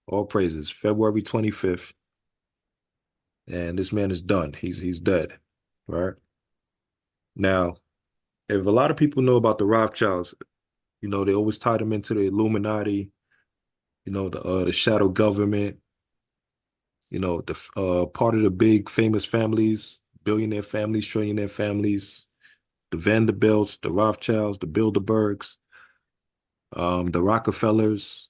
All praises. February 25th. And this man is done. He's dead. Right? Now, if a lot of people know about the Rothschilds, they always tie them into the Illuminati, the shadow government, the part of the big famous families, billionaire families, trillionaire families, the Vanderbilts, the Rothschilds, the Bilderbergs, the Rockefellers.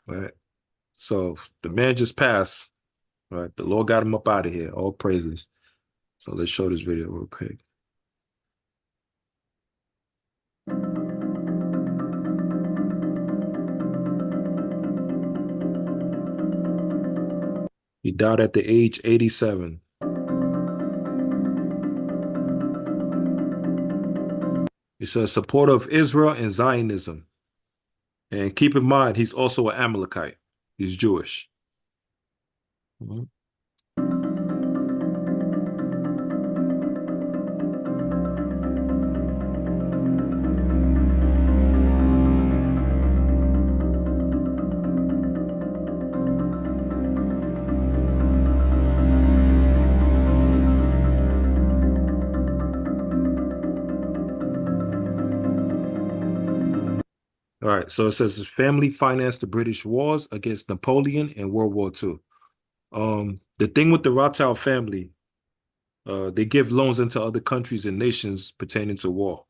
Right. So the man just passed. Right. The Lord got him up out of here. All praises. So let's show this video real quick. He died at the age 87. He says supporter of Israel and Zionism. And keep in mind, he's also an Amalekite. He's Jewish. Mm-hmm. All right, so it says his family financed the British wars against Napoleon and World War II. The thing with the Rothschild family, they give loans into other countries and nations pertaining to war,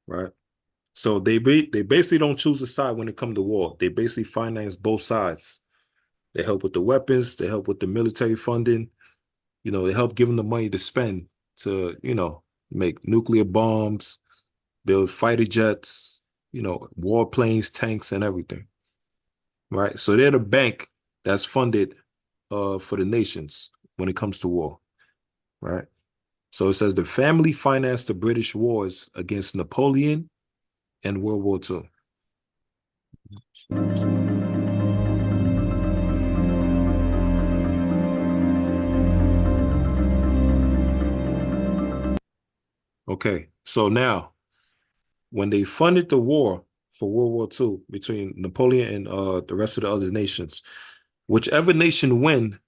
right? So they basically don't choose a side when it comes to war. They basically finance both sides. They help with the weapons, they help with the military funding, they help give them the money to spend to, make nuclear bombs, build fighter jets, warplanes, tanks, and everything. Right? So they're the bank that's funded for the nations when it comes to war. Right? So it says the family financed the British wars against Napoleon and World War II. Okay, so now when they funded the war for World War II between Napoleon and the rest of the other nations, whichever nation win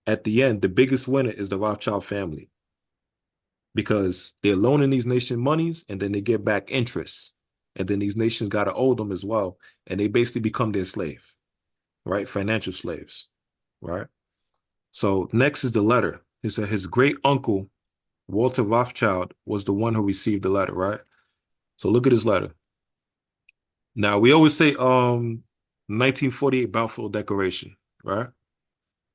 at the end, the biggest winner is the Rothschild family, because they're loaning these nations monies and then they get back interest. And then these nations got to owe them as well. And they basically become their slave, right? Financial slaves, right? So next is the letter. It said his great uncle, Walter Rothschild, was the one who received the letter, right? So look at his letter. Now, we always say 1948 Balfour Declaration, right?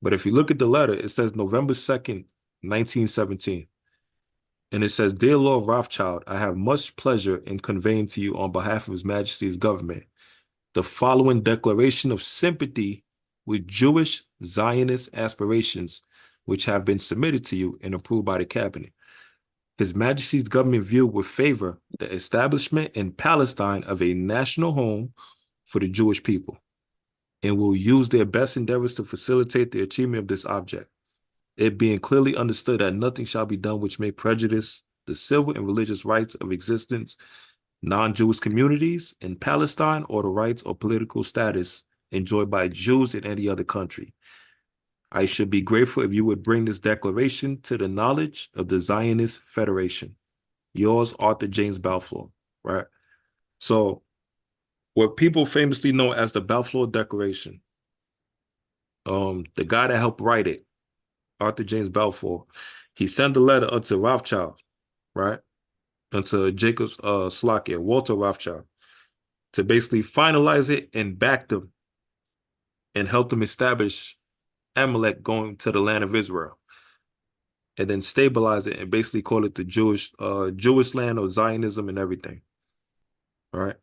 But if you look at the letter, it says November 2nd, 1917. And it says, Dear Lord Rothschild, I have much pleasure in conveying to you on behalf of His Majesty's government the following declaration of sympathy with Jewish Zionist aspirations, which have been submitted to you and approved by the cabinet. His Majesty's government viewed with favor the establishment in Palestine of a national home for the Jewish people, and will use their best endeavors to facilitate the achievement of this object, it being clearly understood that nothing shall be done which may prejudice the civil and religious rights of existence non-Jewish communities in Palestine or the rights or political status enjoyed by Jews in any other country. I should be grateful if you would bring this declaration to the knowledge of the Zionist Federation. Yours, Arthur James Balfour, right? So what people famously know as the Balfour Declaration, the guy that helped write it, Arthur James Balfour, he sent a letter unto Rothschild, right? Unto Jacob Slakia, Walter Rothschild, to basically finalize it and back them and help them establish Amalek going to the land of Israel, and then stabilize it and basically call it the Jewish land or Zionism and everything. All right.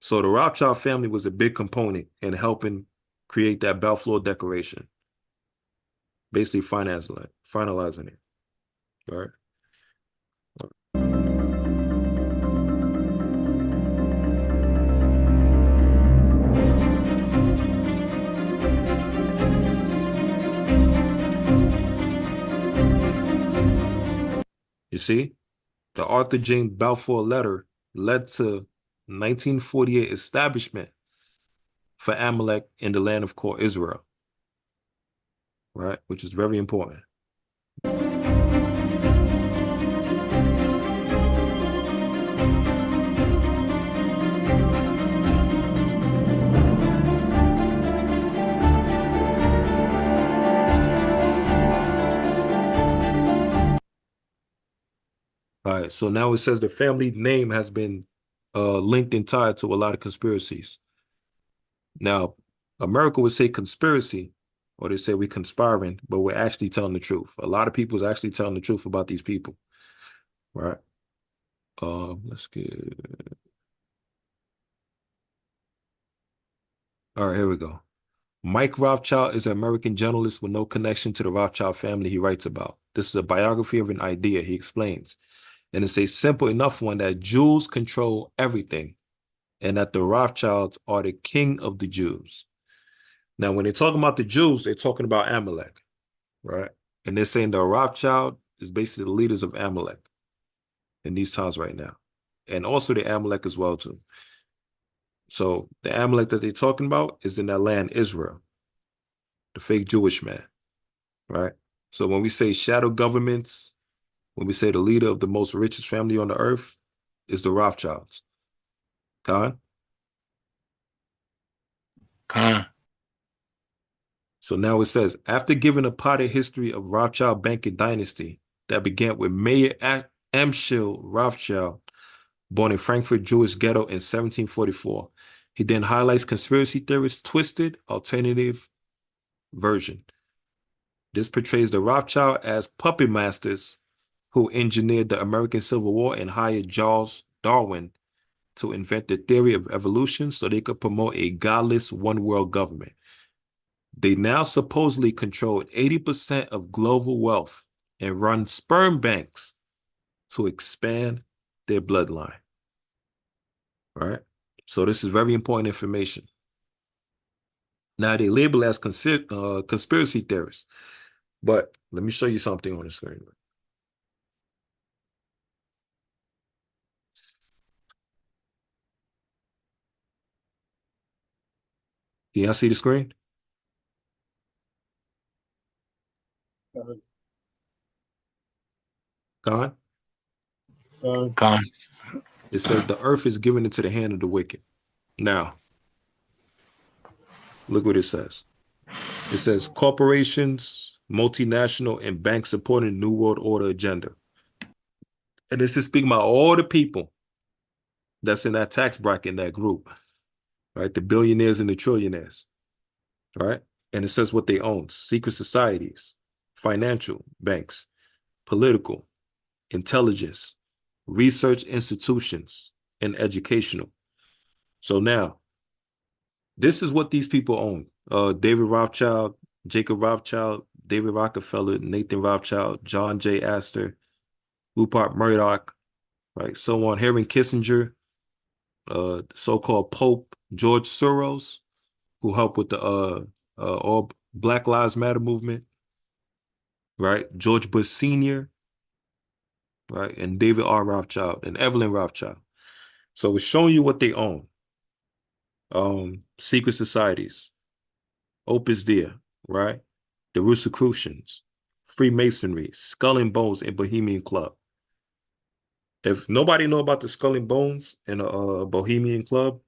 So the Rothschild family was a big component in helping create that Balfour Declaration, basically finalizing it. All right. You see, the Arthur James Balfour letter led to 1948 establishment for Amalek in the land of core Israel, right? Which is very important. All right, so now it says the family name has been linked and tied to a lot of conspiracies. Now, America would say conspiracy, or they say we're conspiring, but we're actually telling the truth. A lot of people is actually telling the truth about these people, right? Let's get. All right, here we go. Mike Rothschild is an American journalist with no connection to the Rothschild family he writes about. This is a biography of an idea, he explains. And it's a simple enough one that Jews control everything and that the Rothschilds are the king of the Jews. Now, when they're talking about the Jews, they're talking about Amalek, right? And they're saying the Rothschild is basically the leaders of Amalek in these times right now. And also the Amalek as well, too. So the Amalek that they're talking about is in that land, Israel, the fake Jewish man, right? So when we say shadow governments, when we say the leader of the most richest family on the earth is the Rothschilds. Khan? Khan. So now it says, after giving a potted history of Rothschild banking dynasty that began with Mayer Amschel Rothschild, born in Frankfurt Jewish ghetto in 1744, he then highlights conspiracy theorists' twisted, alternative version. This portrays the Rothschild as puppet masters who engineered the American Civil War and hired Charles Darwin to invent the theory of evolution so they could promote a godless one-world government. They now supposedly control 80% of global wealth and run sperm banks to expand their bloodline. Right? So this is very important information. Now they label as conspiracy theorists. But let me show you something on the screen. Can y'all see the screen? Khan? Khan. It says the earth is given into the hand of the wicked. Now, look what it says. It says corporations, multinational, and banks supporting New World Order agenda. And this is speaking about all the people that's in that tax bracket in that group, right? The billionaires and the trillionaires, right? And it says what they own: secret societies, financial banks, political, intelligence, research institutions, and educational. So now, this is what these people own. David Rothschild, Jacob Rothschild, David Rockefeller, Nathan Rothschild, John J. Astor, Rupert Murdoch, right? So on. Henry Kissinger, so-called Pope George Soros, who helped with the all Black Lives Matter movement, right? George Bush Sr., right? And David R. Rothschild and Evelyn Rothschild. So it's showing you what they own. Secret societies, Opus Dei, right? The Rosicrucians, Freemasonry, Skull and Bones, and Bohemian Club. If nobody know about the Skull and Bones and Bohemian Club,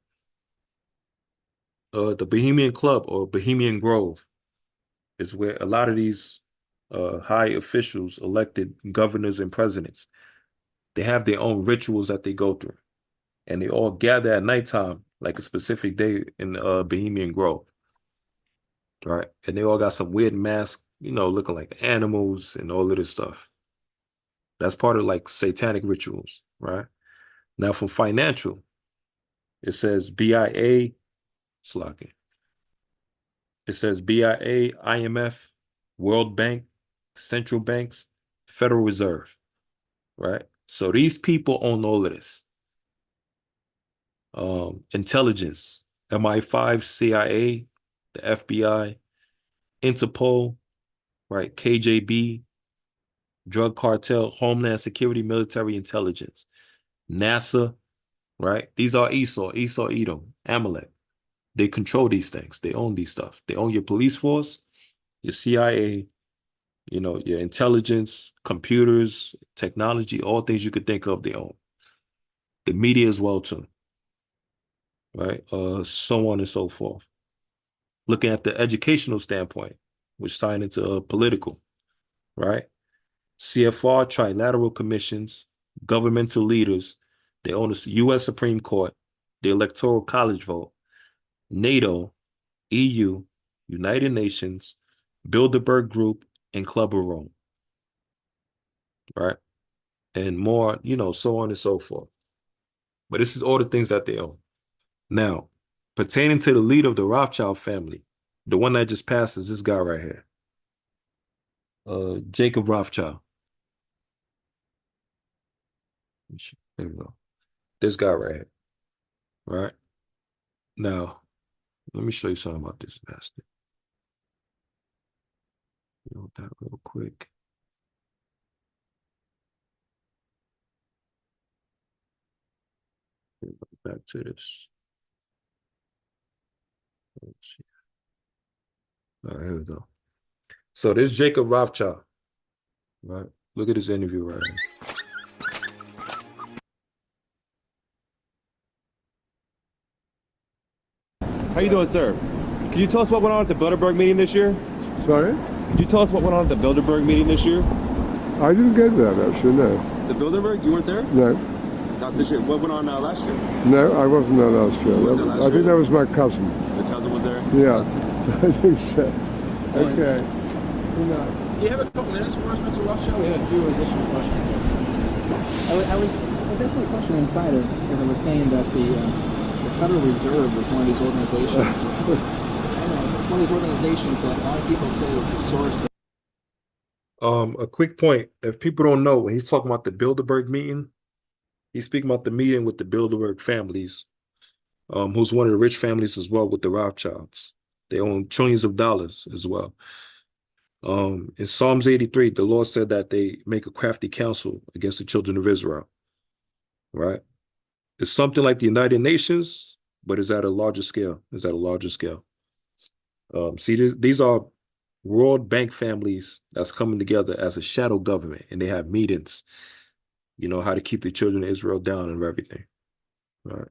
the Bohemian Club or Bohemian Grove is where a lot of these high officials, elected governors and presidents, they have their own rituals that they go through. And they all gather at nighttime, like a specific day in Bohemian Grove. Right? And they all got some weird masks, looking like animals and all of this stuff. That's part of like satanic rituals, right? Now from financial, it says BIA, slocking. It says BIA, IMF, World Bank, central banks, Federal Reserve, right? So these people own all of this. Intelligence, MI5, CIA, the FBI, Interpol, right? KGB, drug cartel, Homeland Security, military intelligence, NASA, right? These are Esau, Edom, Amalek, They control these things. They own these stuff. They own your police force, your CIA, you know, your intelligence, computers, technology, all things you could think of, they own. The media as well too, right? So on and so forth. Looking at the educational standpoint, which tied into political, right? CFR, trilateral commissions, governmental leaders, they own the U.S. Supreme Court, the Electoral College vote, NATO, EU, United Nations, Bilderberg Group, and Club of Rome, right? And more, you know, so on and so forth. But this is all the things that they own. Now, pertaining to the leader of the Rothschild family, the one that just passed is this guy right here, Jacob Rothschild. There we go. This guy right here, right? Now, let me show you something about this master. Build that real quick. Back to this. Let's see. All right, here we go. So this Jacob Rothschild, right? Look at this interview right here. How you doing, sir? Could you tell us what went on at the Bilderberg meeting this year? Sorry? Could you tell us what went on at the Bilderberg meeting this year? I didn't get that, actually, no. The Bilderberg? You weren't there? No. Not this year. What went on last year? No, I wasn't there last year. You weren't there last I think year? that was my cousin. Your cousin was there? Yeah, I think so. Okay. Do you have a couple minutes for us, Mr. Rothschild? We have a few additional questions. I was asking a question inside of, because I was saying that the Federal Reserve was one of these organizations. I know, it's one of these organizations that a lot of people say is the source of. A quick point. If people don't know, when he's talking about the Bilderberg meeting, he's speaking about the meeting with the Bilderberg families, who's one of the rich families as well with the Rothschilds. They own trillions of dollars as well. In Psalms 83, the Lord said that they make a crafty counsel against the children of Israel, right? It's something like the United Nations, but it's at a larger scale. It's at a larger scale. See, these are World Bank families that's coming together as a shadow government, and they have meetings, you know, how to keep the children of Israel down and everything, right?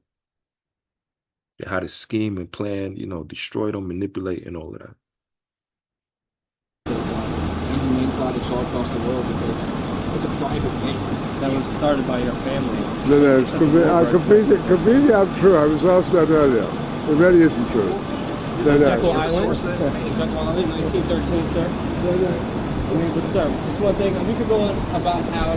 How to scheme and plan, you know, destroy them, manipulate, and all of that. Main projects all across the world because it's a private bank that was started by your family. No, it's completely untrue. I was asked that earlier. It really isn't true. No. Jekyll Island? Jekyll Island, 1913, sir. But sir, just one thing, we could go on about how,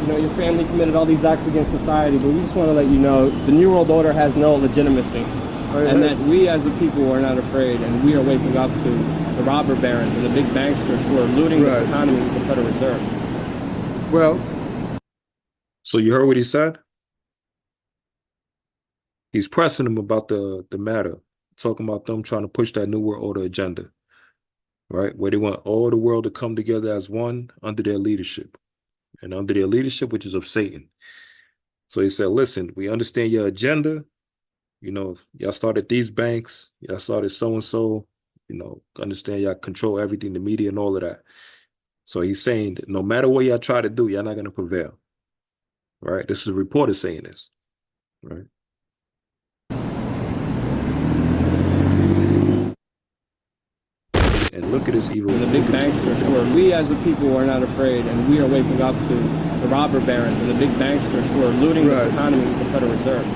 you know, your family committed all these acts against society, but we just want to let you know the New World Order has no legitimacy. And that we as a people are not afraid, and we are waking up to the robber barons and the big banksters who are looting this economy with the Federal Reserve. Well, so you heard what he said? He's pressing them about the matter, talking about them trying to push that New World Order agenda, right? Where they want all the world to come together as one under their leadership, and under their leadership, which is of Satan. So he said, listen, we understand your agenda. You know, y'all started these banks, y'all started so-and-so, you know, understand y'all control everything, the media and all of that. So he's saying that no matter what y'all try to do, y'all not going to prevail, right? This is a reporter saying this, right? And look at this evil. And the big banksters who are, we as a people are not afraid, and we are waking up to the robber barons and the big banksters who are looting this economy with the Federal Reserve.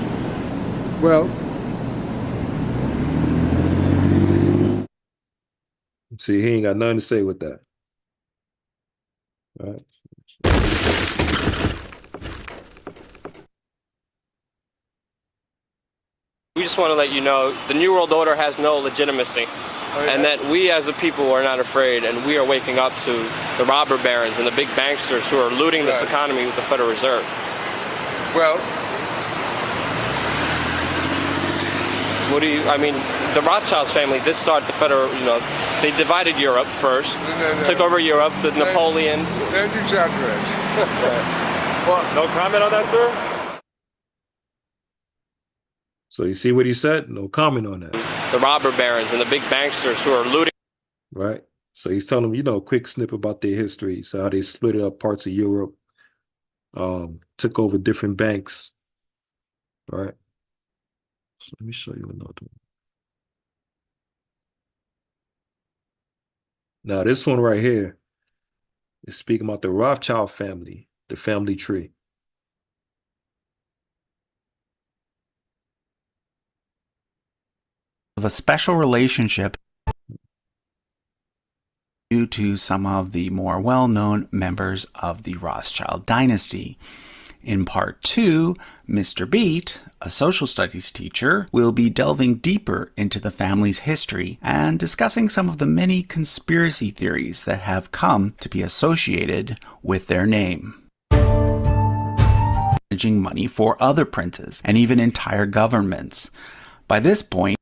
well, see, he ain't got nothing to say with that. Right? We just want to let you know the New World Order has no legitimacy. And that we as a people are not afraid, and we are waking up to the robber barons and the big banksters who are looting this economy with the Federal Reserve. well, What do you, I mean, the Rothschilds family did start the federal, you know, they divided Europe first, took over Europe, the Napoleon. don't exaggerate. No comment on that, sir? So you see what he said? No comment on that. the robber barons and the big banksters who are looting. Right. So he's telling them, a quick snip about their history. So how they split up parts of Europe, took over different banks. Right. So let me show you another one. Now this one right here is speaking about the Rothschild family, the family tree. Of a special relationship due to some of the more well-known members of the Rothschild dynasty. In part 2, Mr. Beat, a social studies teacher, will be delving deeper into the family's history and discussing some of the many conspiracy theories that have come to be associated with their name. Managing money for other princes and even entire governments. By this point,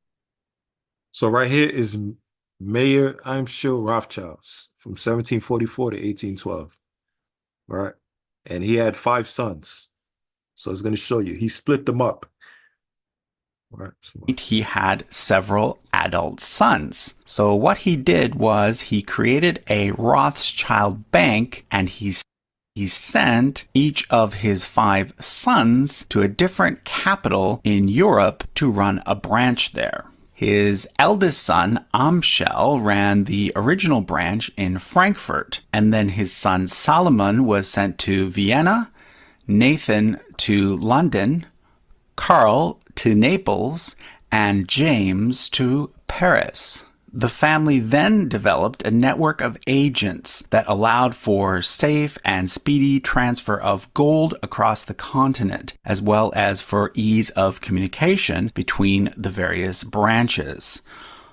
So right here is Mayer Imschel Rothschild from 1744 to 1812. Right. And he had 5 sons. So it's going to show you. He split them up. Right. He had several adult sons. So what he did was he created a Rothschild bank, and he sent each of his 5 sons to a different capital in Europe to run a branch there. His eldest son, Amschel, ran the original branch in Frankfurt, and then his son Solomon was sent to Vienna, Nathan to London, Karl to Naples, and James to Paris. The family then developed a network of agents that allowed for safe and speedy transfer of gold across the continent, as well as for ease of communication between the various branches.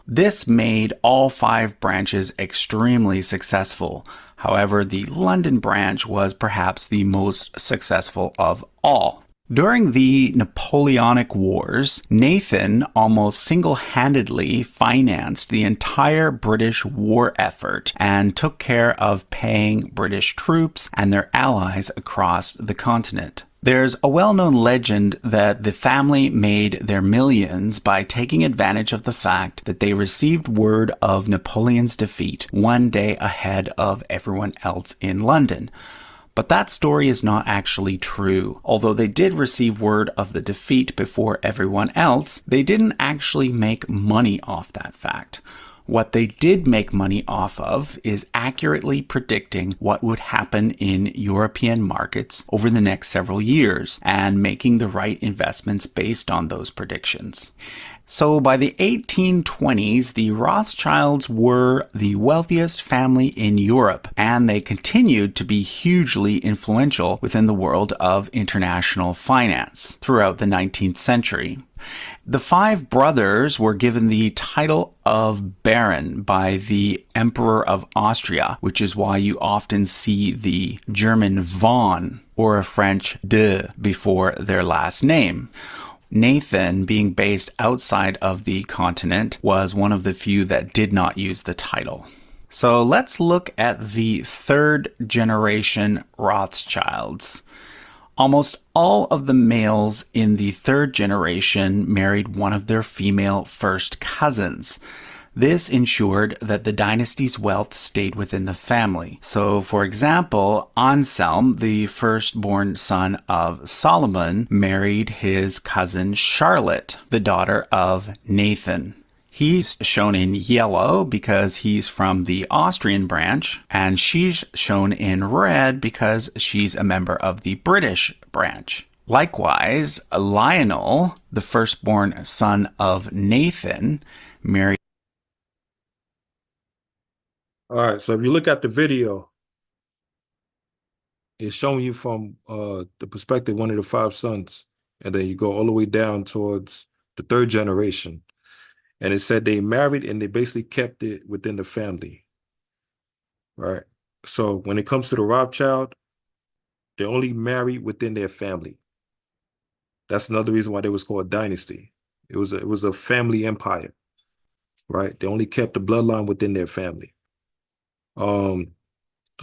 This made all 5 branches extremely successful. However, the London branch was perhaps the most successful of all. During the Napoleonic Wars, Nathan almost single-handedly financed the entire British war effort and took care of paying British troops and their allies across the continent. There's a well-known legend that the family made their millions by taking advantage of the fact that they received word of Napoleon's defeat one day ahead of everyone else in London. But that story is not actually true. Although they did receive word of the defeat before everyone else, they didn't actually make money off that fact. What they did make money off of is accurately predicting what would happen in European markets over the next several years and making the right investments based on those predictions. So by the 1820s, the Rothschilds were the wealthiest family in Europe, and they continued to be hugely influential within the world of international finance throughout the 19th century. The 5 brothers were given the title of Baron by the Emperor of Austria, which is why you often see the German von or a French de before their last name. Nathan, being based outside of the continent, was one of the few that did not use the title. So let's look at the 3rd generation Rothschilds. Almost all of the males in the 3rd generation married one of their female first cousins. This ensured that the dynasty's wealth stayed within the family. So, for example, Anselm, the firstborn son of Solomon, married his cousin Charlotte, the daughter of Nathan. He's shown in yellow because he's from the Austrian branch, and she's shown in red because she's a member of the British branch. Likewise, Lionel, the firstborn son of Nathan, married. All right, so if you look at the video, it's showing you from the perspective of one of the 5 sons, and then you go all the way down towards the 3rd generation. And it said they married and they basically kept it within the family. Right? So when it comes to the Rothschild, they only married within their family. That's another reason why they was called dynasty. It was a family empire. Right? They only kept the bloodline within their family. A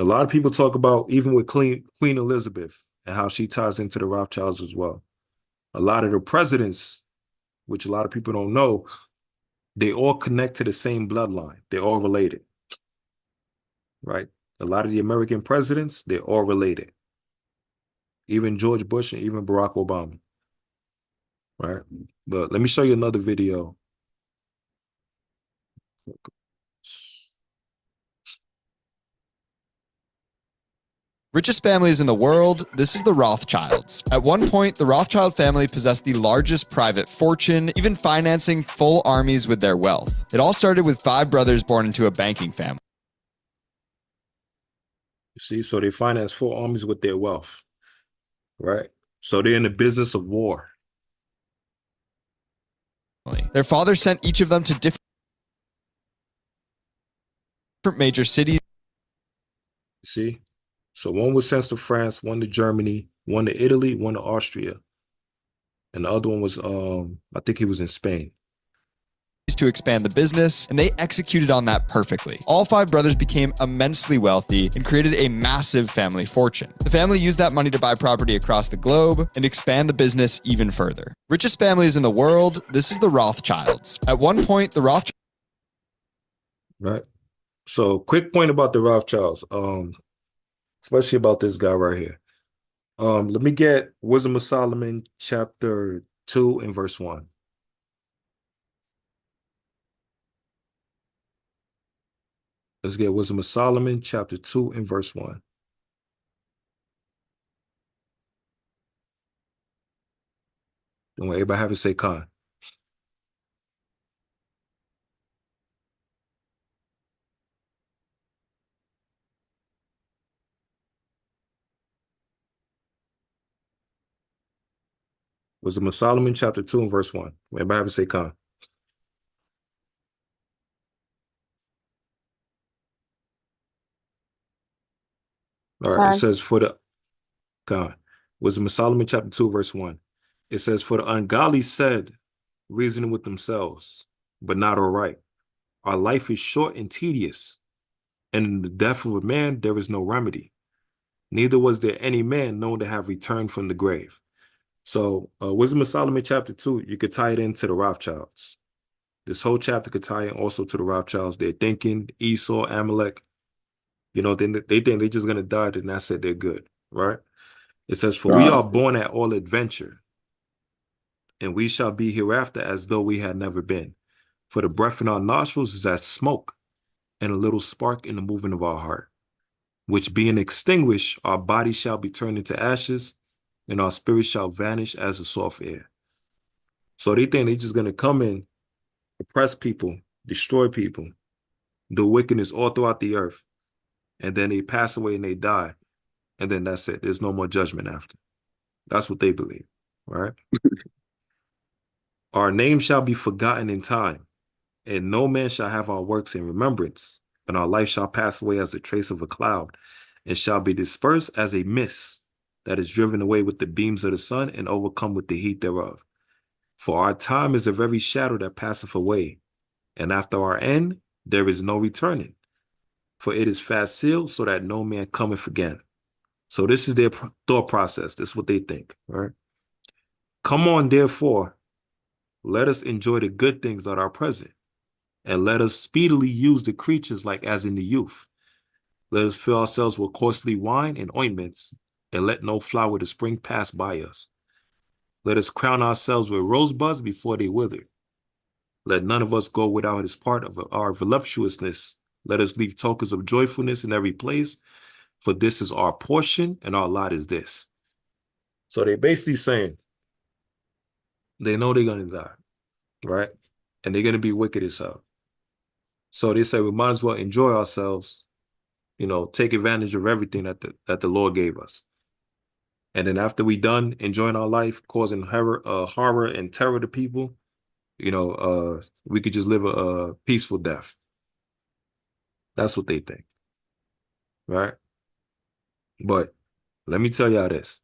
lot of people talk about, even with Queen Elizabeth and how she ties into the Rothschilds as well. A lot of the presidents, which a lot of people don't know, They all connect to the same bloodline. They're all related, right? A lot of the American presidents, they're all related. Even George Bush and even Barack Obama, right? But let me show you another video. Richest families in the world, this is the Rothschilds. At one point, the Rothschild family possessed the largest private fortune, even financing full armies with their wealth. It all started with 5 brothers born into a banking family. You see, so they finance full armies with their wealth, right? So they're in the business of war. Their father sent each of them to different major cities. See? So one was sent to France, one to Germany, one to Italy, one to Austria. And the other one was, I think he was in Spain. To expand the business, and they executed on that perfectly. All 5 brothers became immensely wealthy and created a massive family fortune. The family used that money to buy property across the globe and expand the business even further. Richest families in the world, this is the Rothschilds. At one point, the Rothschilds... Right. So quick point about the Rothschilds, especially about this guy right here. Let me get Wisdom of Solomon, chapter 2 and verse 1. Let's get Wisdom of Solomon, chapter 2 and verse 1. Don't want everybody have to say Khan. Wisdom of Solomon, chapter 2 and verse 1. Everybody have to say Khan. All right, it says for the Khan. Wisdom of Solomon, chapter 2, verse 1. It says, for the ungodly said, reasoning with themselves, but not all right. Our life is short and tedious, and in the death of a man there is no remedy. Neither was there any man known to have returned from the grave. So Wisdom of Solomon chapter 2, you could tie it into the Rothschilds. This whole chapter could tie in also to the Rothschilds. They're thinking Esau, Amalek, you know, they think they're just going to die, then that's it, they're good, right? It says, for we are born at all adventure, and we shall be hereafter as though we had never been. For the breath in our nostrils is as smoke, and a little spark in the movement of our heart, which being extinguished, our body shall be turned into ashes, and our spirit shall vanish as the soft air. So they think they're just going to come in, oppress people, destroy people, do wickedness all throughout the earth, and then they pass away and they die, and then that's it. There's no more judgment after. That's what they believe, right? Our name shall be forgotten in time, and no man shall have our works in remembrance, and our life shall pass away as a trace of a cloud, and shall be dispersed as a mist that is driven away with the beams of the sun and overcome with the heat thereof. For our time is a very shadow that passeth away, and after our end there is no returning. For it is fast sealed, so that no man cometh again. So this is their thought process. This is what they think, right? Come on, therefore, let us enjoy the good things that are present, and let us speedily use the creatures like as in the youth. Let us fill ourselves with costly wine and ointments, and let no flower of the spring pass by us. Let us crown ourselves with rosebuds before they wither. Let none of us go without his part of our voluptuousness. Let us leave tokens of joyfulness in every place, for this is our portion, and our lot is this. So they're basically saying they know they're going to die, right? And they're going to be wicked as hell. So they say we might as well enjoy ourselves, you know, take advantage of everything that the Lord gave us. And then after we done enjoying our life, causing horror and terror to people, you know, we could just live a peaceful death. That's what they think, right? But let me tell y'all this.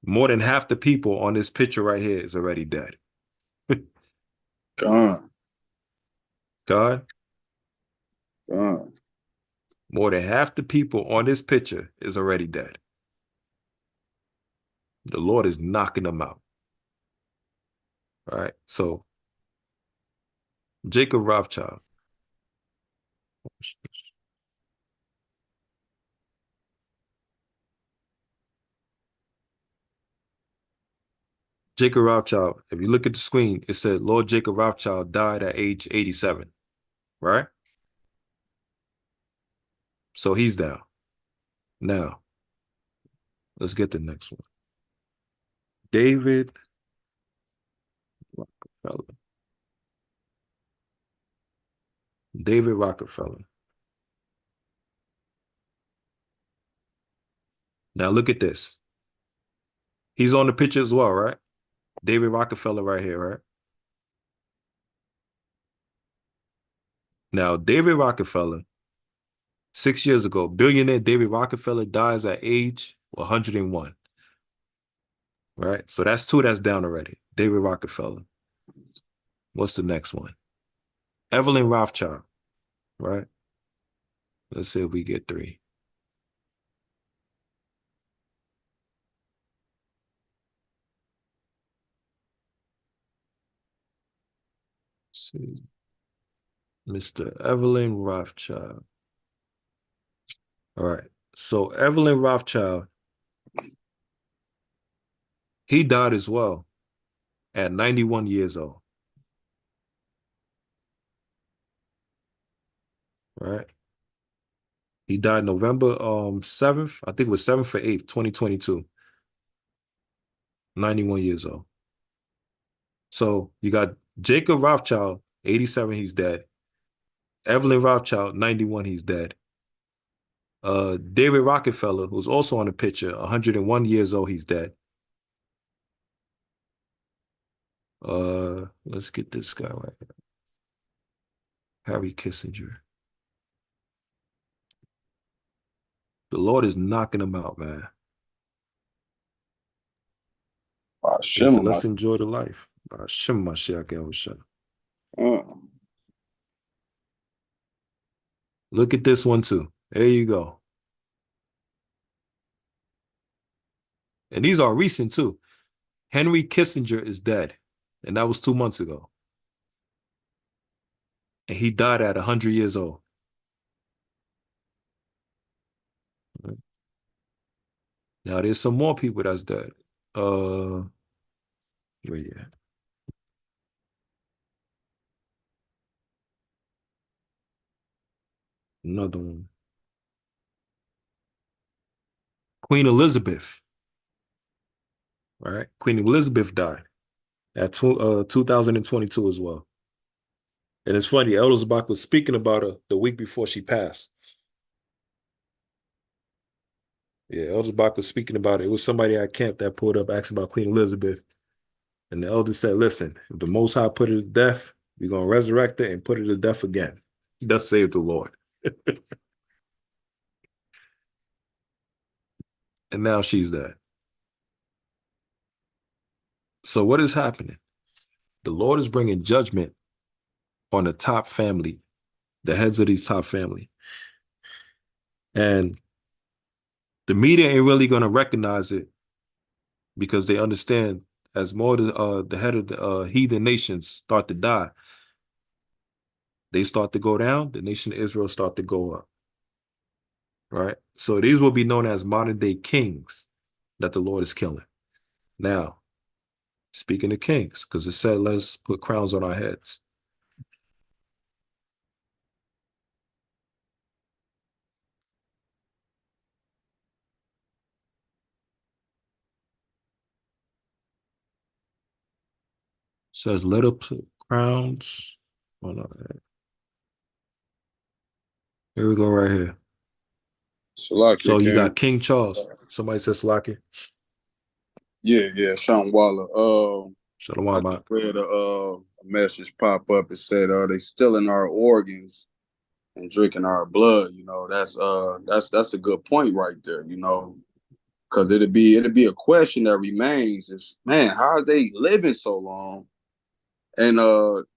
More than half the people on this picture right here is already dead. Gone. God, Gone. more than half the people on this picture is already dead. The Lord is knocking them out. All right. So Jacob Rothschild. Jacob Rothschild, if you look at the screen, it said Lord Jacob Rothschild died at age 87, right? So he's down. Now, let's get the next one. David Rockefeller. David Rockefeller. Now look at this. He's on the picture as well, right? David Rockefeller right here, right? Now, David Rockefeller, 6 years ago, billionaire David Rockefeller dies at age 101. Right? So that's two that's down already. David Rockefeller. What's the next one? Evelyn Rothschild. Right? Let's see if we get three. Let's see. Mr. Evelyn Rothschild. All right. So Evelyn Rothschild, he died as well at 91 years old. Right? He died November 7th. I think it was 7th or 8th, 2022. 91 years old. So you got Jacob Rothschild, 87, he's dead. Evelyn Rothschild, 91, he's dead. David Rockefeller, who's also on the picture, 101 years old, he's dead. Let's get this guy right here. Harry Kissinger. The Lord is knocking him out, man. Listen, let's enjoy the life. Look at this one too. There you go. And these are recent too. Henry Kissinger is dead. And that was 2 months ago. And he died at 100 years old. Now there's some more people that's dead. Yeah. Another one. Queen Elizabeth. Right? Queen Elizabeth died at 2022 as well. And it's funny, Eldersbach was speaking about her the week before she passed. Yeah, Eldersbach was speaking about it. It was somebody at camp that pulled up asking about Queen Elizabeth. And the elder said, listen, if the Most High put her to death, we're going to resurrect her and put her to death again. Thus save the Lord. And now she's dead. So what is happening? The Lord is bringing judgment on the top family, the heads of these top family. And the media ain't really going to recognize it because they understand as more the head of the heathen nations start to die, they start to go down, the nation of Israel start to go up. Right? So these will be known as modern day kings that the Lord is killing. Now, speaking of kings, because it said, let's put crowns on our heads. It says, let up crowns on our head. Here we go right here. So you got King Charles. Somebody says Salaki. Yeah, Sean Waller. Shalom, I just read a message pop up. It said, they stealing our organs and drinking our blood. You know, that's a good point right there. You know, because it'd be a question that remains: is man, how are they living so long? And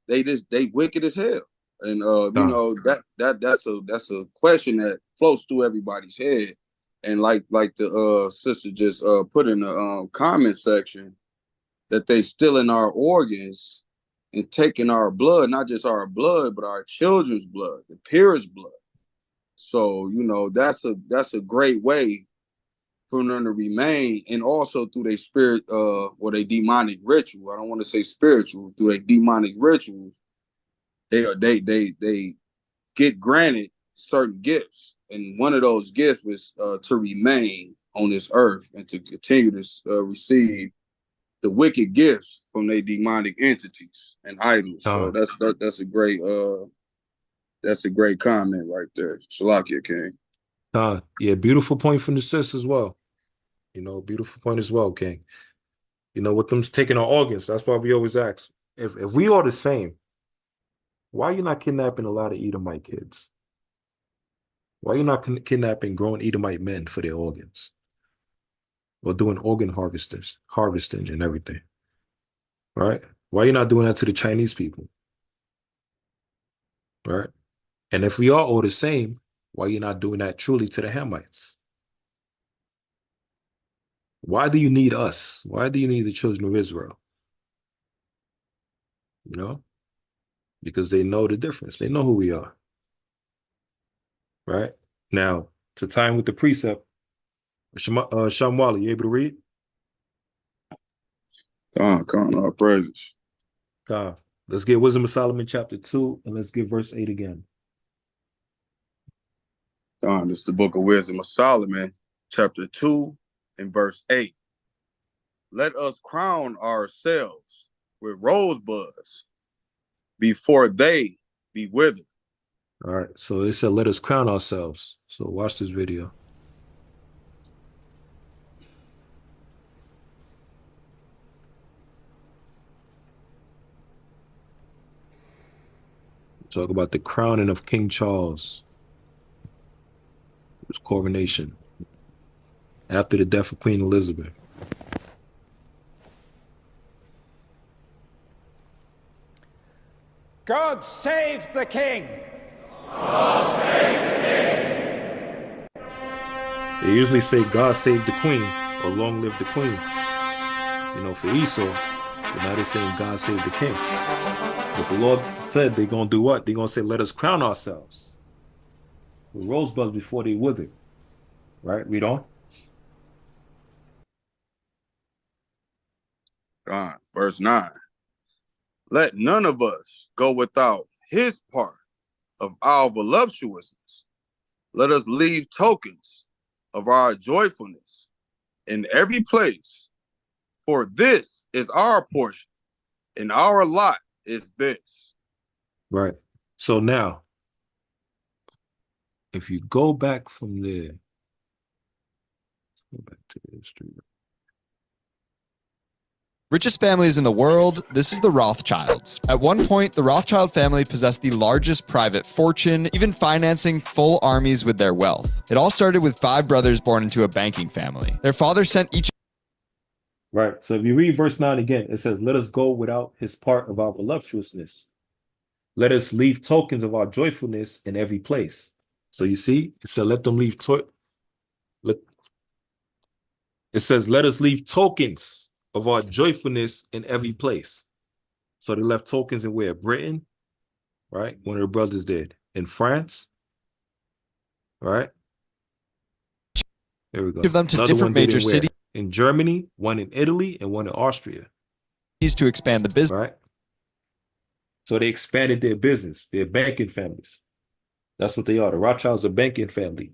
they wicked as hell. And you know, that's a question that floats through everybody's head. And like the sister just put in the comment section, that they stealing our organs and taking our blood, not just our blood, but our children's blood, the peers' blood. So, you know, that's a great way for them to remain, and also through their spirit, or their demonic ritual. I don't want to say spiritual, through their demonic rituals, they get granted certain gifts. And one of those gifts is to remain on this earth and to continue to receive the wicked gifts from their demonic entities and idols. So that's a great comment right there. Shalakia King. Yeah, beautiful point from the sis as well. You know, beautiful point as well, King. You know, with them taking our organs, that's why we always ask, if we are the same, why are you not kidnapping a lot of Edomite kids? Why are you not kidnapping grown Edomite men for their organs? Or doing organ harvesting and everything, right? Why are you not doing that to the Chinese people, right? And if we are all the same, why are you not doing that truly to the Hamites? Why do you need us? Why do you need the children of Israel? You know? Because they know the difference. They know who we are, right? Now, to time with the precept, Shamwali, you able to read? All praises. Let's get Wisdom of Solomon chapter 2, and let's get verse 8 again. This is the book of Wisdom of Solomon, chapter 2 and verse 8. Let us crown ourselves with rosebuds before they be withered. All right, so it said, let us crown ourselves. So watch this video. Talk about the crowning of King Charles, his coronation after the death of Queen Elizabeth. God save the king! God save the king! They usually say God save the queen or long live the queen. You know, for Esau, but now they're saying God save the king. But the Lord said they're going to do what? They're going to say, let us crown ourselves with rosebuds before they wither. Right? Read on. Verse 9. Let none of us go without his part of our voluptuousness. Let us leave tokens of our joyfulness in every place. For this is our portion, and our lot is this. Right. So now, if you go back from there, let's go back to the history. Richest families in the world, this is the Rothschilds. At one point, the Rothschild family possessed the largest private fortune, even financing full armies with their wealth. It all started with 5 brothers born into a banking family. Their father sent each... Right. So if you read verse 9 again, it says, let us go without his part of our voluptuousness. Let us leave tokens of our joyfulness in every place. So you see, it said, let them leave it says, let us leave tokens of our joyfulness in every place. So they left tokens in where? Britain, right? One of their brothers did. In France, right? There we go. Give them to Another different one did major in where? cities In Germany, one in Italy, and one in Austria. to expand the business. Right? So they expanded their business, their banking families. That's what they are. The Rothschilds are a banking family.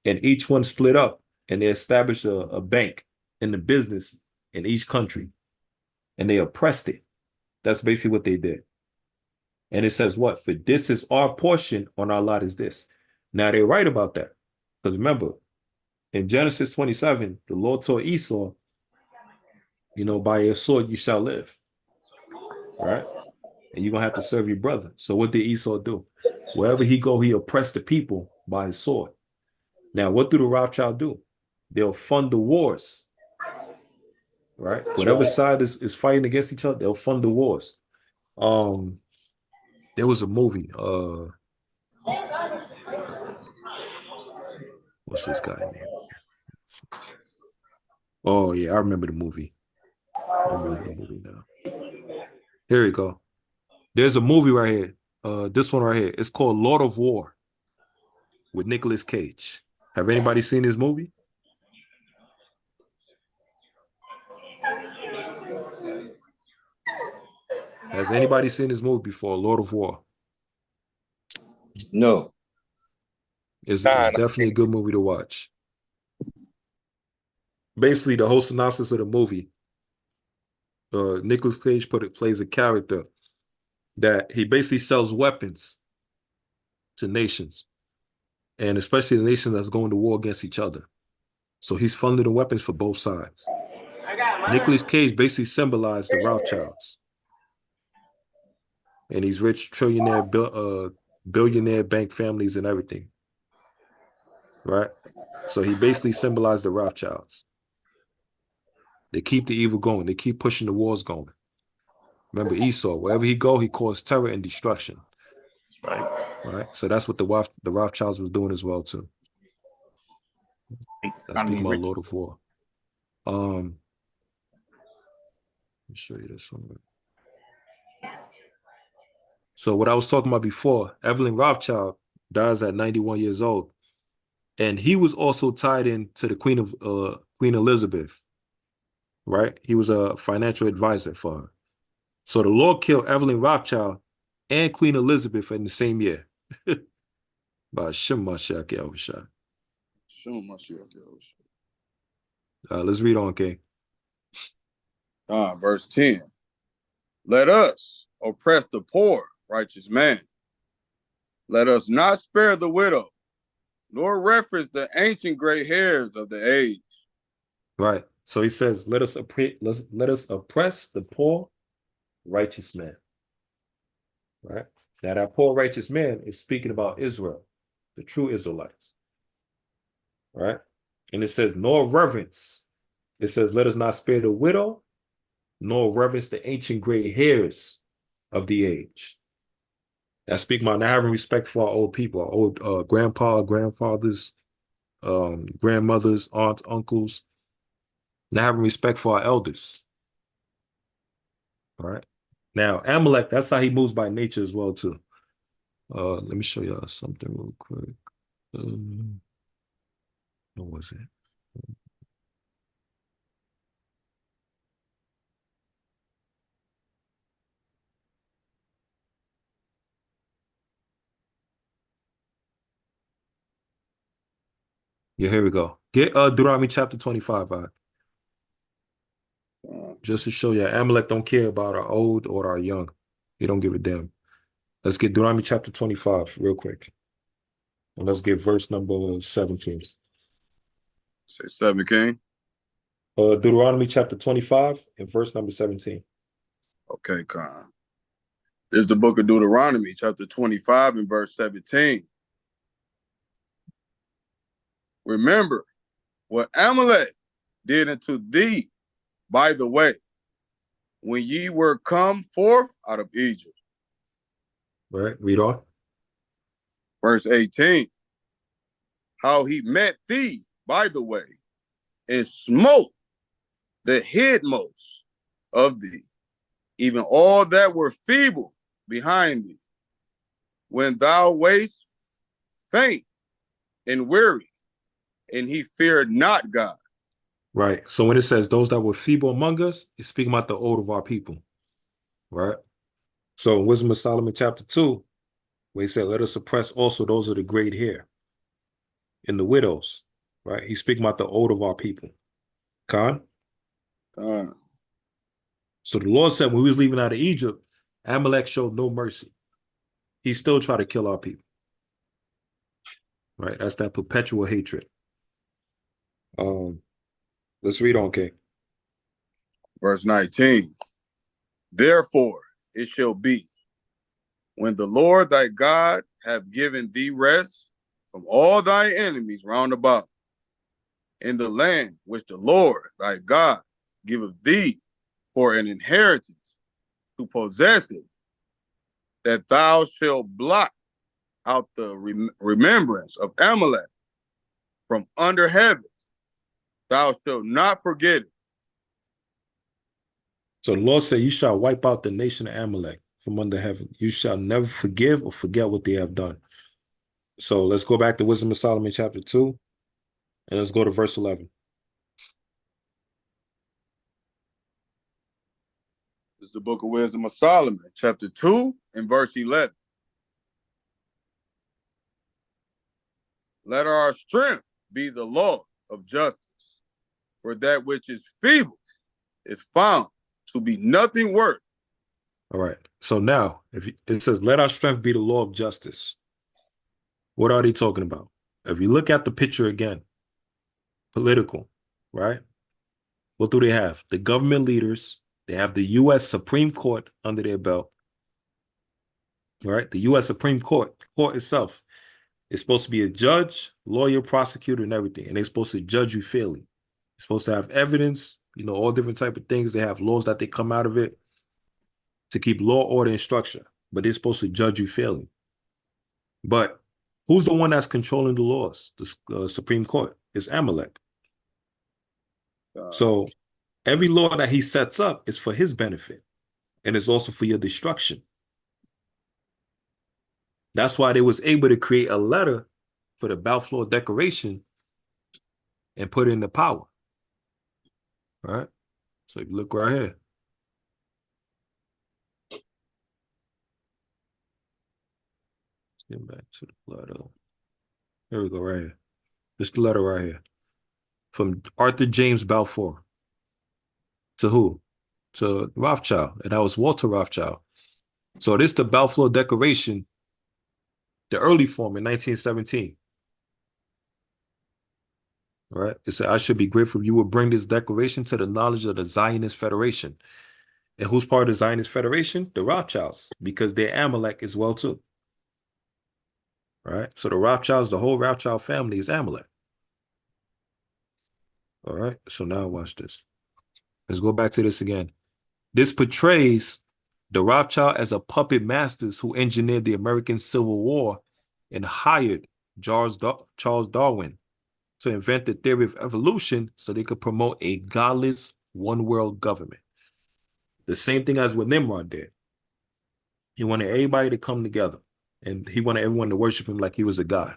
And each one split up and they established a bank in the business in each country. And they oppressed it. That's basically what they did. And it says what? For this is our portion on our lot is this. Now they're right about that. Because remember, in Genesis 27, the Lord told Esau, you know, by your sword you shall live. Right? And you're going to have to serve your brother. So what did Esau do? Wherever he go, he oppressed the people by his sword. Now, what do the Rothschild do? They'll fund the wars. Right? Whatever side is fighting against each other, they'll fund the wars. There was a movie. What's this guy name? Oh yeah, I remember the movie. I remember the movie now. Here we go. There's a movie right here. This one right here. It's called Lord of War with Nicolas Cage. Have anybody seen this movie? Has anybody seen this movie before? Lord of War. No. It's definitely a good movie to watch. Basically, the whole synopsis of the movie, Nicolas Cage plays a character that he basically sells weapons to nations, and especially the nations that's going to war against each other. So he's funding the weapons for both sides. Nicolas Cage basically symbolized the Rothschilds and these rich billionaire bank families and everything, right? So he basically symbolized the Rothschilds. They keep the evil going. They keep pushing the wars going. Remember Esau, wherever he go, he caused terror and destruction. Right? So that's what the Rothschilds was doing as well too. That's speaking about Lord of War. Let me show you this one. So what I was talking about before, Evelyn Rothschild dies at 91 years old. And he was also tied in to the Queen Elizabeth, right? He was a financial advisor for her. So the Lord killed Evelyn Rothschild and Queen Elizabeth in the same year. Let's read on, King. Verse 10. Let us oppress the poor, righteous man. Let us not spare the widow, nor reference the ancient gray hairs of the age. Right. So he says, let us oppress the poor, righteous man. Right. Now that poor righteous man is speaking about Israel, the true Israelites. Right. And it says, nor reverence. It says, let us not spare the widow, nor reverence the ancient gray hairs of the age. That's speaking about not having respect for our old people, our old grandpa, grandfathers, grandmothers, aunts, uncles, not having respect for our elders. All right. Now, Amalek, that's how he moves by nature as well, too. Let me show y'all something real quick. What was it? Yeah, here we go. Get Deuteronomy chapter 25, all right? Just to show you, Amalek don't care about our old or our young. He don't give a damn. Let's get Deuteronomy chapter 25 real quick. And let's get verse number 17. Say 7, King. Deuteronomy chapter 25 and verse number 17. Okay, Khan. This is the book of Deuteronomy, chapter 25 and verse 17. Remember what Amalek did unto thee by the way, when ye were come forth out of Egypt. Right, read on. Verse 18. How he met thee by the way, and smote the headmost of thee, even all that were feeble behind thee, when thou wast faint and weary, and he feared not God. Right. So when it says those that were feeble among us, it's speaking about the old of our people. Right. So in Wisdom of Solomon chapter 2, where he said, let us oppress also those of the great hair and the widows. Right. He's speaking about the old of our people. Khan? So the Lord said when we was leaving out of Egypt, Amalek showed no mercy. He still tried to kill our people. Right. That's that perpetual hatred. Let's read on, King. Verse 19. Therefore it shall be, when the Lord thy God have given thee rest from all thy enemies round about, in the land which the Lord thy God giveth thee for an inheritance to possess it, that thou shalt blot out the remembrance of Amalek from under heaven. Thou shalt not forget it. So the Lord said, you shall wipe out the nation of Amalek from under heaven. You shall never forgive or forget what they have done. So let's go back to Wisdom of Solomon chapter 2, and let's go to verse 11. This is the book of Wisdom of Solomon, chapter 2 and verse 11. Let our strength be the law of justice, for that which is feeble is found to be nothing worth. All right. So now, it says, let our strength be the law of justice. What are they talking about? If you look at the picture again, political, right? What do they have? The government leaders, they have the U.S. Supreme Court under their belt, right? The U.S. Supreme Court itself is supposed to be a judge, lawyer, prosecutor, and everything, and they're supposed to judge you fairly. They're supposed to have evidence, all different type of things. They have laws that they come out of it to keep law, order, and structure, but they're supposed to judge you fairly. But who's the one that's controlling the laws? The Supreme Court. It's Amalek. So every law that he sets up is for his benefit, and it's also for your destruction. That's why they was able to create a letter for the Balfour Declaration and put it into power. All right? So if you look right here. Let's get back to the letter. Here we go, right here. This is the letter right here. From Arthur James Balfour. To who? To Rothschild. And that was Walter Rothschild. So this is the Balfour Declaration, the early form in 1917. All right. It said, I should be grateful if you would bring this declaration to the knowledge of the Zionist Federation. And who's part of the Zionist Federation? The Rothschilds, because they're Amalek as well, too. All right. So the Rothschilds, the whole Rothschild family is Amalek. All right. So now watch this. Let's go back to this again. This portrays the Rothschild as a puppet masters who engineered the American Civil War and hired Charles Darwin to invent the theory of evolution so they could promote a godless one-world government. The same thing as what Nimrod did. He wanted everybody to come together, and he wanted everyone to worship him like he was a god.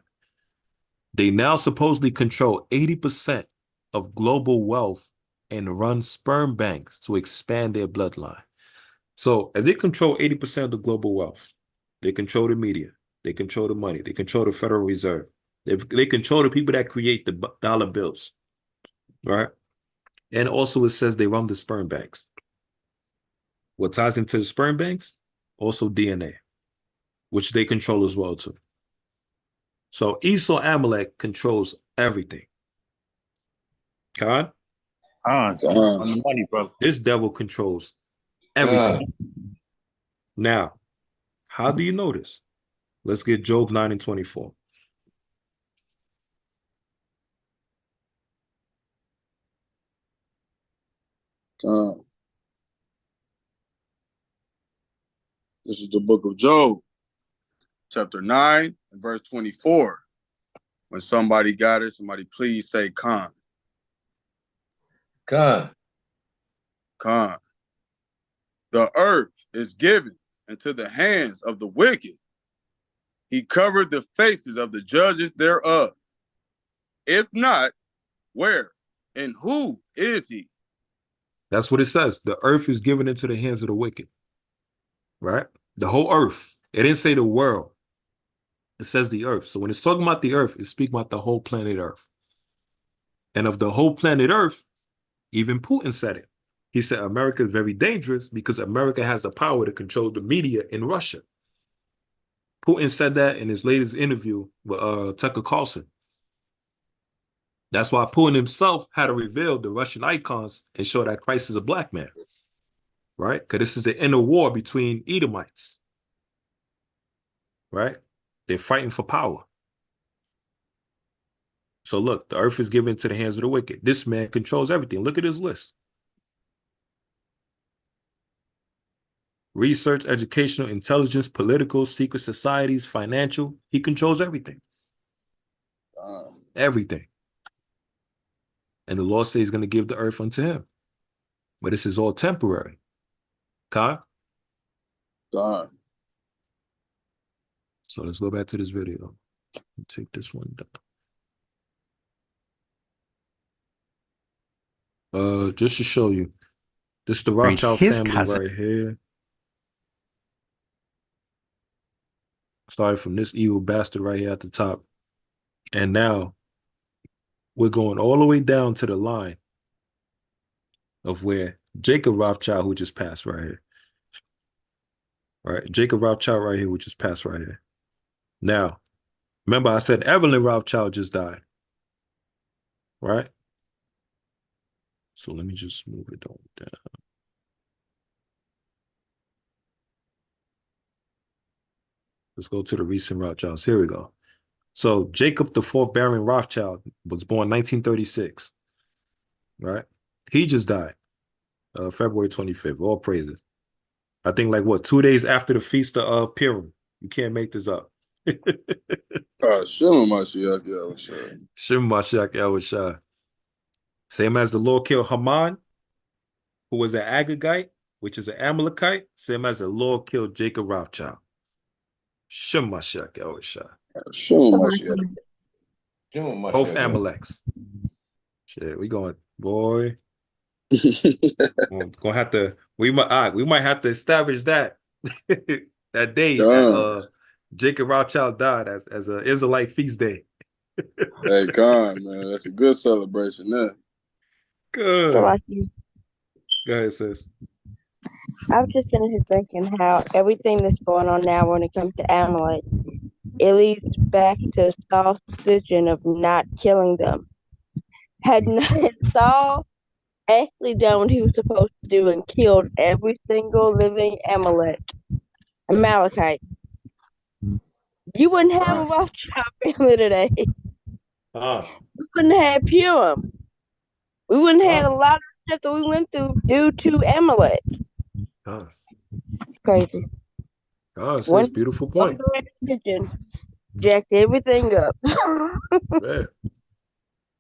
They now supposedly control 80% of global wealth and run sperm banks to expand their bloodline. So if they control 80% of the global wealth, they control the media, they control the money, they control the Federal Reserve, they control the people that create the dollar bills, right? And also it says they run the sperm banks. What ties into the sperm banks? Also DNA, which they control as well too. So Esau Amalek controls everything. Khan? On the money, bro. This devil controls everything. Now, how do you know this? Let's get Job 9 and 24. This is the book of Job, chapter 9 and verse 24. When somebody got it, somebody please say Khan. Khan. Khan. The earth is given into the hands of the wicked. He covered the faces of the judges thereof. If not, where and who is he? That's what it says. The earth is given into the hands of the wicked. Right? The whole earth. It didn't say the world. It says the earth. So when it's talking about the earth, it's speaking about the whole planet Earth. And of the whole planet Earth, even Putin said it. He said America is very dangerous because America has the power to control the media in Russia. Putin said that in his latest interview with Tucker Carlson. That's why Putin himself had to reveal the Russian icons and show that Christ is a black man. Right? Because this is the inner war between Edomites. Right? They're fighting for power. So look, the earth is given to the hands of the wicked. This man controls everything. Look at his list. Research, educational, intelligence, political, secret societies, financial. He controls everything. Everything. And the Lord says he's going to give the earth unto him. But this is all temporary. Khan? God. So let's go back to this video. Take this one down. Just to show you. This is the Rothschild his family cousin. right here. Started from this evil bastard right here at the top. And now we're going all the way down to the line of where Jacob Rothschild, who just passed right here. Right? Jacob Rothschild right here, who just passed right here. Now, remember I said Evelyn Rothschild just died. Right? So let me just move it on down. Let's go to the recent Rothschilds. Here we go. So Jacob, the fourth Baron Rothschild, was born 1936. Right? He just died. February 25th. All praises. I think like what, 2 days after the feast of Purim. You can't make this up. Shalom Mashiach Yahushua. Shem Mashiach Yahushua. Same as the Lord killed Haman, who was an Agagite, which is an Amalekite. Same as the Lord killed Jacob Rothschild. Shem Mashiach Yahushua. Shalom Mashiach. Both Amaleks. Shit, we going, boy. Gonna have to. We might have to establish that that day that Jacob Rothschild died as an Israelite feast day. Hey, Khan, man, that's a good celebration there. Good. So Go ahead, sis. I was just sitting here thinking how everything that's going on now when it comes to Amalek, it leads back to Saul's decision of not killing them. Had Saul actually done what he was supposed to do and killed every single living Amalekite, you wouldn't have a Rothschild family today. We wouldn't have Purim. We wouldn't have a lot of stuff that we went through due to Amalek. It's crazy. Oh, it's a beautiful point. Jacked everything up. Yeah.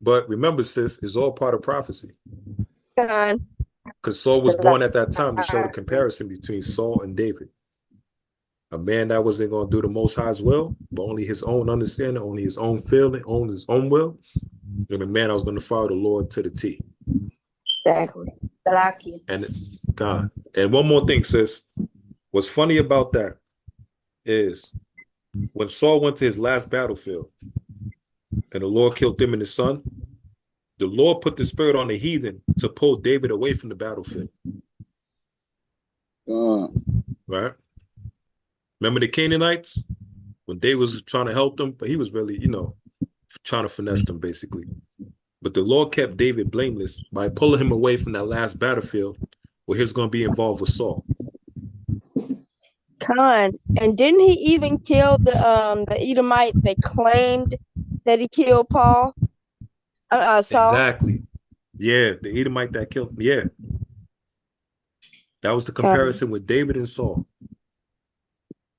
But remember, sis, it's all part of prophecy. Because Saul was born at that time to show the comparison between Saul and David. A man that wasn't going to do the Most High's will, but only his own understanding, only his own feeling, only his own will. And a man that was going to follow the Lord to the T. Exactly. And God. And one more thing, sis. What's funny about that is when Saul went to his last battlefield and the Lord killed him and his son, the Lord put the spirit on the heathen to pull David away from the battlefield. Right? Remember the Canaanites? When David was trying to help them, but he was really, trying to finesse them, basically. But the Lord kept David blameless by pulling him away from that last battlefield where he was going to be involved with Saul. And didn't he even kill the Edomite that claimed that he killed Saul? Exactly. Yeah, the Edomite that killed him. Yeah. That was the comparison with David and Saul.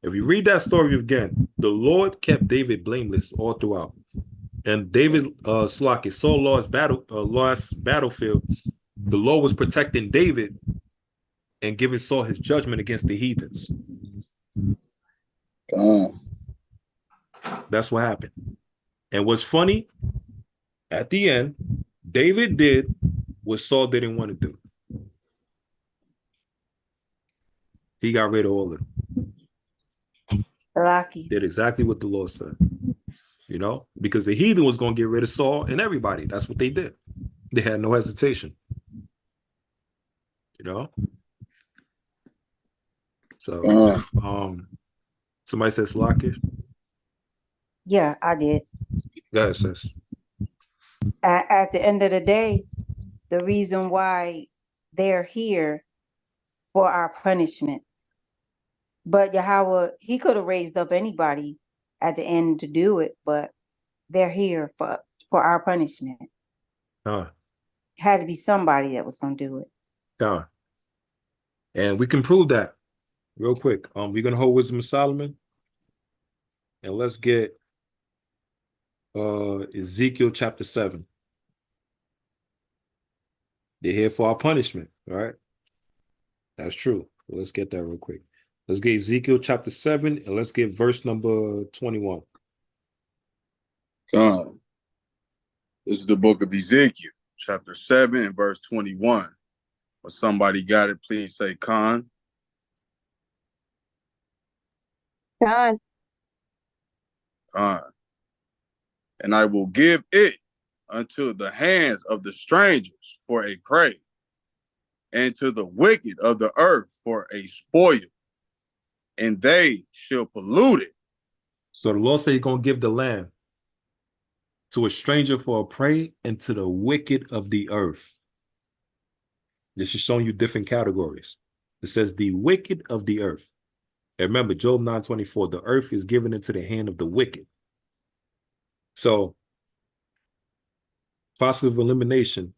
If you read that story again, the Lord kept David blameless all throughout. And David, Saul lost battlefield. The Lord was protecting David and giving Saul his judgment against the heathens. That's what happened. And what's funny, at the end, David did what Saul didn't want to do. He got rid of all of them. Did exactly what the Lord said. Because the heathen was going to get rid of Saul and everybody. That's what they did. They had no hesitation. So, somebody said Slakish? Yeah, I did. Go ahead, sis. At the end of the day, the reason why they're here for our punishment. But Yahweh, he could have raised up anybody at the end to do it, but they're here for our punishment. Had to be somebody that was going to do it. And we can prove that real quick. We're going to hold Wisdom of Solomon. And let's get Ezekiel chapter 7. They're here for our punishment, right? That's true. Let's get that real quick. Let's get Ezekiel chapter 7, and let's get verse number 21. Con. This is the book of Ezekiel, chapter 7 and verse 21. If somebody got it, please say con. Con. Con. And I will give it unto the hands of the strangers for a prey, and to the wicked of the earth for a spoil, and they shall pollute it. So the Lord said he's going to give the land to a stranger for a prey and to the wicked of the earth. This is showing you different categories. It says the wicked of the earth. And remember, Job 9:24, the earth is given into the hand of the wicked. So, positive elimination.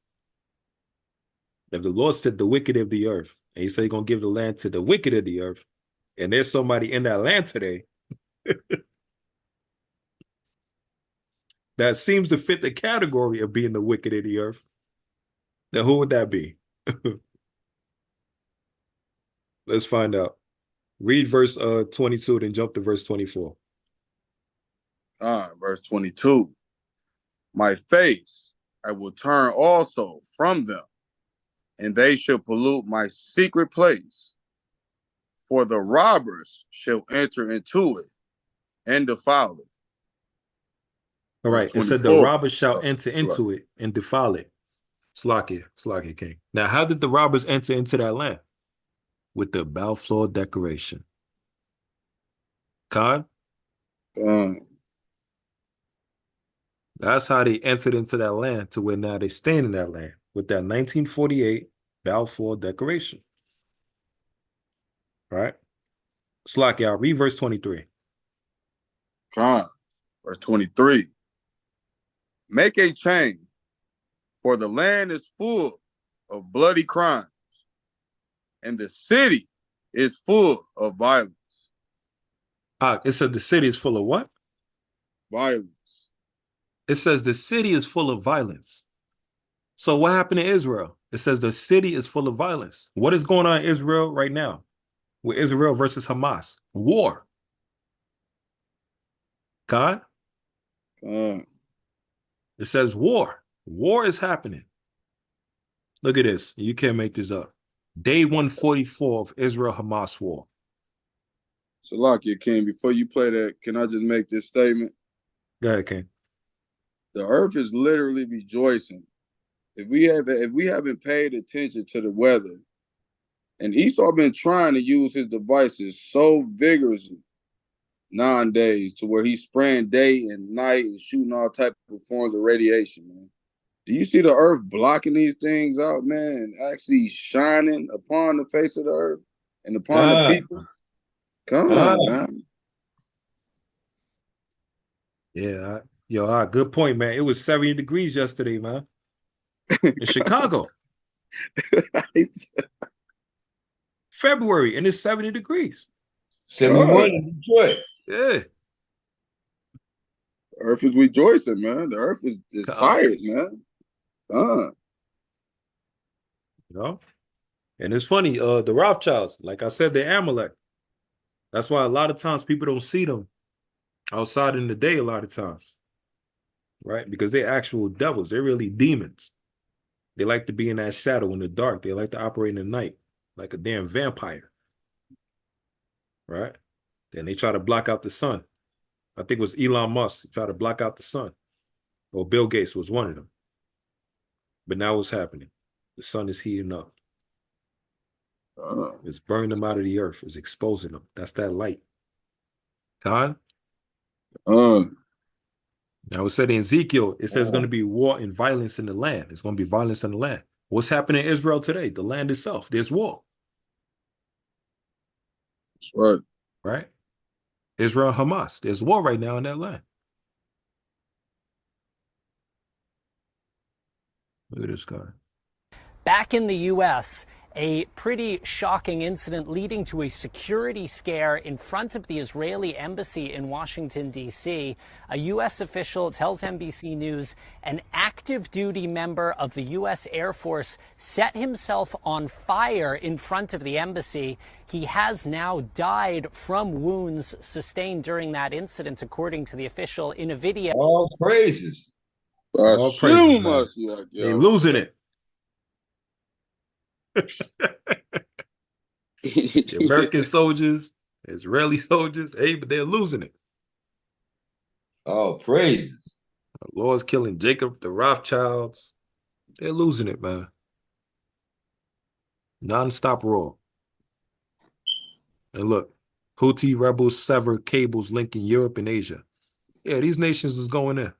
If the Lord said the wicked of the earth, and he said he's going to give the land to the wicked of the earth, and there's somebody in that land today that seems to fit the category of being the wicked of the earth, then who would that be? Let's find out. Read verse 22, then jump to verse 24. Verse 22. My face I will turn also from them, and they shall pollute my secret place. For the robbers shall enter into it and defile it. All right. It said the robbers shall enter into it and defile it. Slakia King. Now, how did the robbers enter into that land? With the Balfour Declaration. Khan? That's how they entered into that land to where now they stand in that land with that 1948 Balfour Declaration. Right? Slakia, read verse 23. Khan, verse 23. Make a chain, for the land is full of bloody crimes, and the city is full of violence. It said the city is full of what? Violence. It says the city is full of violence. So what happened to Israel? It says the city is full of violence. What is going on in Israel right now? With Israel versus Hamas? War. God? It says war. War is happening. Look at this. You can't make this up. Day 144 of Israel-Hamas war. Salakia, King, before you play that, can I just make this statement? Go ahead, King. The earth is literally rejoicing. If we haven't paid attention to the weather, and Esau been trying to use his devices so vigorously nowadays to where he's spraying day and night and shooting all type of forms of radiation, man. Do you see the earth blocking these things out, man, and actually shining upon the face of the earth and upon the people? Come on, man. Yeah, good point, man. It was 70 degrees yesterday, man. In Chicago. February, and it's 70 degrees. 71 in Detroit. Yeah. The earth is rejoicing, man. The earth is tired, man. You know? And it's funny, the Rothschilds, like I said, they're Amalek. That's why a lot of times people don't see them outside in the day a lot of times. Right? Because they're actual devils. They're really demons. They like to be in that shadow in the dark. They like to operate in the night like a damn vampire. Right? Then they try to block out the sun. I think it was Elon Musk tried to block out the sun. Or Bill Gates was one of them. But now what's happening? The sun is heating up. It's burning them out of the earth. It's exposing them. That's that light. Khan? Now it said in Ezekiel, it says it's going to be war and violence in the land. It's going to be violence in the land. What's happening in Israel today? The land itself. There's war. That's right. Right? Israel, Hamas. There's war right now in that land. Look at this guy. Back in the U.S., A pretty shocking incident leading to a security scare in front of the Israeli embassy in Washington, D.C. A U.S. official tells NBC News an active duty member of the U.S. Air Force set himself on fire in front of the embassy. He has now died from wounds sustained during that incident, according to the official in a video. All praises. All praises, man. They losing it. The American soldiers, Israeli soldiers, hey, but they're losing it. All praises. The Lord's killing Jacob, the Rothschilds. They're losing it, man. Non-stop war. And look, Houthi rebels sever cables linking Europe and Asia. Yeah, these nations is going in.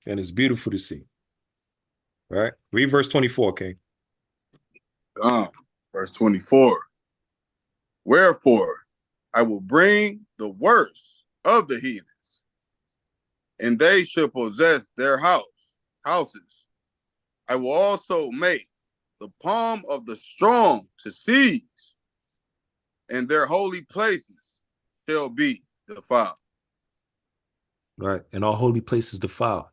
And it's beautiful to see. Right? Read verse 24, King. Verse 24. Wherefore I will bring the worst of the heathens, and they shall possess their houses. I will also make the palm of the strong to seize, and their holy places shall be defiled. Right. And all holy places defiled.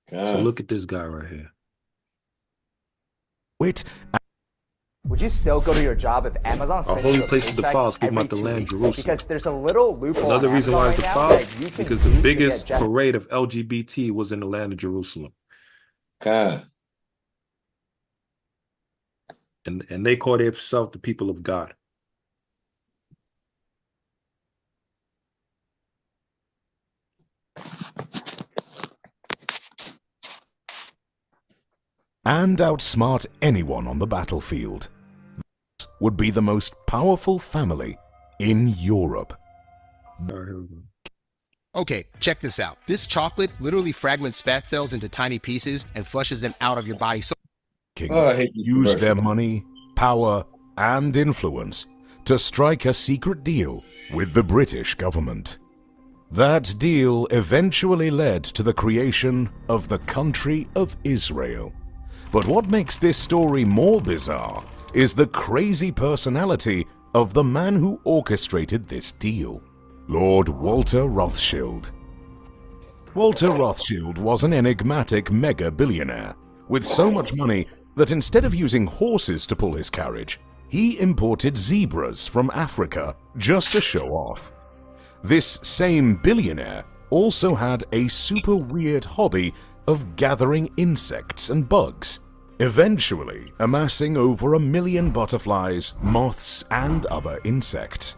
So look at this guy right here. Wait. Would you still go to your job if Amazon sent holy you a places paycheck defiled, speaking every about the 2 land weeks? Jerusalem. Because there's a little loophole. Another on reason why it's Amazon right now defiled, that you can because the use to biggest get parade of LGBT was in the land of Jerusalem. And they call themselves the people of God. And outsmart anyone on the battlefield. This would be the most powerful family in Europe. Okay, check this out. This chocolate literally fragments fat cells into tiny pieces and flushes them out of your body. So Use their money, power, and influence to strike a secret deal with the British government. That deal eventually led to the creation of the country of Israel. But what makes this story more bizarre is the crazy personality of the man who orchestrated this deal, Lord Walter Rothschild. Walter Rothschild was an enigmatic mega-billionaire with so much money that instead of using horses to pull his carriage, he imported zebras from Africa just to show off. This same billionaire also had a super weird hobby of gathering insects and bugs, eventually amassing over 1 million butterflies, moths, and other insects.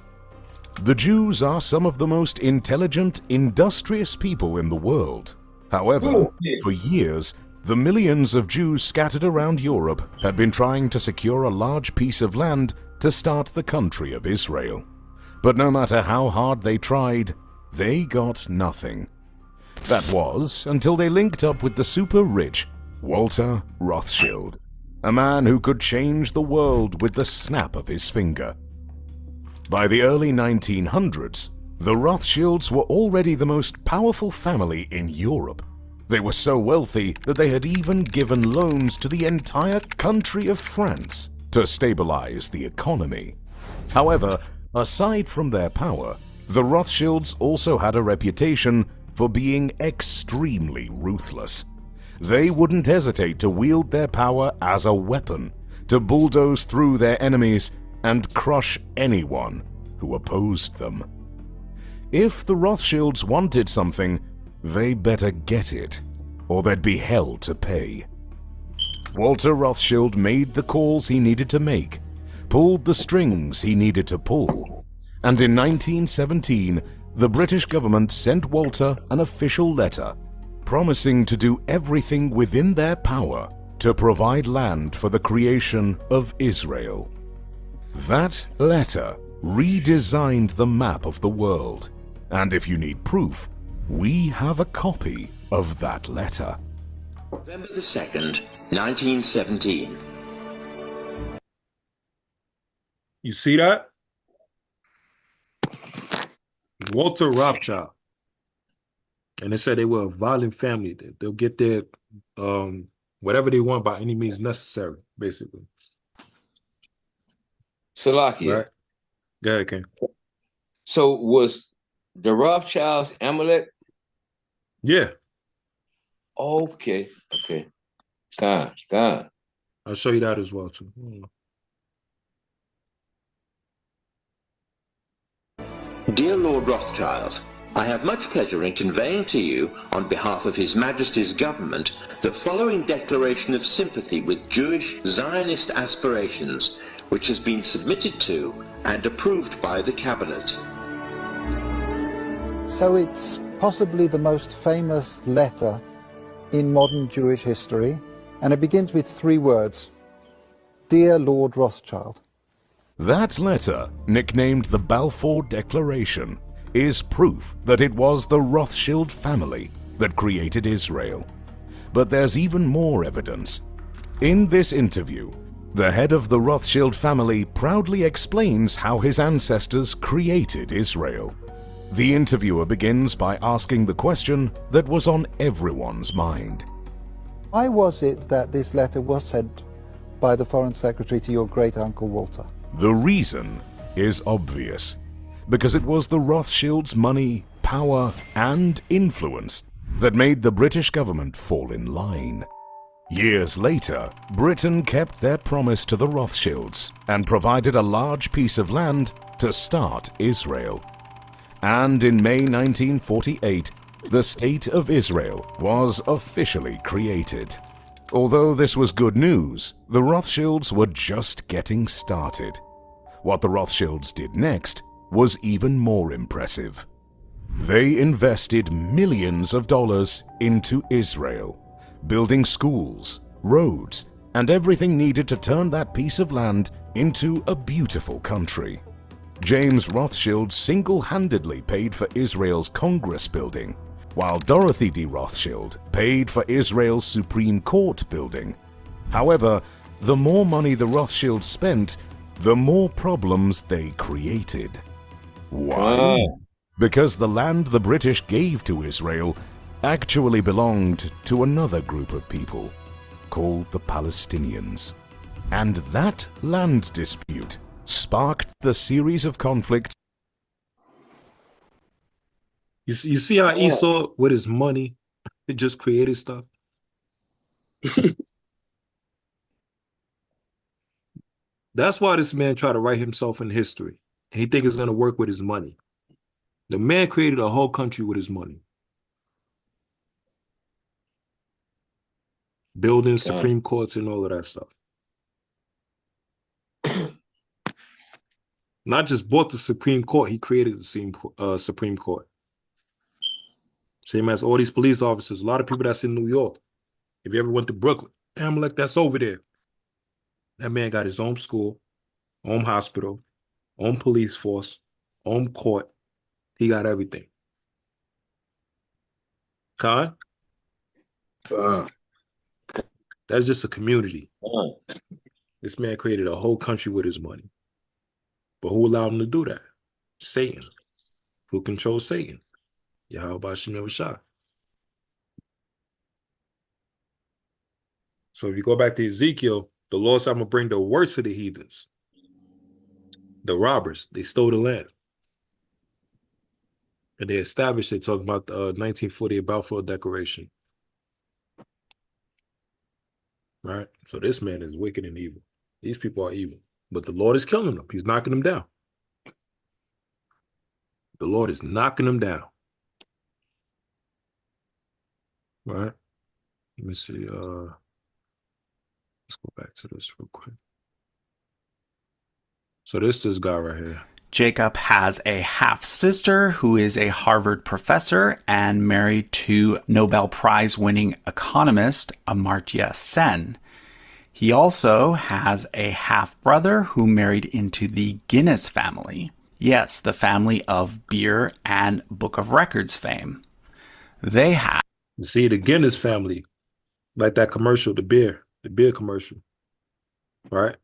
The Jews are some of the most intelligent, industrious people in the world. However, for years, the millions of Jews scattered around Europe had been trying to secure a large piece of land to start the country of Israel. But no matter how hard they tried, they got nothing. That was until they linked up with the super rich Walter Rothschild, a man who could change the world with the snap of his finger. By the early 1900s, the Rothschilds were already the most powerful family in Europe. They were so wealthy that they had even given loans to the entire country of France to stabilize the economy. However, aside from their power, the Rothschilds also had a reputation for being extremely ruthless. They wouldn't hesitate to wield their power as a weapon, to bulldoze through their enemies and crush anyone who opposed them. If the Rothschilds wanted something, they better get it, or they'd be hell to pay. Walter Rothschild made the calls he needed to make, pulled the strings he needed to pull, and in 1917, the British government sent Walter an official letter promising to do everything within their power to provide land for the creation of Israel. That letter redesigned the map of the world, and if you need proof, we have a copy of that letter. November the 2nd, 1917. You see that? Walter Rothschild. And they said they were a violent family. They'll get their whatever they want by any means necessary, basically. Salakia. right? Go ahead, King. So was the Rothschilds Amalek? Yeah, Okay, okay. God. I'll show you that as well too. Dear Lord Rothschild, I have much pleasure in conveying to you, on behalf of His Majesty's government, the following declaration of sympathy with Jewish Zionist aspirations, which has been submitted to and approved by the Cabinet. So it's possibly the most famous letter in modern Jewish history, and it begins with 3 words: Dear Lord Rothschild. That letter, nicknamed the Balfour Declaration, is proof that it was the Rothschild family that created Israel. But there's even more evidence. In this interview, the head of the Rothschild family proudly explains how his ancestors created Israel. The interviewer begins by asking the question that was on everyone's mind. Why was it that this letter was sent by the Foreign Secretary to your great-uncle Walter? The reason is obvious, because it was the Rothschilds' money, power, and influence that made the British government fall in line. Years later, Britain kept their promise to the Rothschilds and provided a large piece of land to start Israel. And in May 1948, the State of Israel was officially created. Although this was good news, the Rothschilds were just getting started. What the Rothschilds did next was even more impressive. They invested millions of dollars into Israel, building schools, roads, and everything needed to turn that piece of land into a beautiful country. James Rothschild single-handedly paid for Israel's Congress building, while Dorothy D. Rothschild paid for Israel's Supreme Court building. However, the more money the Rothschilds spent, the more problems they created. Why? Because the land the British gave to Israel actually belonged to another group of people called the Palestinians. And that land dispute sparked the series of conflicts. You see how Esau, with his money, it just created stuff? That's why this man tried to write himself in history. He think it's going to work with his money. The man created a whole country with his money. Building Supreme Courts and all of that stuff. Not just bought the Supreme Court, he created the Supreme Court. Same as all these police officers. A lot of people that's in New York. If you ever went to Brooklyn, Amalek, that's over there. That man got his own school, own hospital, own police force, own court. He got everything. Khan? That's just a community. This man created a whole country with his money. But who allowed him to do that? Satan. Who controls Satan? Yahweh Shem Shah. So if you go back to Ezekiel, the Lord said, I'm going to bring the worst of the heathens. The robbers. They stole the land. And they established, they talk about the 1948 Balfour Declaration. Right? So this man is wicked and evil. These people are evil. But the Lord is killing them. He's knocking them down. The Lord is knocking them down. Right? Let me see. Let's go back to this real quick. So this guy right here. Jacob has a half-sister who is a Harvard professor and married to Nobel Prize-winning economist Amartya Sen. He also has a half-brother who married into the Guinness family. Yes, the family of beer and Book of Records fame. They have... You see, the Guinness family, like that commercial, the beer commercial, right?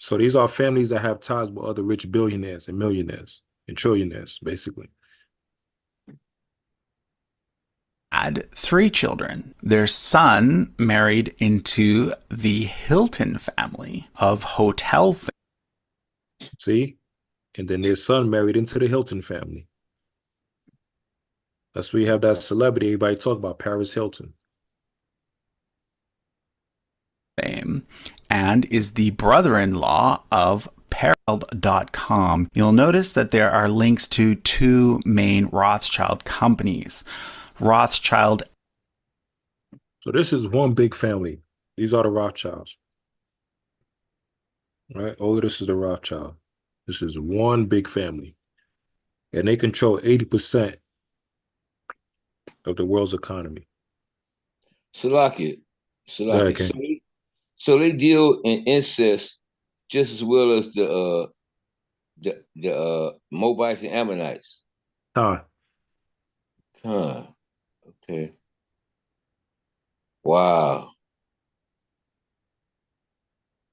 So these are families that have ties with other rich billionaires and millionaires and trillionaires, basically. Had 3 children. Their son married into the Hilton family of hotel fame. See? And then their son married into the Hilton family. That's where you have that celebrity everybody talk about, Paris Hilton. Fame, and is the brother-in-law of Parallel.com. You'll notice that there are links to two main Rothschild companies. Rothschild. So this is one big family. These are the Rothschilds. Right? All of this is the Rothschild. This is one big family. And they control 80% of the world's economy. Salakia. Okay. So they deal in incest just as well as the Moabites and Ammonites. Huh. Okay. Wow.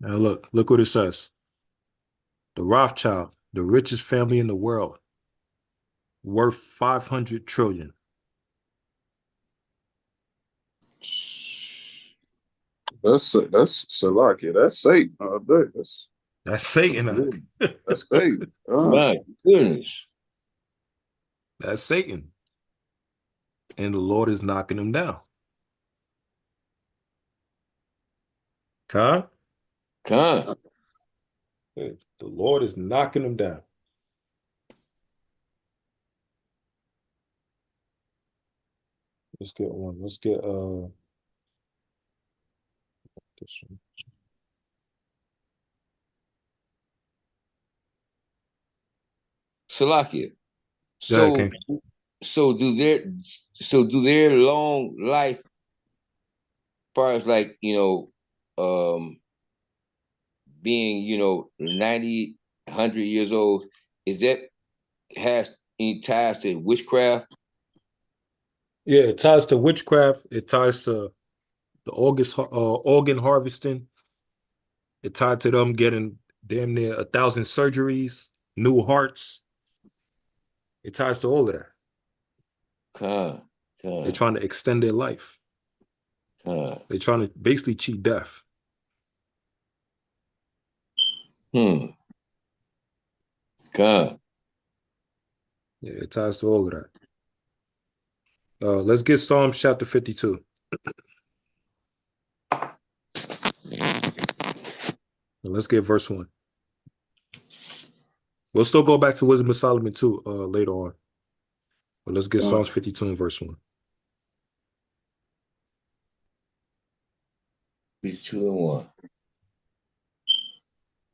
Now look what it says. The Rothschild, the richest family in the world, worth 500 trillion. That's Salakia. That's Satan all day. That's Satan. That's Satan. My goodness. That's Satan. And the Lord is knocking him down. Con? The Lord is knocking him down. Let's get one. Let's get this one. Salakia. Yeah, okay. So do their long life, as far as like, being, 90, 100 years old, is that has any ties to witchcraft? Yeah, it ties to witchcraft. It ties to the organ harvesting. It tied to them getting damn near 1,000 surgeries, new hearts. It ties to all of that. They're trying to extend their life. They're trying to basically cheat death. God. Yeah, it ties to all of that. Let's get Psalms chapter 52. Let's get verse 1. We'll still go back to Wisdom of Solomon too later on. But let's get Psalms 52 and verse 1. 52 and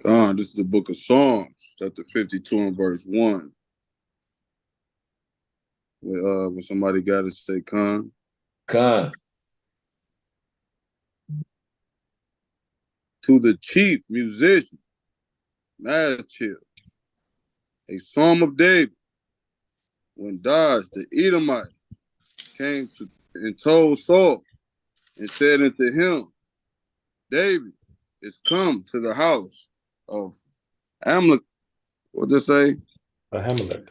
1. This is the book of Psalms, chapter 52 and verse 1. When somebody got to say Khan. Khan. To the chief musician, Maschil, a psalm of David, when Dodge the Edomite came to and told Saul and said unto him, David is come to the house of Amalek. What did it say? Ahimelech.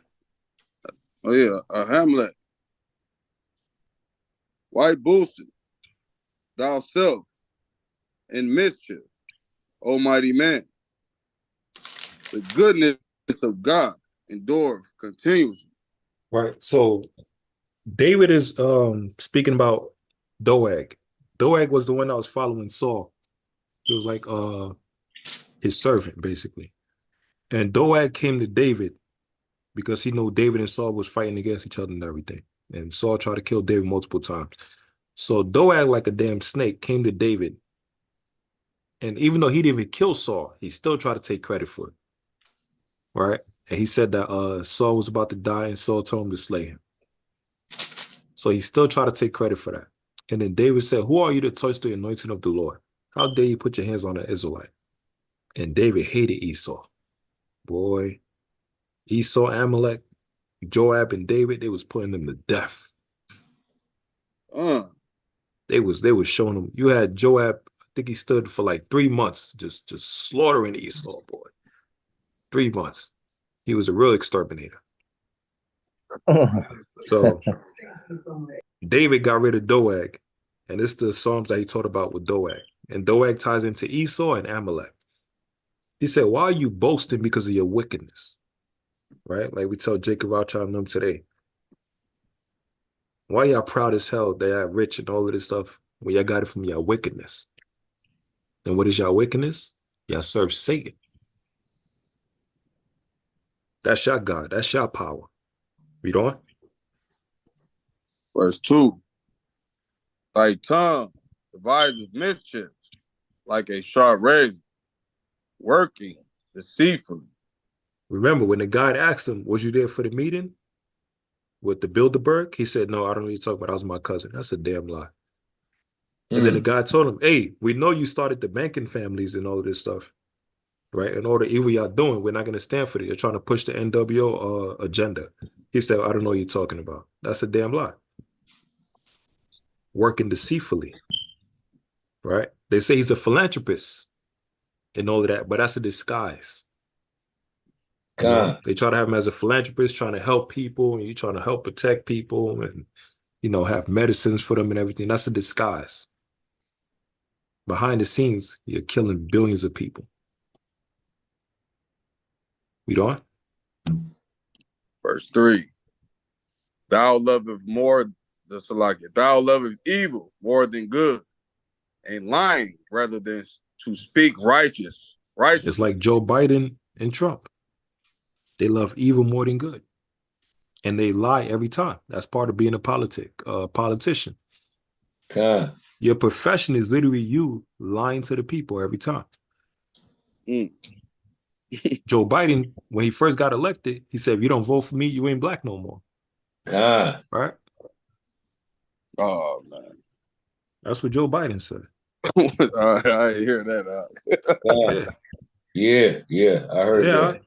Oh yeah, Ahimelech. Why boasted thou self in mischief, Almighty man? The goodness of God endureth continuously. Right. So David is speaking about Doeg. Doeg was the one that was following Saul. He was like his servant, basically. And Doeg came to David because he knew David and Saul was fighting against each other and everything. And Saul tried to kill David multiple times. So Doeg, like a damn snake, came to David. And even though he didn't even kill Saul, he still tried to take credit for it. Right? And he said that Saul was about to die and Saul told him to slay him. So he still tried to take credit for that. And then David said, who are you to touch the anointing of the Lord? How dare you put your hands on an Israelite? And David hated Esau. Boy, Esau, Amalek, Joab, and David, they was putting them to death. They was showing them. You had Joab, I think he stood for like 3 months, just slaughtering Esau, boy. 3 months. He was a real exterminator. So David got rid of Doeg, and it's the Psalms that he taught about with Doeg. And Doeg ties into Esau and Amalek. He said, why are you boasting because of your wickedness? Right? Like we tell Jacob Rothschild and them today. Why y'all proud as hell that y'all rich and all of this stuff when y'all got it from y'all wickedness? And what is y'all wickedness? Y'all serve Satan. That's your God. That's your power. Read on. Verse 2. Thy tongue devises mischief like a sharp razor, working deceitfully. Remember, when the guy asked him, was you there for the meeting with the Bilderberg? He said, no, I don't know what you're talking about. I was my cousin. That's a damn lie. And then the guy told him, hey, we know you started the banking families and all of this stuff, right? And all the evil y'all doing, we're not going to stand for it. You're trying to push the NWO agenda. He said, I don't know what you're talking about. That's a damn lie. Working deceitfully, right? They say he's a philanthropist and all of that, but that's a disguise. You know, they try to have him as a philanthropist, trying to help people, and you trying to help protect people and, you know, have medicines for them and everything. That's a disguise. Behind the scenes, you're killing billions of people. Read on. Verse 3. Thou lovest more the Salakia. Thou lovest evil more than good, and lying rather than to speak righteous. It's like Joe Biden and Trump. They love evil more than good. And they lie every time. That's part of being a politician. Your profession is literally you lying to the people every time. Joe Biden, when he first got elected, he said, if you don't vote for me, you ain't black no more. Right? Oh, man. That's what Joe Biden said. I ain't hear that. Yeah, I heard that.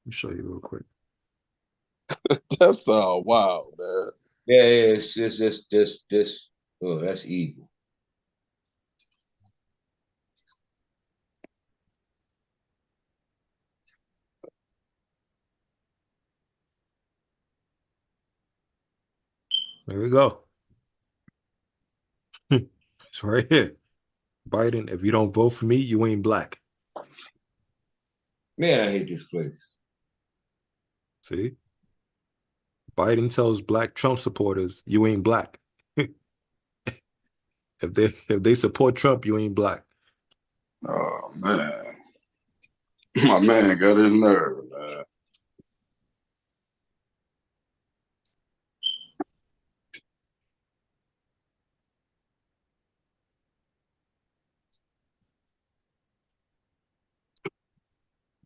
Let me show you real quick. That's all wild, man. Yeah, it's just, oh, that's evil. There we go. It's right here. Biden, if you don't vote for me, you ain't black. Man, I hate this place. See? Biden tells black Trump supporters, you ain't black. If they support Trump, you ain't black. Oh, man. My man got his nerve, man.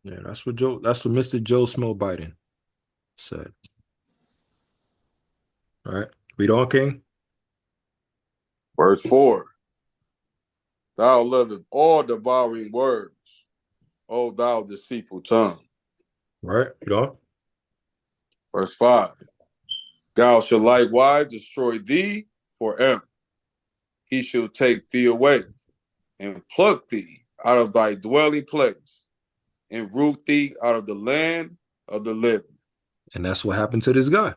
Yeah, that's what Mr. Joe Smell Biden said. All right. Read on, King. Verse 4. Thou lovest all devouring words, O thou deceitful tongue. Right. Read on. Verse 5. God shall likewise destroy thee forever. He shall take thee away and pluck thee out of thy dwelling place and root thee out of the land of the living. And that's what happened to this guy.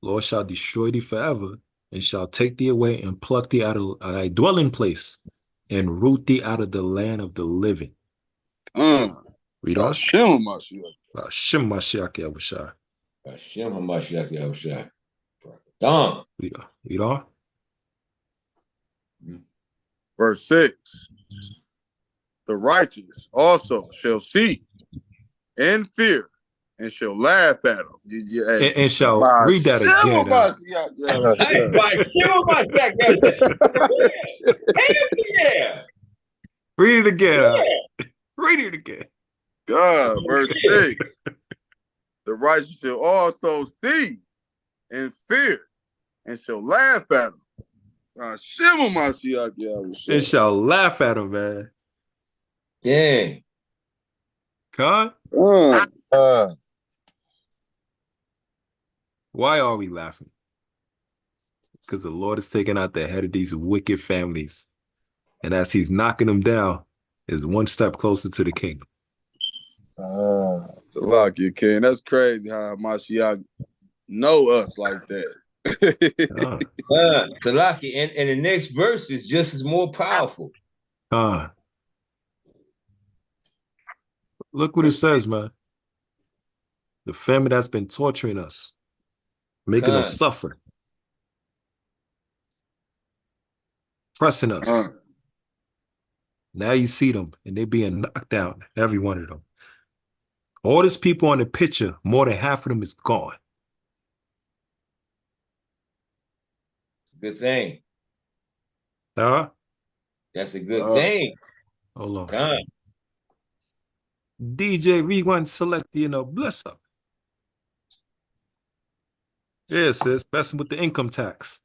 Lord shall destroy thee forever and shall take thee away and pluck thee out of thy dwelling place and root thee out of the land of the living. Read on. Hashem Mashiach. Hashem Mashiach Yahushua. Hashem HaMashiach Yahushua. Done. Read on. Verse 6. The righteous also shall see and fear and shall laugh at him. And shall read that again. Read it again. Read it again. God, verse 6. The righteous shall also see and fear and shall laugh at him. And shall laugh at him, man. Dang. Con? Why are we laughing? Because the Lord is taking out the head of these wicked families. And as he's knocking them down, is one step closer to the kingdom. Salakia, King. That's crazy how Mashiach know us like that. Salaki, and the next verse is just as more powerful. Look what it says, man. The family that's been torturing us, making us suffer, pressing us. Now you see them, and they being knocked out, every one of them. All these people on the picture, more than half of them is gone. Good thing. Huh? That's a good thing. Hold on. DJ Rewind Select, bless up. Yeah, sis, messing with the income tax.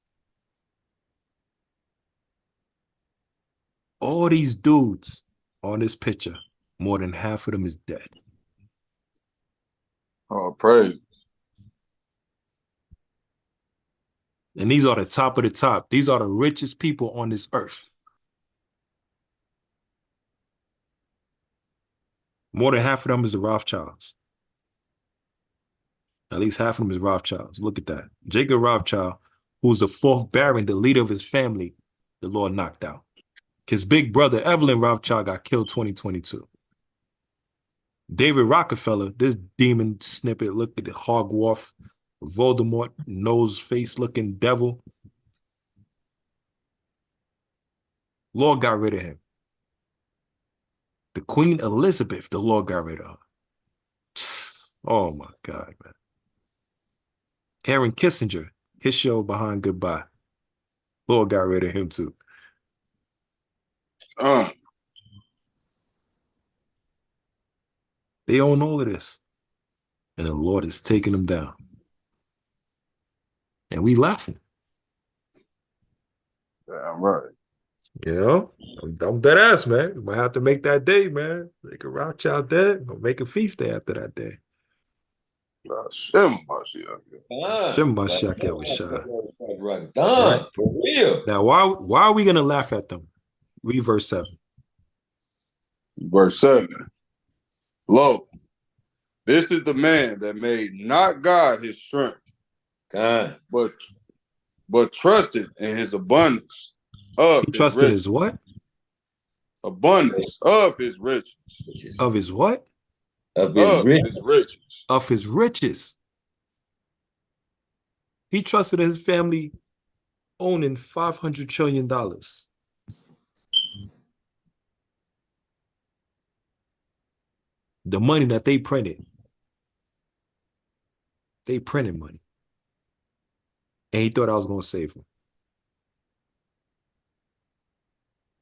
All these dudes on this picture, more than half of them is dead. Oh, praise. And these are the top of the top. These are the richest people on this earth. More than half of them is the Rothschilds. At least half of them is Rothschilds. Look at that. Jacob Rothschild, who's the fourth baron, the leader of his family, the Lord knocked out. His big brother, Evelyn Rothschild, got killed 2022. David Rockefeller, this demon snippet, look at the Hogwarts, Voldemort, nose face looking devil. Lord got rid of him. The Queen Elizabeth, the Lord got rid of her. Oh my God, man. Aaron Kissinger, his show Behind Goodbye. Lord got rid of him too. They own all of this. And the Lord is taking them down. And we laughing. Damn right. I'm dead ass, man. We might have to make that day, man. Make a Rothschild dead. We'll make a feast day after that day. Shem Mashiach Yahushua. Done, for real. Now, why are we going to laugh at them? Read verse 7. Verse 7. Lo, this is the man that made not God his strength, but trusted in his abundance of his trusted riches. His what? Abundance of his riches. Of his what? Of his riches. Of his riches. He trusted his family owning $500 trillion. The money that they printed. They printed money. And he thought I was going to save him.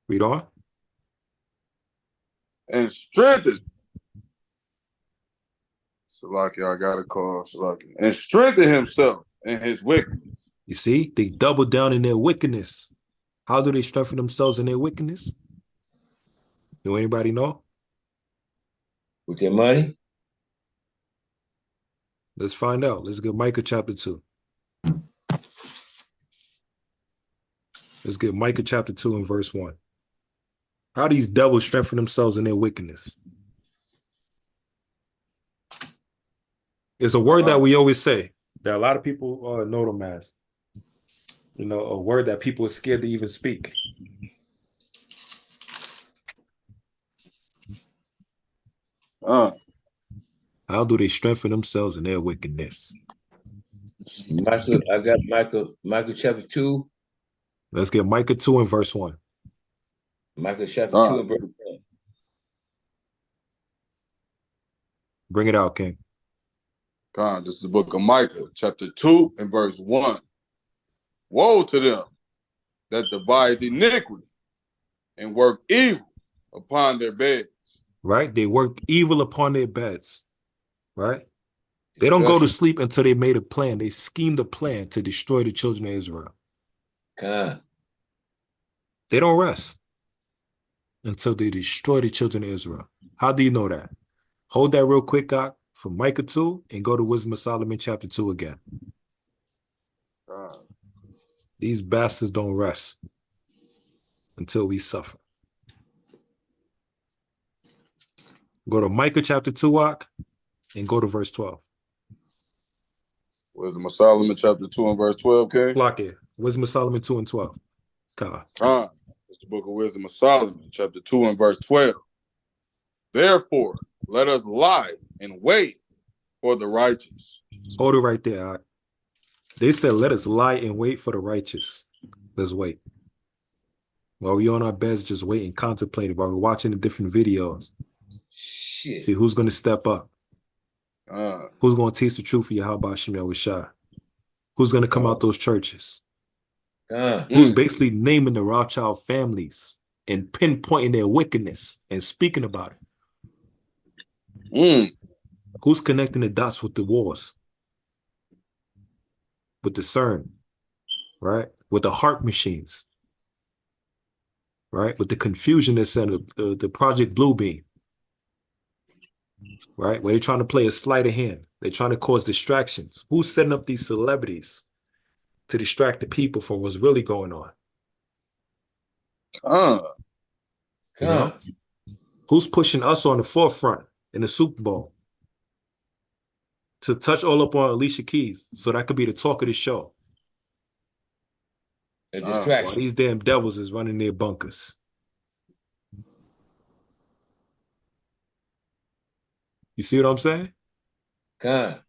Read on. And strengthened. Salaki, I got to call Salaki. And strengthened himself in his wickedness. You see, they doubled down in their wickedness. How do they strengthen themselves in their wickedness? Do anybody know? With their money? Let's find out. Let's get Micah chapter 2. Let's get Micah chapter 2 and verse 1. How these devils strengthen themselves in their wickedness? It's a word that we always say that a lot of people know them as. A word that people are scared to even speak. How do they strengthen themselves in their wickedness? I got Michael chapter 2. Let's get Micah 2 and verse 1. Michael chapter 2 and verse 1. Bring it out, King. This is the book of Micah, chapter 2 and verse 1. Woe to them that devise iniquity and work evil upon their beds. Right? They work evil upon their beds. Right? They don't go to sleep until they made a plan. They schemed a plan to destroy the children of Israel. They don't rest until they destroy the children of Israel. How do you know that? Hold that real quick, God, from Micah 2 and go to Wisdom of Solomon chapter 2 again. These bastards don't rest until we suffer. Go to Micah chapter 2, and go to verse 12. Wisdom of Solomon, chapter 2 and verse 12, King? Flock it. Wisdom of Solomon 2 and 12. God. It's the book of Wisdom of Solomon, chapter 2 and verse 12. Therefore, let us lie and wait for the righteous. Hold it right there. All right. They said, let us lie and wait for the righteous. Let's wait. While we on our beds, just waiting, contemplating, while we're watching the different videos. Shit. See who's going to step up. Uh, Who's going to teach the truth of Yahweh Shemel Wishai? Who's going to come out those churches? Who's basically naming the Rothschild families and pinpointing their wickedness and speaking about it? Who's connecting the dots with the wars? With the CERN, right? With the heart machines, right? With the confusion that's in the Project Bluebeam, right? Where they're trying to play a sleight of hand. They're trying to cause distractions. Who's setting up these celebrities to distract the people from what's really going on? You know? Who's pushing us on the forefront in the Super Bowl to touch all up on Alicia Keys so that could be the talk of the show? A distraction. While these damn devils is running their bunkers. You see what I'm saying? God.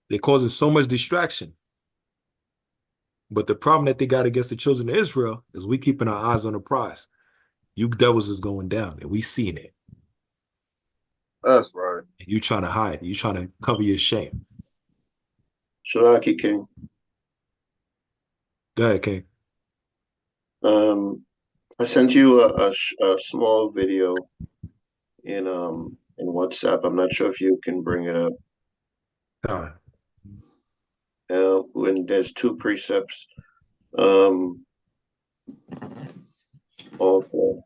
They're causing so much distraction. But the problem that they got against the children of Israel is we keeping our eyes on the prize. You devils is going down, and we seeing it. That's right. And you trying to hide. You trying to cover your shame. Shalaki King. Go ahead, King. I sent you a small video in WhatsApp. I'm not sure if you can bring it up. All right. When there's two precepts. Also,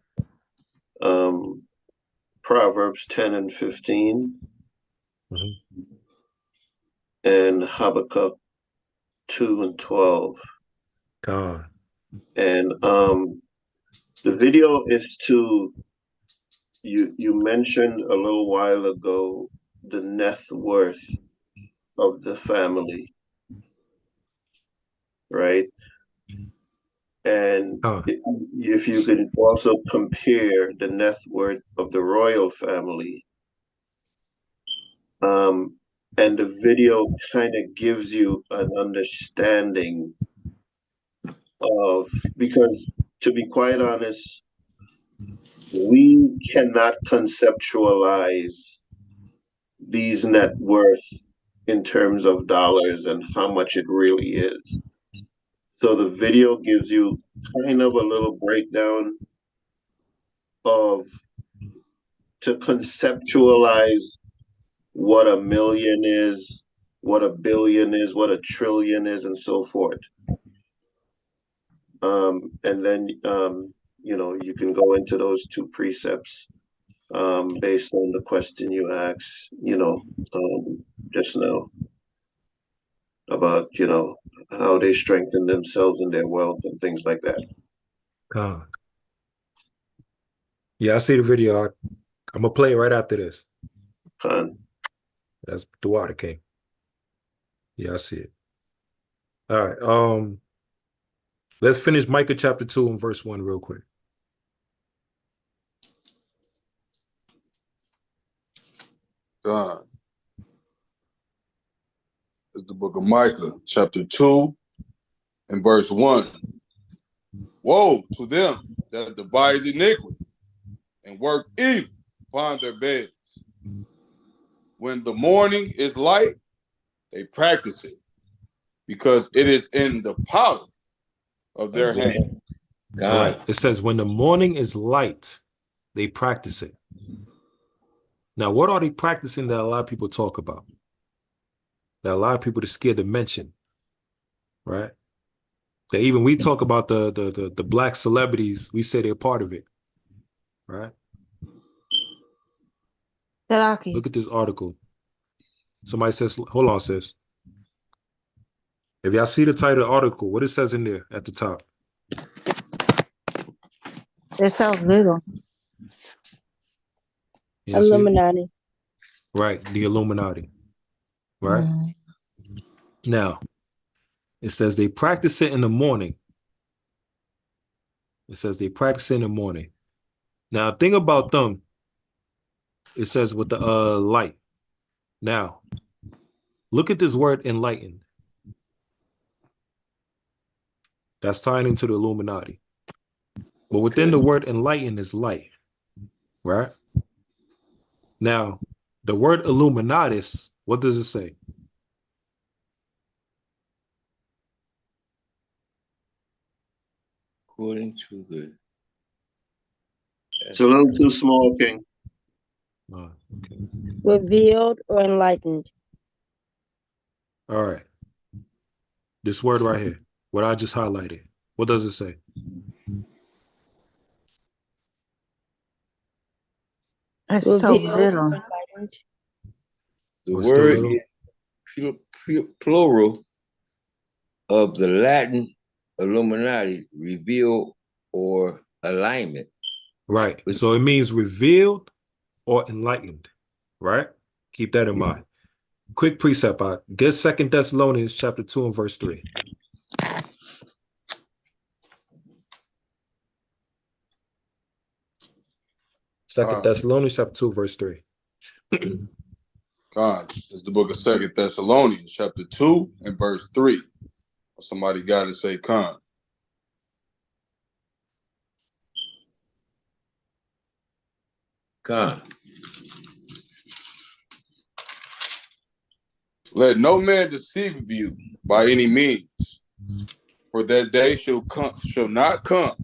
Proverbs 10 and 15, and Habakkuk 2 and 12. God. And the video is to you mentioned a little while ago the net worth of the family, right? And if you could also compare the net worth of the royal family, and the video kind of gives you an understanding of, because to be quite honest, we cannot conceptualize these net worth in terms of dollars and how much it really is. So the video gives you kind of a little breakdown of, to conceptualize what a million is, what a billion is, what a trillion is, and so forth. And then, you can go into those two precepts based on the question you asked, just now about, how they strengthen themselves and their wealth and things like that. God. Yeah, I see the video. I'm going to play it right after this. That's the water, King. Yeah, I see it. All right. Let's finish Micah chapter 2 and verse 1 real quick. It's the book of Micah, chapter 2 and verse 1. Woe to them that devise iniquity and work evil upon their beds. When the morning is light, they practice it, because it is in the power of their hand. Right. It says, when the morning is light, they practice it. Now, what are they practicing that a lot of people talk about? That a lot of people are scared to mention, right? That even we talk about the black celebrities, we say they're part of it, right? Look at this article. Somebody says, hold on, sis. If y'all see the title of the article, what it says in there at the top? It sounds little. Yeah, see? Illuminati. Right, the Illuminati. Right? Now, it says they practice it in the morning. It says they practice it in the morning. Now, thing about them, it says with the light. Now, look at this word enlightened. That's tying into the Illuminati. But within the word enlightened is light. Right? Now, the word Illuminatus, what does it say? According to the... It's a little too small, King. Okay. Revealed or enlightened. All right. This word right here, what I just highlighted, what does it say? It's so Revealed little. or enlightened. The Oh, it's still word little? is plural of the Latin Illuminati, reveal or alignment. Right. So it means revealed or enlightened. Right? Keep that in mind. Quick precept. Get 2 Thessalonians chapter 2 and verse 3. Second Thessalonians chapter 2, verse 3. God, it's the book of 2 Thessalonians, chapter 2 and verse 3. Somebody got to say con. Con. Let no man deceive you by any means, for that day shall not come,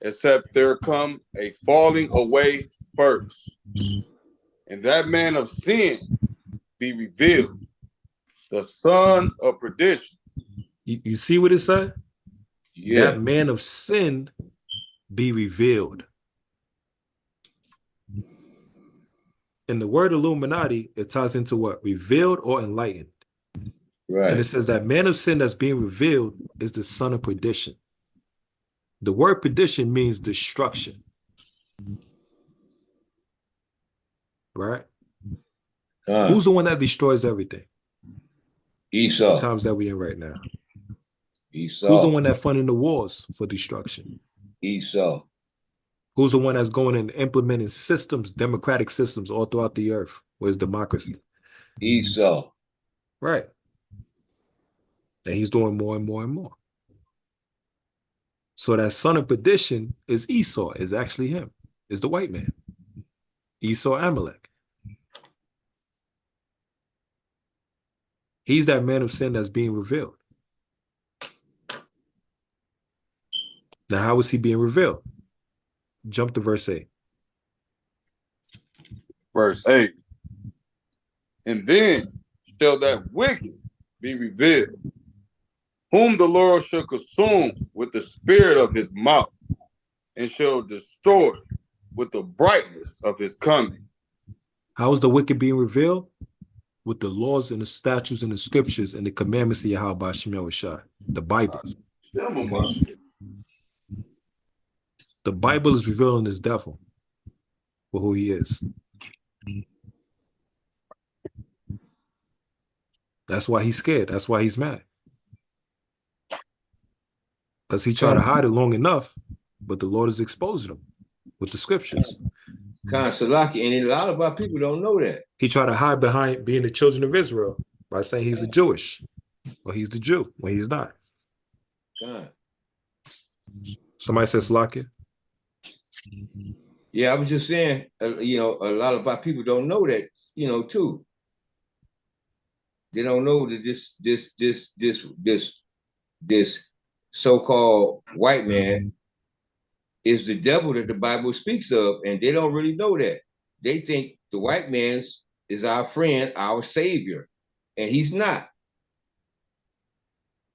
except there come a falling away first, and that man of sin be revealed, the son of perdition. You see what it said? Yeah. That man of sin be revealed. In the word Illuminati, it ties into what? Revealed or enlightened. Right. And it says that man of sin that's being revealed is the son of perdition. The word perdition means destruction. Right? Who's the one that destroys everything? Esau. The times that we're in right now. Esau. Who's the one that funding the wars for destruction? Esau. Who's the one that's going and implementing systems, democratic systems all throughout the earth? Where's democracy? Esau. Right. And he's doing more and more and more. So that son of perdition is Esau, is actually him, is the white man. Esau Amalek. He's that man of sin that's being revealed. Now, how is he being revealed? Jump to verse 8. Verse 8. And then shall that wicked be revealed, whom the Lord shall consume with the spirit of his mouth, and shall destroy with the brightness of his coming. How is the wicked being revealed? With the laws and the statutes and the scriptures and the commandments of Yahweh by Shemel Shai, the Bible. The Bible is revealing this devil for who he is. That's why he's scared. That's why he's mad. Because he tried to hide it long enough, but the Lord is exposing him with the scriptures. Salaki, and a lot of our people don't know that. He tried to hide behind being the children of Israel by saying he's a Jewish. Well, he's the Jew when he's not. God. Somebody says Salaki. Yeah, I was just saying, a lot of our people don't know that, too. They don't know that this so-called white man is the devil that the Bible speaks of, and they don't really know that. They think the white man's is our friend, our savior, and he's not.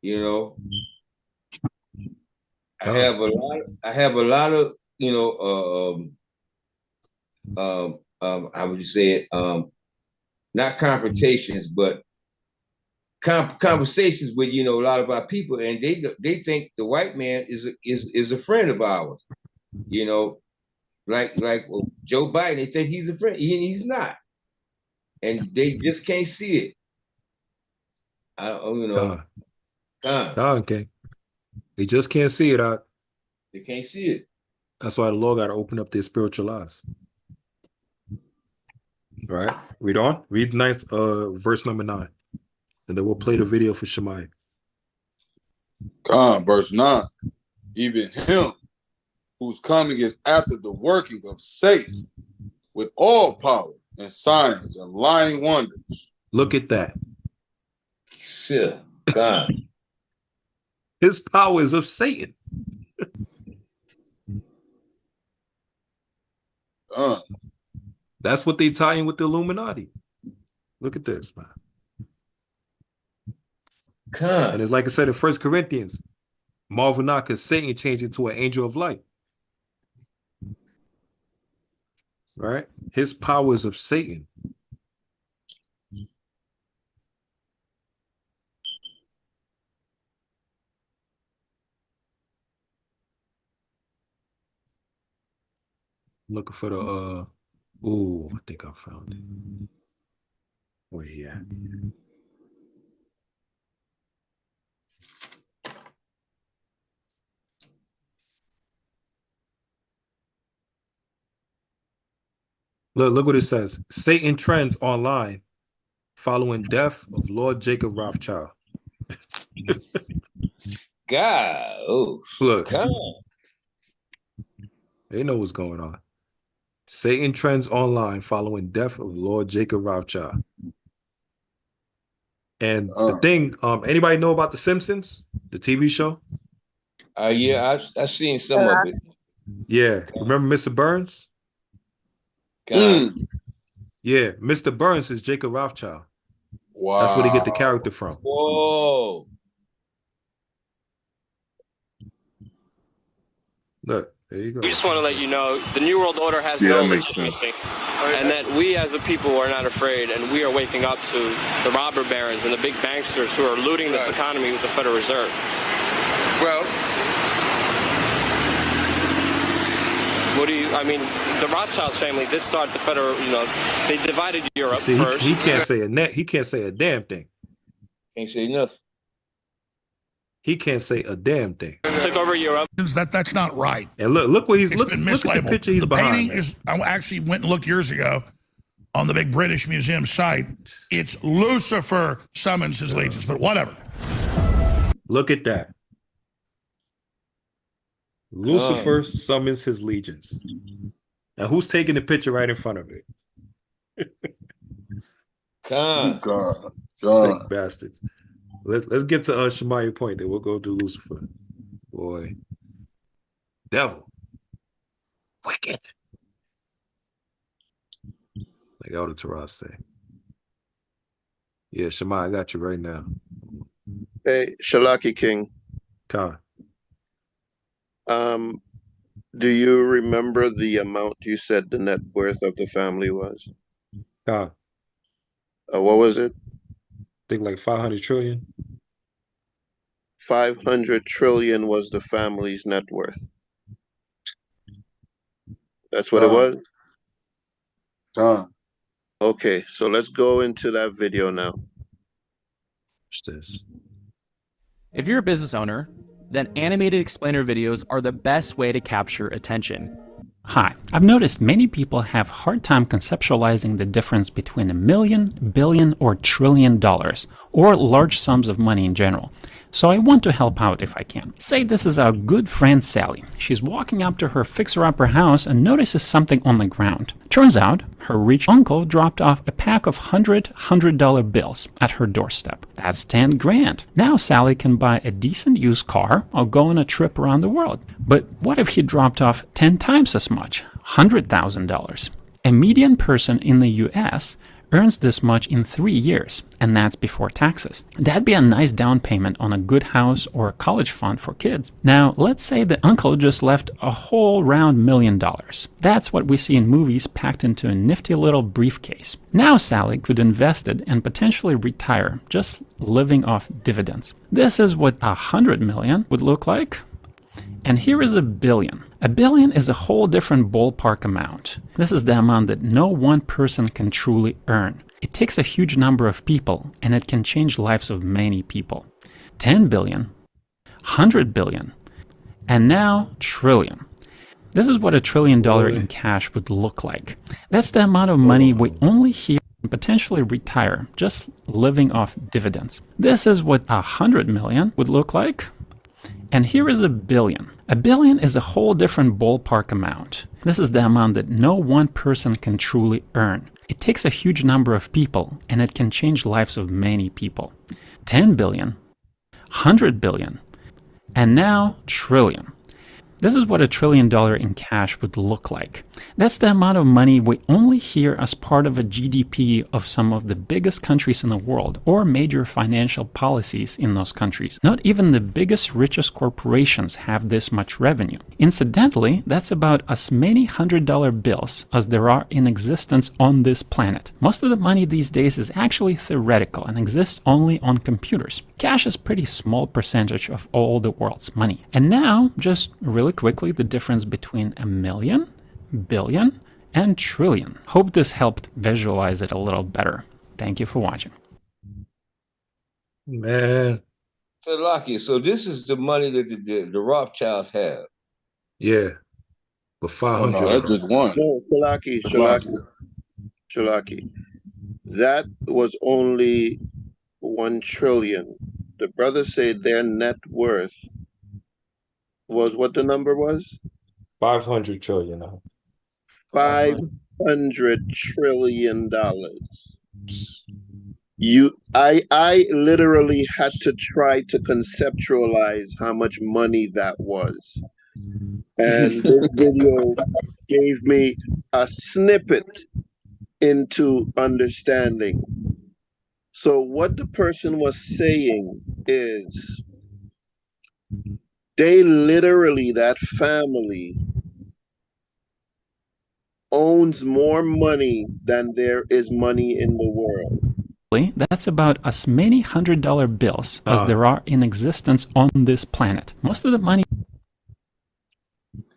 I have a lot of how would you say it? Not confrontations, but conversations with a lot of our people, and they think the white man is a friend of ours. Like Joe Biden, they think he's a friend. He's not. and they just can't see it. You know, Okay. They just can't see it out. They can't see it. That's why the Lord got to open up their spiritual eyes. All right. Read on. Read verse number 9. And then we'll play the video for Shemaiah. Verse 9. Even him whose coming is after the working of Satan with all power and signs and lying wonders. Look at that. Sure. God. His power is of Satan. That's what they tie in with the Illuminati. Look at this, man. And it's like I said in 1 Corinthians, marvel not because Satan changed into an angel of light. Right? His power is of Satan. Looking for the I think I found it. Where he at? Look what it says. Satan trends online following death of Lord Jacob Rothschild. God. Oh, look. God. They know what's going on. Satan trends online following death of Lord Jacob Rothschild. And the thing, anybody know about The Simpsons, the TV show? Yeah, I've seen some of it. Yeah. Remember Mr. Burns? God. Yeah, Mr. Burns is Jacob Rothschild. Wow. That's where they get the character from. Whoa. Look, there you go. We just want to let you know the New World Order has no legitimacy, and that we as a people are not afraid, and we are waking up to the robber barons and the big banksters who are looting this economy with the Federal Reserve. Well, what do you? I mean, the Rothschilds family did start the Federal. You know, they divided Europe See, first. he can't say he can't say a damn thing. Can't say nothing. He can't say a damn thing. Took over Europe. That's not right. And look where he's It's look been at the mislabeled. picture he's the behind. painting is. I actually went and looked years ago on the big British Museum site. It's Lucifer summons his legions, but whatever. Look at that. Lucifer summons his legions. Now who's taking the picture right in front of it? God. Sick bastards. Let's get to Shemaiah point, then we'll go to Lucifer. Boy. Devil. Wicked. Like Elder Taras say. Yeah, Shemaiah, I got you right now. Hey, Shalaki King. Khan. Do you remember the amount you said the net worth of the family was? Khan. What was it? I think like 500 trillion. 500 trillion was the family's net worth. That's what it was? Okay, so let's go into that video now. What's this? If you're a business owner, then animated explainer videos are the best way to capture attention. Hi, I've noticed many people have hard time conceptualizing the difference between $1 million, billion, or $1 trillion, or large sums of money in general. So I want to help out if I can. Say this is our good friend Sally. She's walking up to her fixer-upper house and notices something on the ground. Turns out, her rich uncle dropped off a pack of $100 bills at her doorstep. That's 10 grand. Now Sally can buy a decent used car or go on a trip around the world. But what if he dropped off 10 times as much? $100,000. A median person in the US earns this much in 3 years, and that's before taxes. That'd be a nice down payment on a good house or a college fund for kids. Now, let's say the uncle just left a whole round $1 million. That's what we see in movies packed into a nifty little briefcase. Now Sally could invest it and potentially retire, just living off dividends. This is what 100 million would look like. And here is $1 billion. $1 billion is a whole different ballpark amount. This is the amount that no one person can truly earn. It takes a huge number of people, and it can change lives of many people. 10 billion, 100 billion, and now trillion. This is what $1 trillion in cash would look like. That's the amount of money we only hear and potentially retire, just living off dividends. This is what 100 million would look like. And here is a billion. A billion is a whole different ballpark amount. This is the amount that no one person can truly earn. It takes a huge number of people, and it can change lives of many people. 10 billion, 100 billion, and now trillion. This is what $1 trillion in cash would look like. That's the amount of money we only hear as part of a GDP of some of the biggest countries in the world or major financial policies in those countries. Not even the biggest, richest corporations have this much revenue. Incidentally, that's about as many $100 bills as there are in existence on this planet. Most of the money these days is actually theoretical and exists only on computers. Cash is a pretty small percentage of all the world's money. And now, just really quickly, the difference between a million, billion, and trillion. Hope this helped visualize it a little better. Thank you for watching. Man. So, Lucky, so this is the money that the Rothschilds have. Yeah. But 500. No, that's just one. No, Shalaki. That was only 1 trillion. The brothers say their net worth was what the number was? 500 trillion. $500 trillion. I literally had to try to conceptualize how much money that was. And this video gave me a snippet into understanding. So what the person was saying is they literally, that family owns more money than there is money in the world. That's about as many $100 bills as there are in existence on this planet. Most of the money...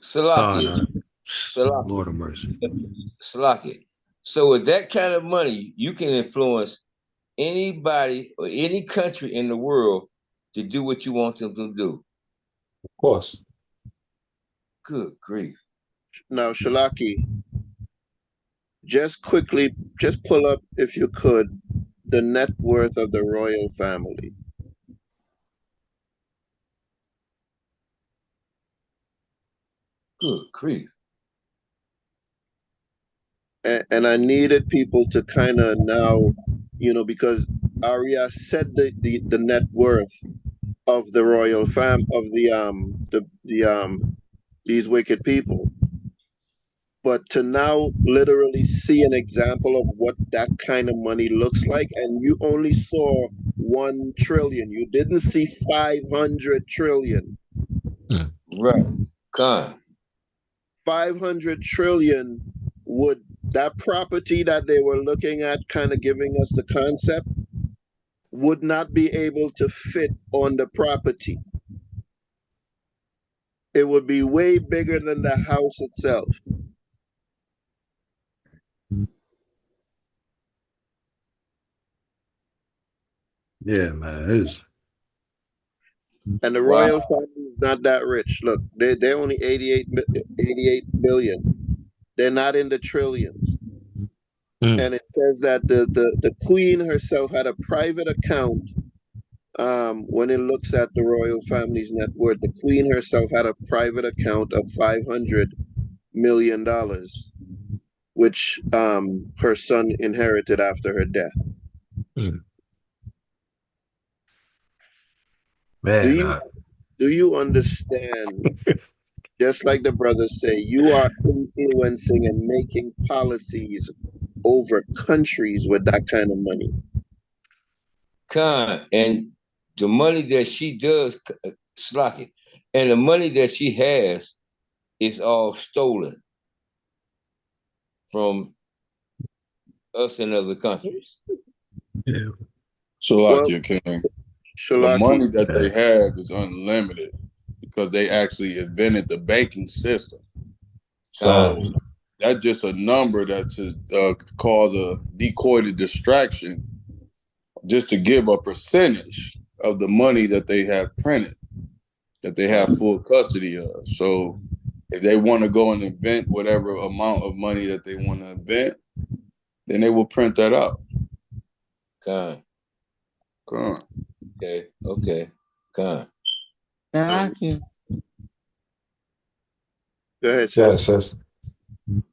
Salaki. Lord of mercy. Salaki. So with that kind of money, you can influence anybody or any country in the world to do what you want them to do. Of course. Good grief. Now, Shalaki, just quickly, just pull up, if you could, the net worth of the royal family. Good grief. And I needed people to kind of now, because AHRAYAH said the net worth of the royal these wicked people. But to now literally see an example of what that kind of money looks like, and you only saw 1 trillion, you didn't see 500 trillion. Right. God. 500 trillion, would that property that they were looking at, kind of giving us the concept, would not be able to fit on the property. It would be way bigger than the house itself. Yeah, man, it is. And the royal family is not that rich. Look, they're only 88 billion. They're not in the trillions. And it says that the queen herself had a private account. When it looks at the royal family's net worth, the queen herself had a private account of $500 million, which her son inherited after her death. Man, do you understand? Just like the brothers say, you are influencing and making policies over countries with that kind of money. And the money that she does, Slaki, and the money that she has is all stolen from us and other countries. Yeah. Shalakia, King. The money that they have is unlimited because they actually invented the banking system. So that's just a number that's called a decoy to distraction, just to give a percentage of the money that they have printed, that they have full custody of. So if they want to go and invent whatever amount of money that they want to invent, then they will print that out. Con. Con. Okay. Okay. Con. Thank you. Go ahead, Yeah, sis. sis.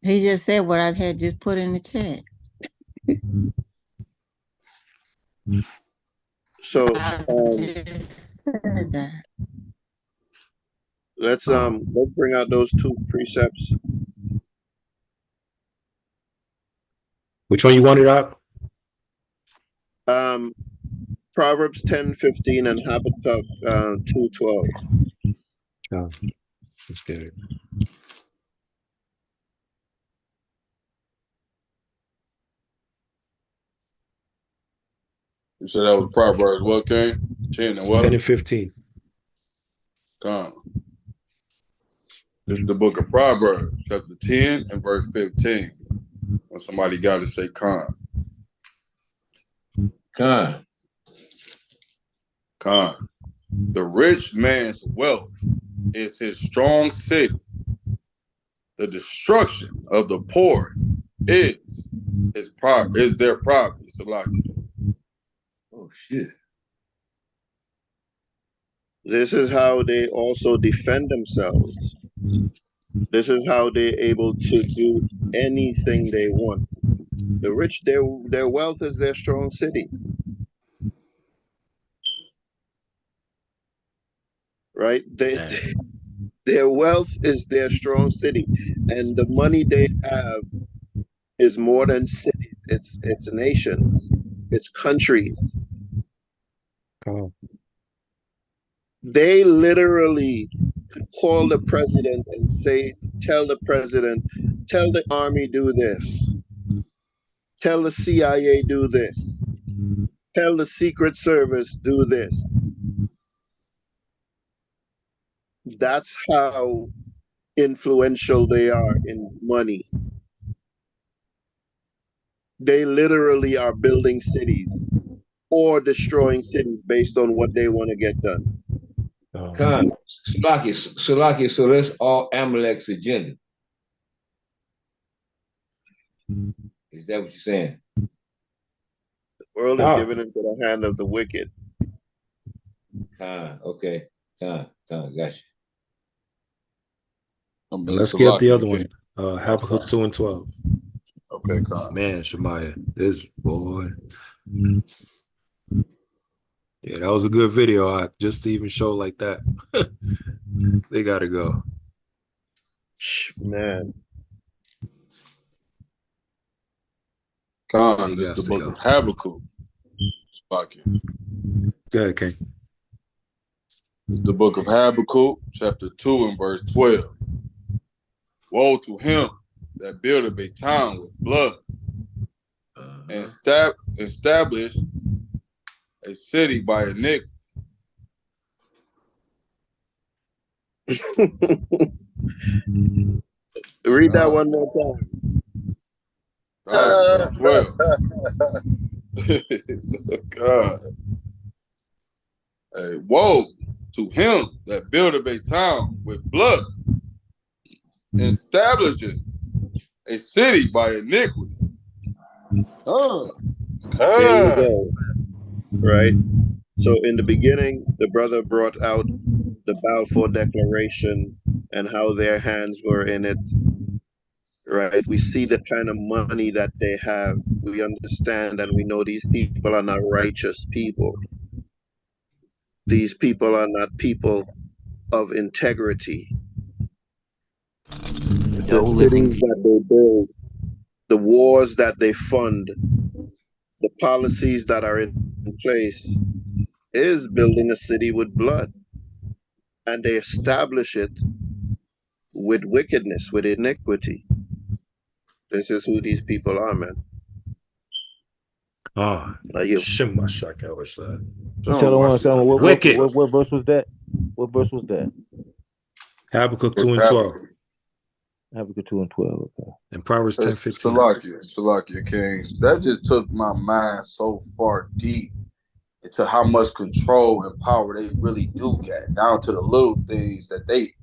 He just said what I had just put in the chat. So let's bring out those two precepts. Which one you wanted up? Proverbs 10:15 and Habakkuk 2:12. Oh, let's get it. You said that was Proverbs what, King? 10 and what? 10 and 15. Con. This is the book of Proverbs, chapter 10 and verse 15. When somebody got to say con. Con. Con. The rich man's wealth is his strong city. The destruction of the poor is their property. Oh shit. This is how they also defend themselves. This is how they're able to do anything they want. The rich, their wealth is their strong city. Right? Their wealth is their strong city. And the money they have is more than cities. It's nations. It's countries. Oh. They literally could call the president and tell the president, tell the army do this. Tell the CIA do this. Tell the Secret Service do this. That's how influential they are in money. They literally are building cities or destroying cities based on what they want to get done. Con. Salakia, so that's all Amalek's agenda. Is that what you're saying? The world is given into the hand of the wicked. Okay. Gotcha. Let's get the other one. Habakkuk 2 and 12. Okay, con. Man, Shemaiah, this boy. Yeah, that was a good video. Just to even show like that. They gotta go. Man. Con, this is the book of Habakkuk. Go ahead, King. The book of Habakkuk, chapter 2 and verse 12. Woe to him that buildeth a town with blood, and establish a city by iniquity. Read that one more time. Verse 12. God. Hey, woe to him that buildeth a town with blood, and establisheth a city by iniquity. There you go. Right? So in the beginning, the brother brought out the Balfour Declaration and how their hands were in it. Right? We see the kind of money that they have. We understand and we know these people are not righteous people. These people are not people of integrity. The cities that they build, the wars that they fund, the policies that are in place is building a city with blood. And they establish it with wickedness, with iniquity. This is who these people are, man. Shema Shaka was that? Wicked. Wicked. What verse was that? What verse was that? Habakkuk 2 and 12. Habakkuk 2 and 12. Okay. And Proverbs 10:15. Salakia Kings. That just took my mind so far deep into how much control and power they really do get, down to the little things that they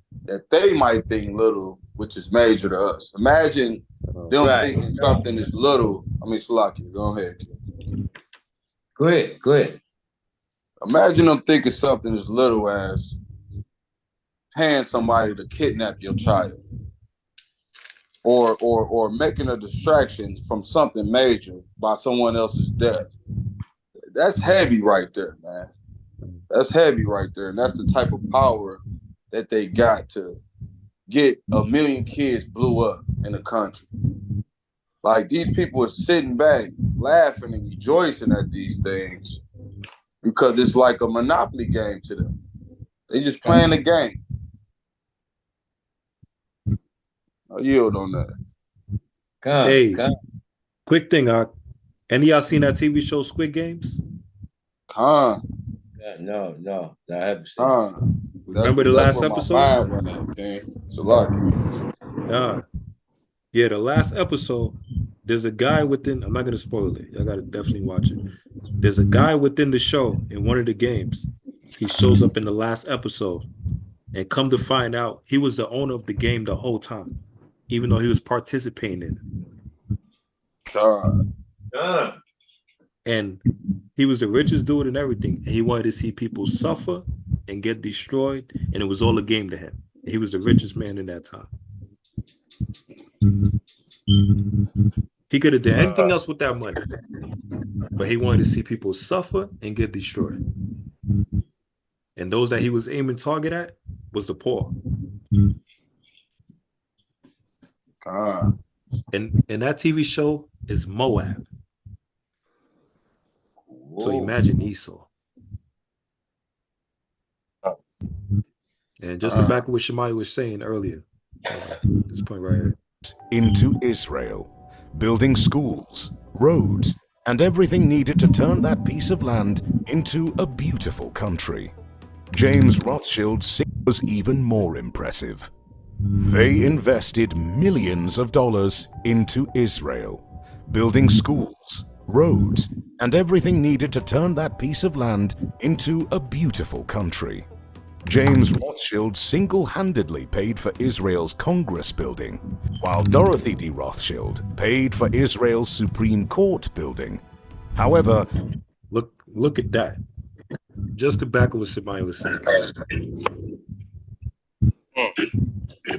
might think little, which is major to us. Imagine them thinking something is little. I mean, Salakia, go ahead, King. Go ahead. Imagine them thinking something as little as paying somebody to kidnap your child, or making a distraction from something major by someone else's death. That's heavy right there, man. That's heavy right there. And that's the type of power that they got to get 1 million kids blew up in the country. Like, these people are sitting back, laughing and rejoicing at these things because it's like a monopoly game to them. They just playing the game. I yield on that. Quick thing, any of y'all seen that TV show Squid Games? No, I haven't seen Remember the last episode? Yeah, the last episode, there's a guy within, I'm not going to spoil it. Y'all got to definitely watch it. There's a guy within the show in one of the games. He shows up in the last episode, and come to find out, he was the owner of the game the whole time, even though he was participating in it. And he was the richest dude and everything. And he wanted to see people suffer and get destroyed. And it was all a game to him. He was the richest man in that time. He could have done anything else with that money. But he wanted to see people suffer and get destroyed. And those that he was aiming target at was the poor. And that TV show is Moab. So imagine Esau. And just to back what Shemaiah was saying earlier, this point right here. Into Israel, building schools, roads, and everything needed to turn that piece of land into a beautiful country. James Rothschild's was even more impressive. They invested millions of dollars into Israel, building schools, roads, and everything needed to turn that piece of land into a beautiful country. James Rothschild single-handedly paid for Israel's Congress building, while Dorothy D. Rothschild paid for Israel's Supreme Court building. However, look at that. Just to back what Shemaiah was saying.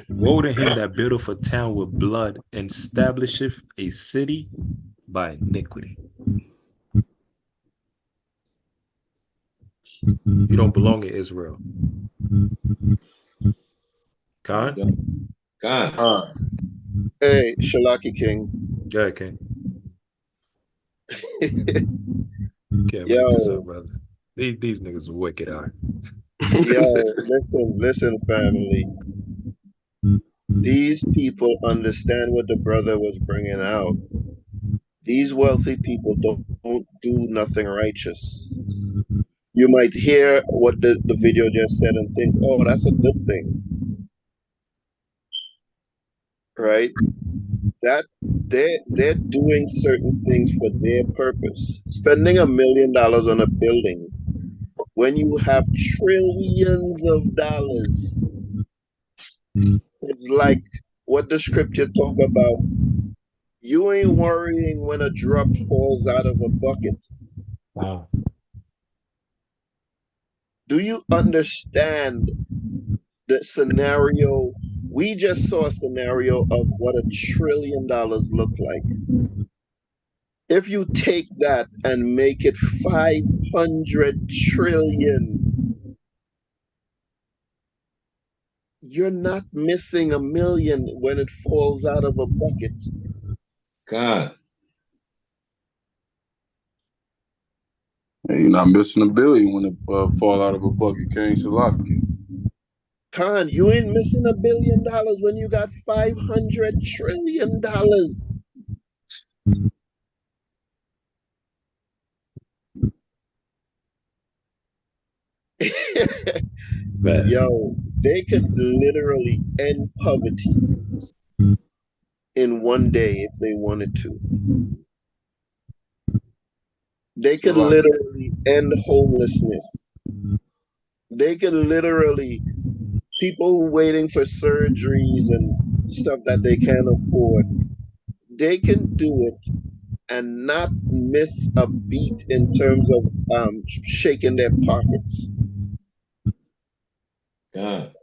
Woe to him that buildeth a town with blood and establisheth a city by iniquity. You don't belong in Israel. Khan? Hey, Shalaki King. Yeah, King. Can't make this up, brother. These niggas are wicked, all right? Yo, listen, family. These people understand what the brother was bringing out. These wealthy people don't do nothing righteous. You might hear what the video just said and think, oh, that's a good thing. Right? That they're doing certain things for their purpose. Spending $1 million on a building when you have trillions of dollars. It's like what the scripture talk about. You ain't worrying when a drop falls out of a bucket. Wow. Do you understand the scenario? We just saw a scenario of what $1 trillion look like. If you take that and make it 500 trillion, you're not missing $1 million when it falls out of a bucket. God. You're not missing $1 billion when it fall out of a bucket, King Salaki. Khan, you ain't missing $1 billion when you got $500 trillion. Yo, they could literally end poverty in one day if they wanted to. They could Salaki. literally end homelessness. They could literally, people waiting for surgeries and stuff that they can't afford, they can do it and not miss a beat in terms of shaking their pockets. God.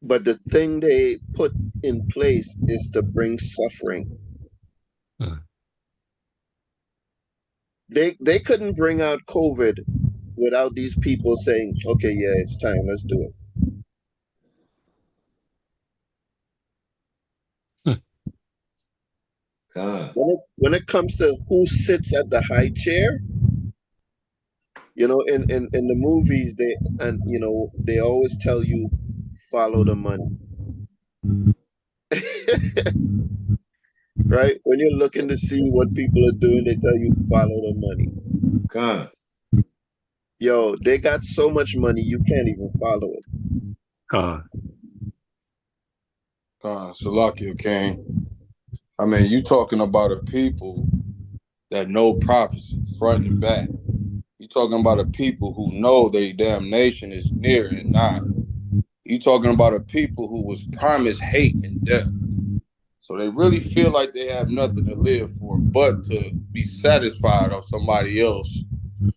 But the thing they put in place is to bring suffering. They couldn't bring out COVID without these people saying, okay, yeah, it's time, let's do it. God. When it comes to who sits at the high chair, you know, in the movies, they always tell you follow the money. Right? When you're looking to see what people are doing, they tell you follow the money. God. Yo, they got so much money you can't even follow it. Salakia King. I mean, you talking about a people that know prophecy front and back. You talking about a people who know their damnation is near and nigh. You talking about a people who was promised hate and death. So they really feel like they have nothing to live for but to be satisfied of somebody else's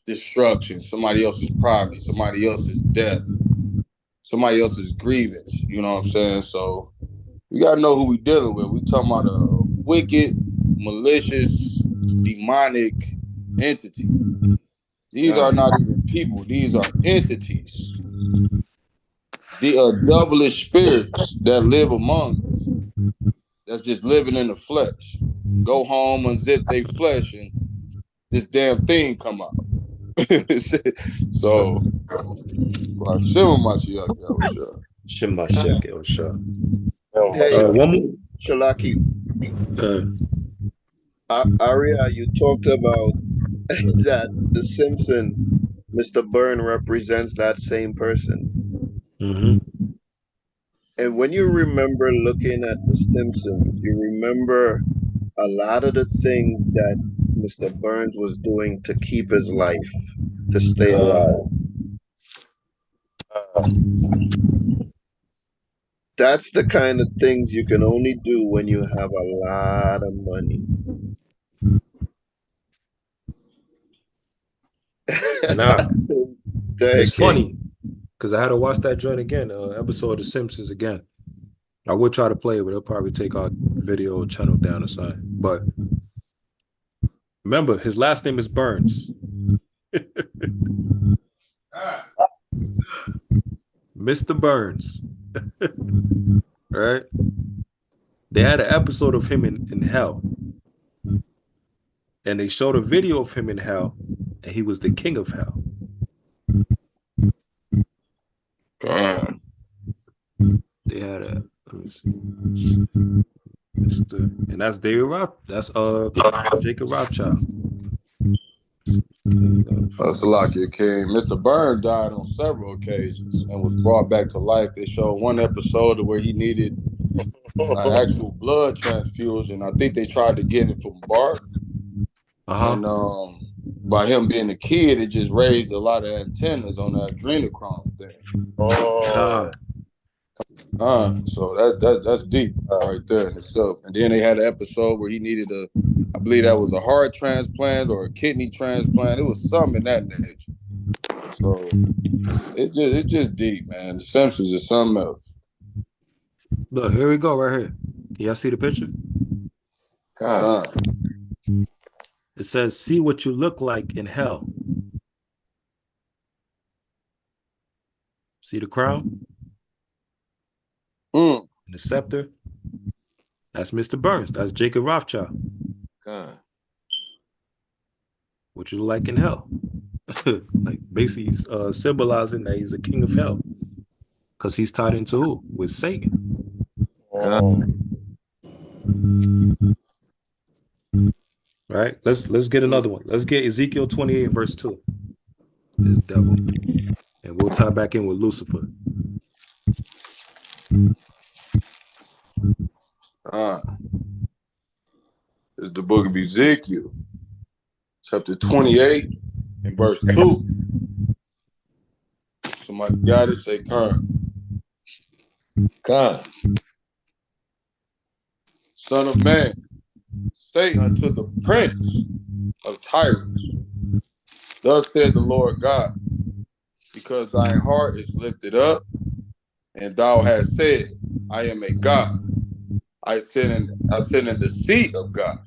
destruction, somebody else's poverty, somebody else's death, somebody else's grievance. You know what I'm saying? So we gotta know who we dealing with. We talking about a wicked, malicious, demonic entity. These are not even people. These are entities. The devilish spirits that live among us. That's just living in the flesh. Go home, unzip their flesh, and this damn thing come out. So, Shema Mashiach, Yahusha. Shema Mashiach, Yahusha. Hey, One more. Shalaki, Aria, you talked about that the Simpson, Mr. Byrne represents that same person. And when you remember looking at The Simpsons, you remember a lot of the things that Mr. Burns was doing to keep his life, to stay alive. That's the kind of things you can only do when you have a lot of money. And it's funny because I had to watch that joint again, episode of The Simpsons again. I would try to play it, but it'll probably take our video channel down or something. But remember, his last name is Burns. Mr. Burns. Right? They had an episode of him in hell. And they showed a video of him in hell, and he was the king of hell. They had a, let me see. And that's David Roth. That's Jacob Rothschild. Salakia King. Mr. Byrne died on several occasions and was brought back to life. They showed one episode where he needed an actual blood transfusion. I think they tried to get it from Bart. And by him being a kid, it just raised a lot of antennas on that adrenochrome thing. So that's deep right there in itself. And then they had an episode where he needed I believe that was a heart transplant or a kidney transplant. It was something in that nature. So it's just deep, man. The Simpsons is something else. Look, here we go, right here. Y'all see the picture? It says, "See what you look like in hell." See the crown? And the scepter? That's Mr. Burns. That's Jacob Rothschild. What you look like in hell? Like basically symbolizing that he's a king of hell. Because he's tied into who? With Satan. Right? Let's get another one. Let's get Ezekiel 28 verse 2. This devil. And we'll tie back in with Lucifer. It's the book of Ezekiel, chapter 28 and verse 2. Somebody got it, say Khan. Son of man, say unto the prince of tyrants, thus said the Lord God, because thy heart is lifted up, and thou hast said, I am a God. I sit in the seat of God,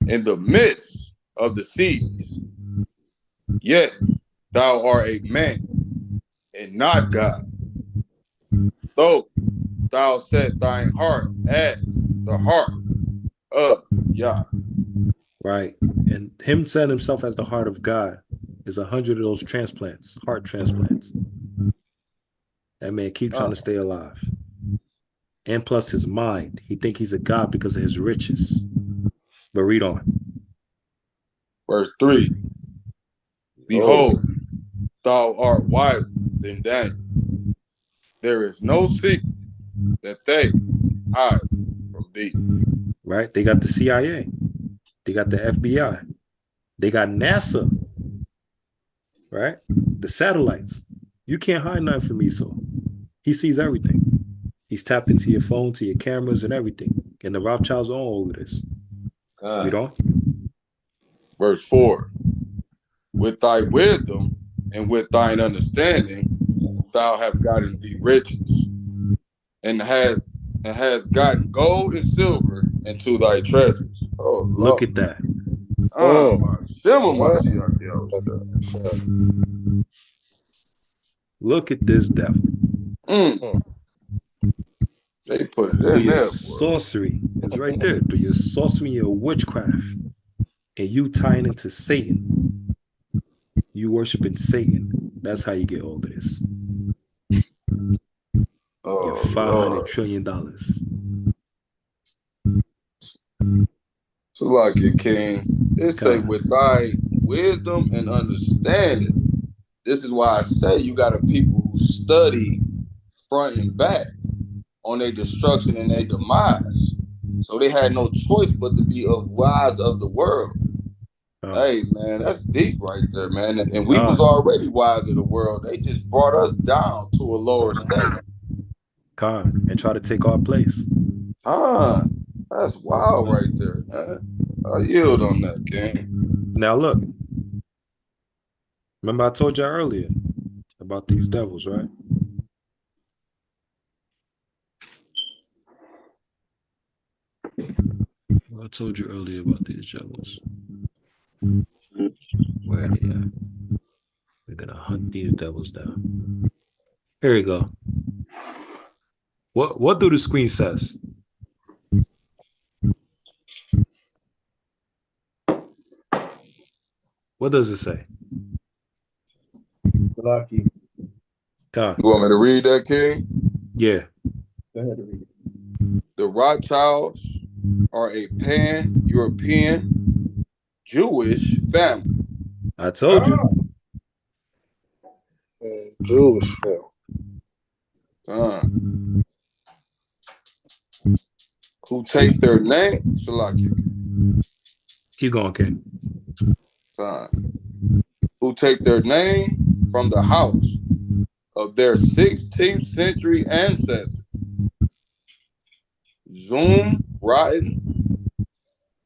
in the midst of the seas. Yet thou art a man, and not God. Though thou set thine heart as the heart of Yah. Right. And him setting himself as the heart of God is 100 of those transplants, heart transplants. That man keeps trying to stay alive. And plus his mind. He think he's a god because of his riches. But read on. Verse 3. Behold, thou art wiser than Daniel. There is no secret that they hide from thee. Right? They got the CIA. They got the FBI. They got NASA. Right? The satellites. You can't hide nothing from Esau. He sees everything. He's tapped into your phone, to your cameras, and everything. And the Rothschilds own all of this. Read on. Verse 4. With thy wisdom and with thine understanding, thou have gotten thee riches, and has gotten gold and silver into thy treasures. Oh, look at that. Look at this devil. They put it Through in your there. sorcery. It's right there. Through your sorcery, your witchcraft, and you tying into Satan. You worshiping Satan. That's how you get all of this. Your $500 trillion. So like it, King. It say with thy wisdom and understanding. This is why I say you got a people who study front and back on their destruction and their demise. So they had no choice but to be of wise of the world. Hey, man, that's deep right there, man. And we was already wise of the world. They just brought us down to a lower state. And try to take our place. That's wild right there, man. I yield on that, King. Now look. Remember I told you earlier about these devils, right? I told you earlier about these devils. Where are they at? We're gonna hunt these devils down. Here we go. What do the screen says? What does it say? Lucky. You want me to read that, King? Yeah. Go ahead and read it. The Rothschilds are a pan-European Jewish family. I told you. Jewish family. Who take their name? Shalaki. Keep going, King. Who take their name from the house of their 16th century ancestors. Zoom Rotten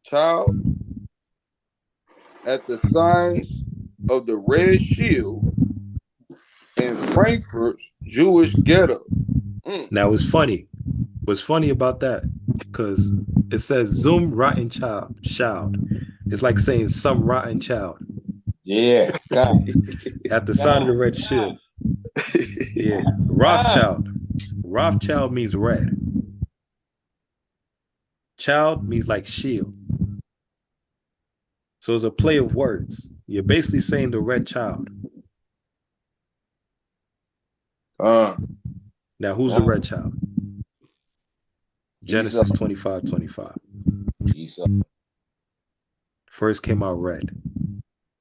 Child at the signs of the Red Shield in Frankfurt's Jewish ghetto. Now it's funny. What's funny about that? Because it says Zoom Rotten Child. It's like saying some rotten child. Yeah. At the side of the red shield. Yeah. Rothschild. Rothschild means red. Child means like shield. So it's a play of words. You're basically saying the red child. Now who's the red child? Genesis 25:25. First came out red.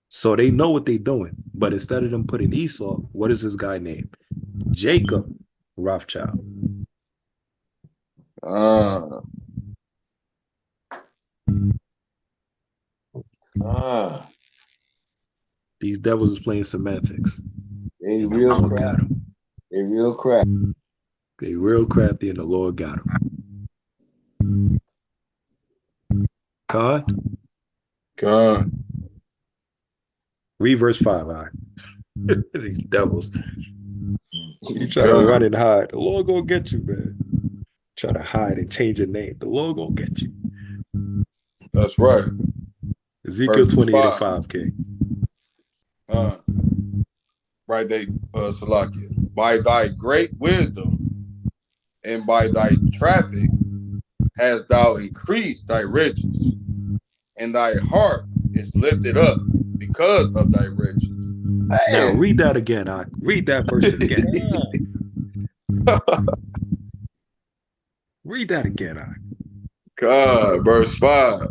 So they know what they're doing. But instead of them putting Esau, what is this guy named? Jacob Rothschild. Uh, Ah, These devils is playing semantics. they And the real Lord crap. got them. They real crap. They real crafty and the Lord got them. God? God. Read verse 5, all right. These devils. You try to God. run and hide. The Lord gonna get you, man. Try to hide and change your name. The Lord gonna get you. That's right. Ezekiel Verse 28 and 5. 5, King. Right there, Salakia. By thy great wisdom and by thy traffic hast thou increased thy riches, and thy heart is lifted up because of thy riches. Now Man. read that again. Read that verse again. Read that again. God, verse 5.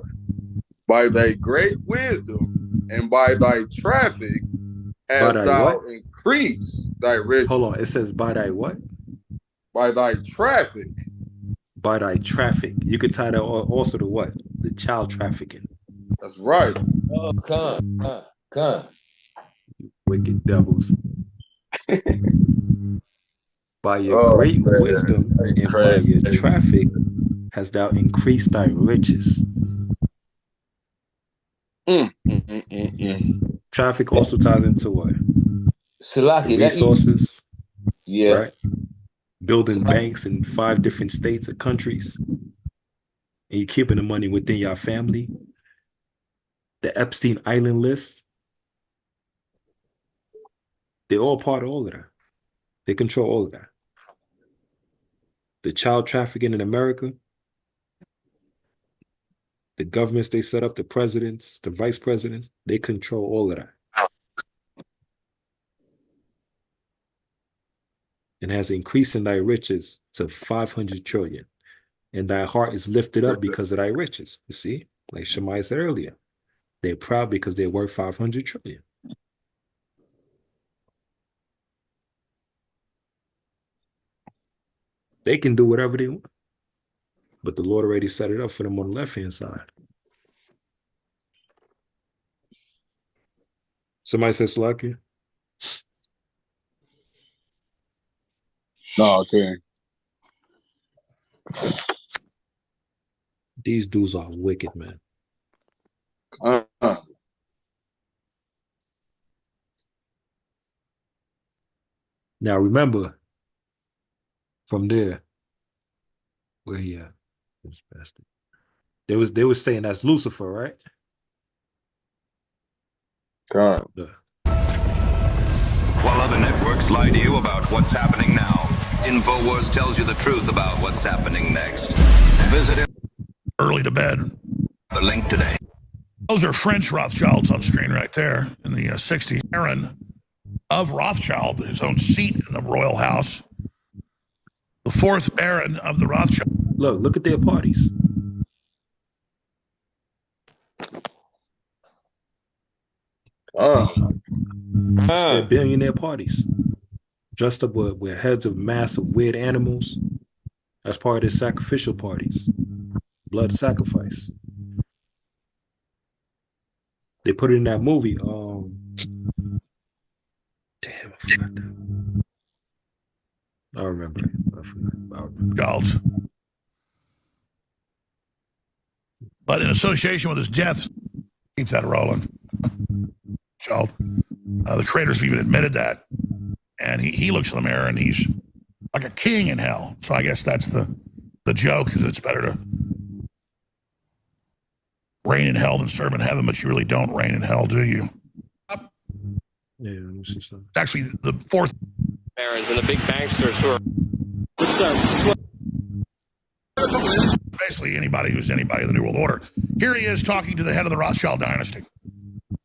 By thy great wisdom and by thy traffic By hast thy thou what? increased thy riches. Hold on. It says by thy what? By thy traffic. By thy traffic. You could tie that also to what? The child trafficking. That's right. Oh, come. Wicked devils. By your great wisdom and by your traffic hast thou increased thy riches. Traffic also ties into what? Salaki, Resources. Yeah. Right? Building banks in 5 different states or countries. And you keeping the money within your family. The Epstein Island list. They're all part of all of that. They control all of that. The child trafficking in America. The governments they set up, the presidents, the vice presidents, they control all of that. And has increased in thy riches to 500 trillion. And thy heart is lifted up because of thy riches. You see, like Shemaiah said earlier, they're proud because they're worth 500 trillion. They can do whatever they want. But the Lord already set it up for them on the left-hand side. Somebody said Slakia? No, okay. These dudes are wicked, man. Now remember, from there, where he at? This bastard. They was saying that's Lucifer, right? God. While other networks lie to you about what's happening now, InfoWars tells you the truth about what's happening next. Visit it. Early to bed. The link today. Those are French Rothschilds on screen right there in the 60s. Baron of Rothschild, his own seat in the royal house. The 4th Baron of the Rothschild. Look at their parties. It's their billionaire parties. Dressed up with heads of massive weird animals. That's part of their sacrificial parties. Blood sacrifice. They put it in that movie. Damn, I forgot that. I remember it. I forgot. But in association with his death, keeps that rolling. Child. The creators have even admitted that. And he looks in the mirror and he's like a king in hell. So I guess that's the joke, is it's better to reign in hell than serve in heaven, but you really don't reign in hell, do you? Yeah, let me see something. Actually, the 4th Barons and the big banksters who are basically anybody who's anybody in the New World Order. Here he is talking to the head of the Rothschild dynasty.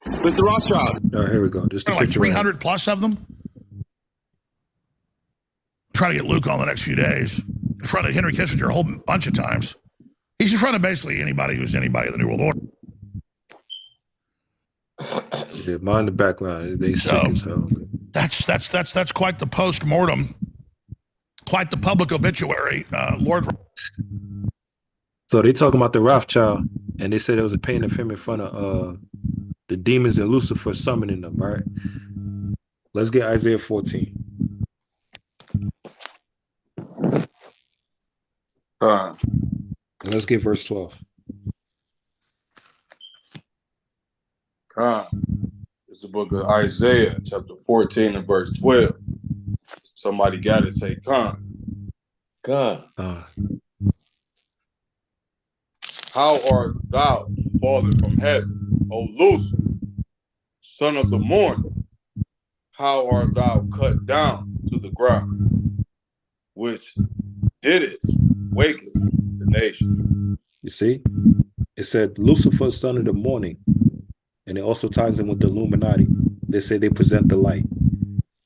Mr. Rothschild. Oh, here we go. Just the like picture 300 plus of them. Trying to get Luke on the next few days. In front of Henry Kissinger a whole bunch of times. He's in front of basically anybody who's anybody in the New World Order. Yeah, mind the background. They sick as hell. That's quite the post-mortem quite the public obituary. Lord. So they talking about the Rothschild, and they said it was a painting of him in front of the demons and Lucifer summoning them, right? Let's get Isaiah 14. And let's get verse 12. It's the book of Isaiah, chapter 14 and verse 12. Somebody got to say, Con. How art thou fallen from heaven, O Lucifer, son of the morning? How art thou cut down to the ground, which didst waken the nation? You see? It said Lucifer, son of the morning. And it also ties in with the Illuminati. They say they present the light.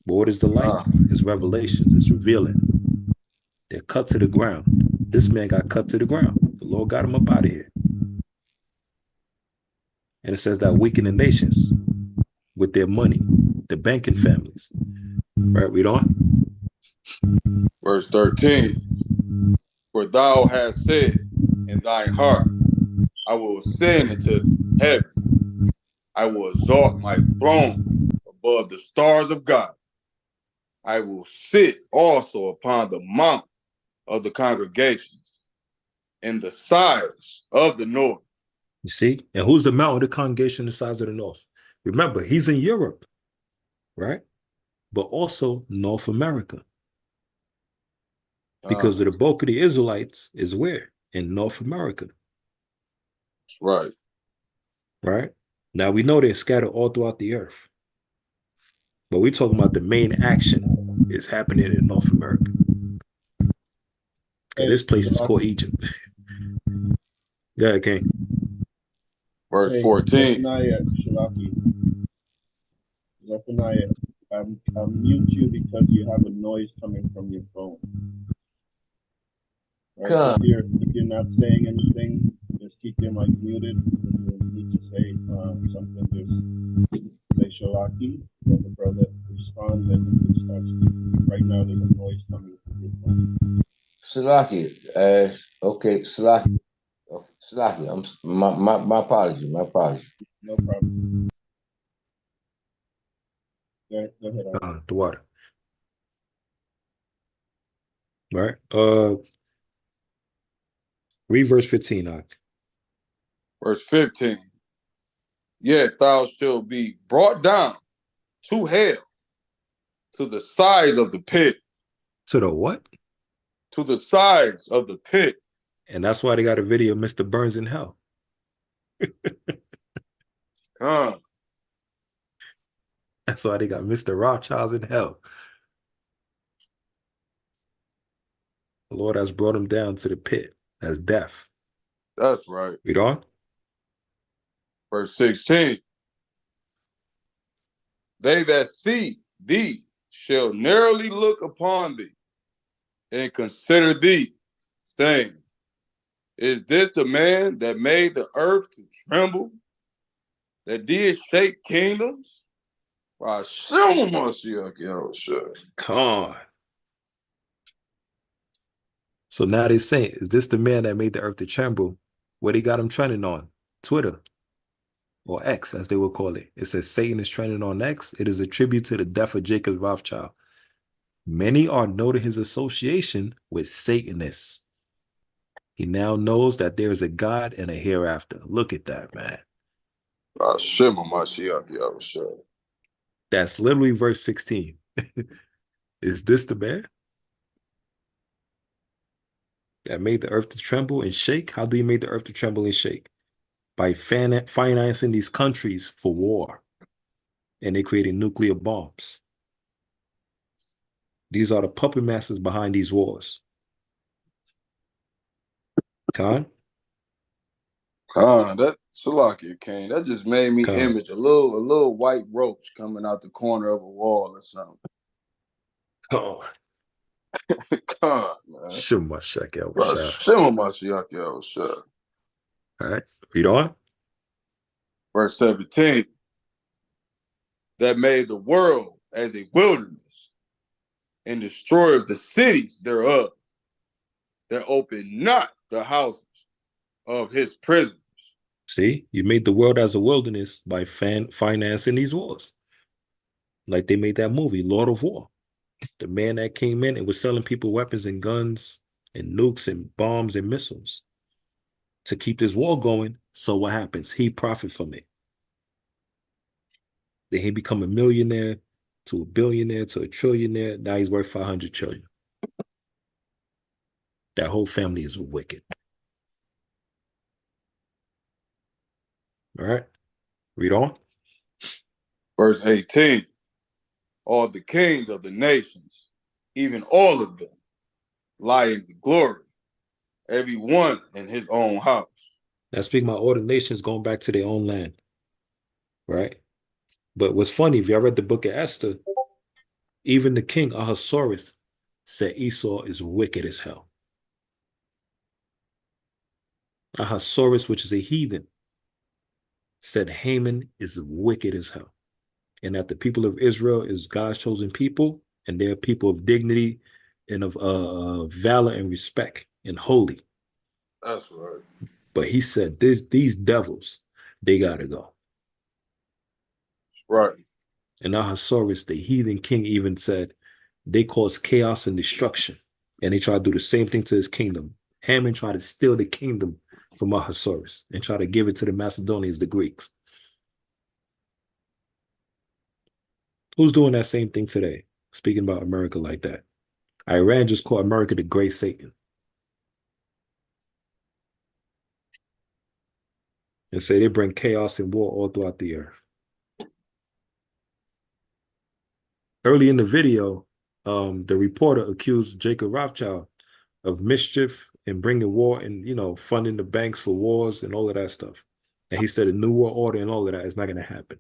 But what is the light? It's revelation. It's revealing. They're cut to the ground. This man got cut to the ground. The Lord got him up out of here. And it says that weaken the nations with their money, the banking families. Right, read on. Verse 13. For thou hast said in thine heart, I will ascend into heaven. I will exalt my throne above the stars of God. I will sit also upon the mount of the congregations in the sides of the north. You see? And who's the mount of the congregation the sides of the north? Remember, he's in Europe, right? But also North America. Because of the bulk of the Israelites is where? In North America. That's right. Right? Now we know they're scattered all throughout the earth. But we're talking about the main action is happening in North America. Okay, this place is called Egypt. Go ahead, King. Verse 14. Zephaniah, I'll mute you because you have a noise coming from your phone. Right? If you're not saying anything, just keep your mic muted. If you need to say something, just say Shalaki. When the brother responds, and he starts speaking. Right now, there's a noise coming from your phone. Shalaki, okay, Shalaki. Shalaki, my apology, my apology. No problem. Go ahead. The water. Right? Read verse 15, Ak. Verse 15. Yet thou shalt be brought down to hell, to the sides of the pit. To the what? To the sides of the pit. And that's why they got a video of Mr. Burns in hell. That's why they got Mr. Rothschild in hell. The Lord has brought him down to the pit. That's death. That's right. Read on. Verse 16. They that see thee shall narrowly look upon thee and consider thee, saying, is this the man that made the earth to tremble, that did shake kingdoms? Come on. So now they're saying, is this the man that made the earth to tremble? What he got him trending on? Twitter. Or X, as they will call it. It says Satan is trending on X. It is a tribute to the death of Jacob Rothschild. Many are noting his association with Satanists. He now knows that there is a God and a hereafter. Look at that, man. That's literally verse 16. Is this the man that made the earth to tremble and shake? How do he make the earth to tremble and shake? By financing these countries for war. And they created nuclear bombs. These are the puppet masters behind these wars. Khan? That Salakia King. That just made me image a little white roach coming out the corner of a wall or something. Oh. Man. Shema Shekel. All right, read on. Verse 17. That made the world as a wilderness, and destroyeth the cities thereof, that open not the houses of his prisoners. See, you made the world as a wilderness by financing these wars. Like they made that movie, Lord of War. The man that came in and was selling people weapons and guns and nukes and bombs and missiles to keep this war going. So what happens? He profit from it. Then he become a millionaire to a billionaire to a trillionaire. Now he's worth 500 trillion. That whole family is wicked. All right. Read on. Verse 18. All the kings of the nations, even all of them, lie in the glory, every one in his own house. Now speaking about all the nations going back to their own land. Right? But what's funny, if y'all read the book of Esther, even the king Ahasuerus said Esau is wicked as hell. Ahasuerus, which is a heathen, said Haman is wicked as hell. And that the people of Israel is God's chosen people, and they're people of dignity and of valor and respect and holy. That's right. But he said these devils, they gotta go. That's right. And Ahasuerus, the heathen king, even said they cause chaos and destruction. And they try to do the same thing to his kingdom. Haman tried to steal the kingdom from Ahasuerus and try to give it to the Macedonians, the Greeks. Who's doing that same thing today? Speaking about America like that. Iran just called America the great Satan. And say they bring chaos and war all throughout the earth. Early in the video, the reporter accused Jacob Rothschild of mischief and bringing war and, funding the banks for wars and all of that stuff. And he said a new world order and all of that is not going to happen.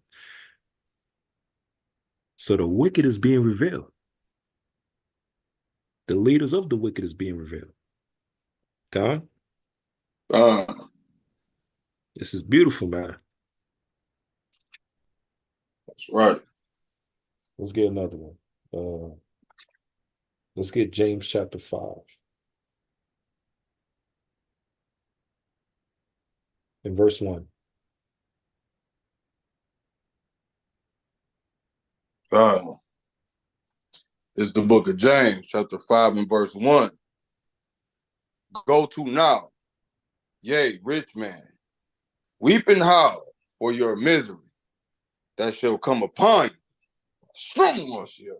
So the wicked is being revealed. The leaders of the wicked is being revealed. God? This is beautiful, man. That's right. Let's get another one. Let's get James chapter 5. In verse 1. It's the book of James, chapter 5 and verse 1. Go to now, yea, rich man, weep and howl for your misery that shall come upon you.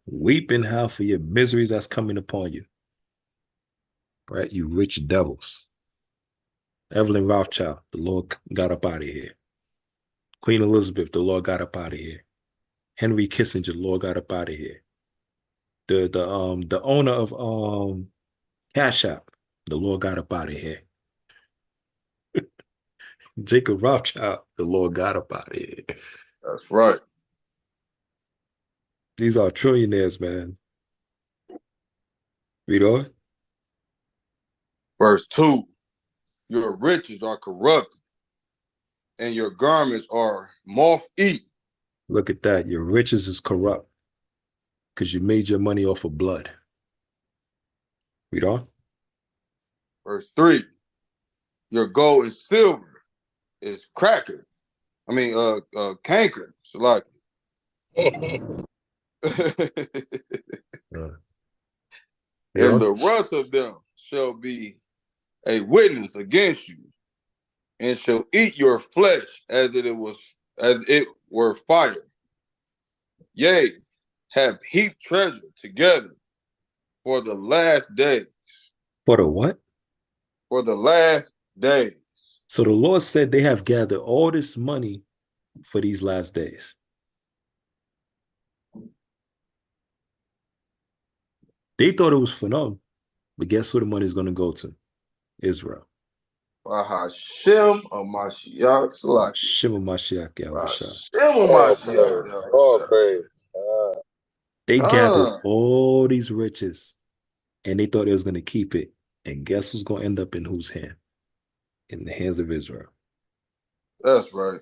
Weep and howl for your miseries that's coming upon you. Right, you rich devils. Evelyn Rothschild, the Lord got up out of here. Queen Elizabeth, the Lord got up out of here. Henry Kissinger, the Lord got up out of here. The owner of Cash App, the Lord got up out of here. Jacob Rothschild, the Lord got up out of here. That's right. These are trillionaires, man. Read on. Verse 2. Your riches are corrupted, and your garments are moth-eaten. Look at that. Your riches is corrupt because you made your money off of blood. Read on. Verse 3. Your gold and silver is cankered. So like and the rest of them shall be a witness against you, and shall eat your flesh as it were fire. Yea, have heaped treasure together for the last days. For the what? For the last days. So the Lord said they have gathered all this money for these last days. They thought it was for them, but guess who the money is going to go to? Israel. Hashem Mashiach Salaki. Hashem Mashiach Yahushua. They gathered all these riches, and they thought they was going to keep it. And guess who's going to end up in whose hand? In the hands of Israel. That's right.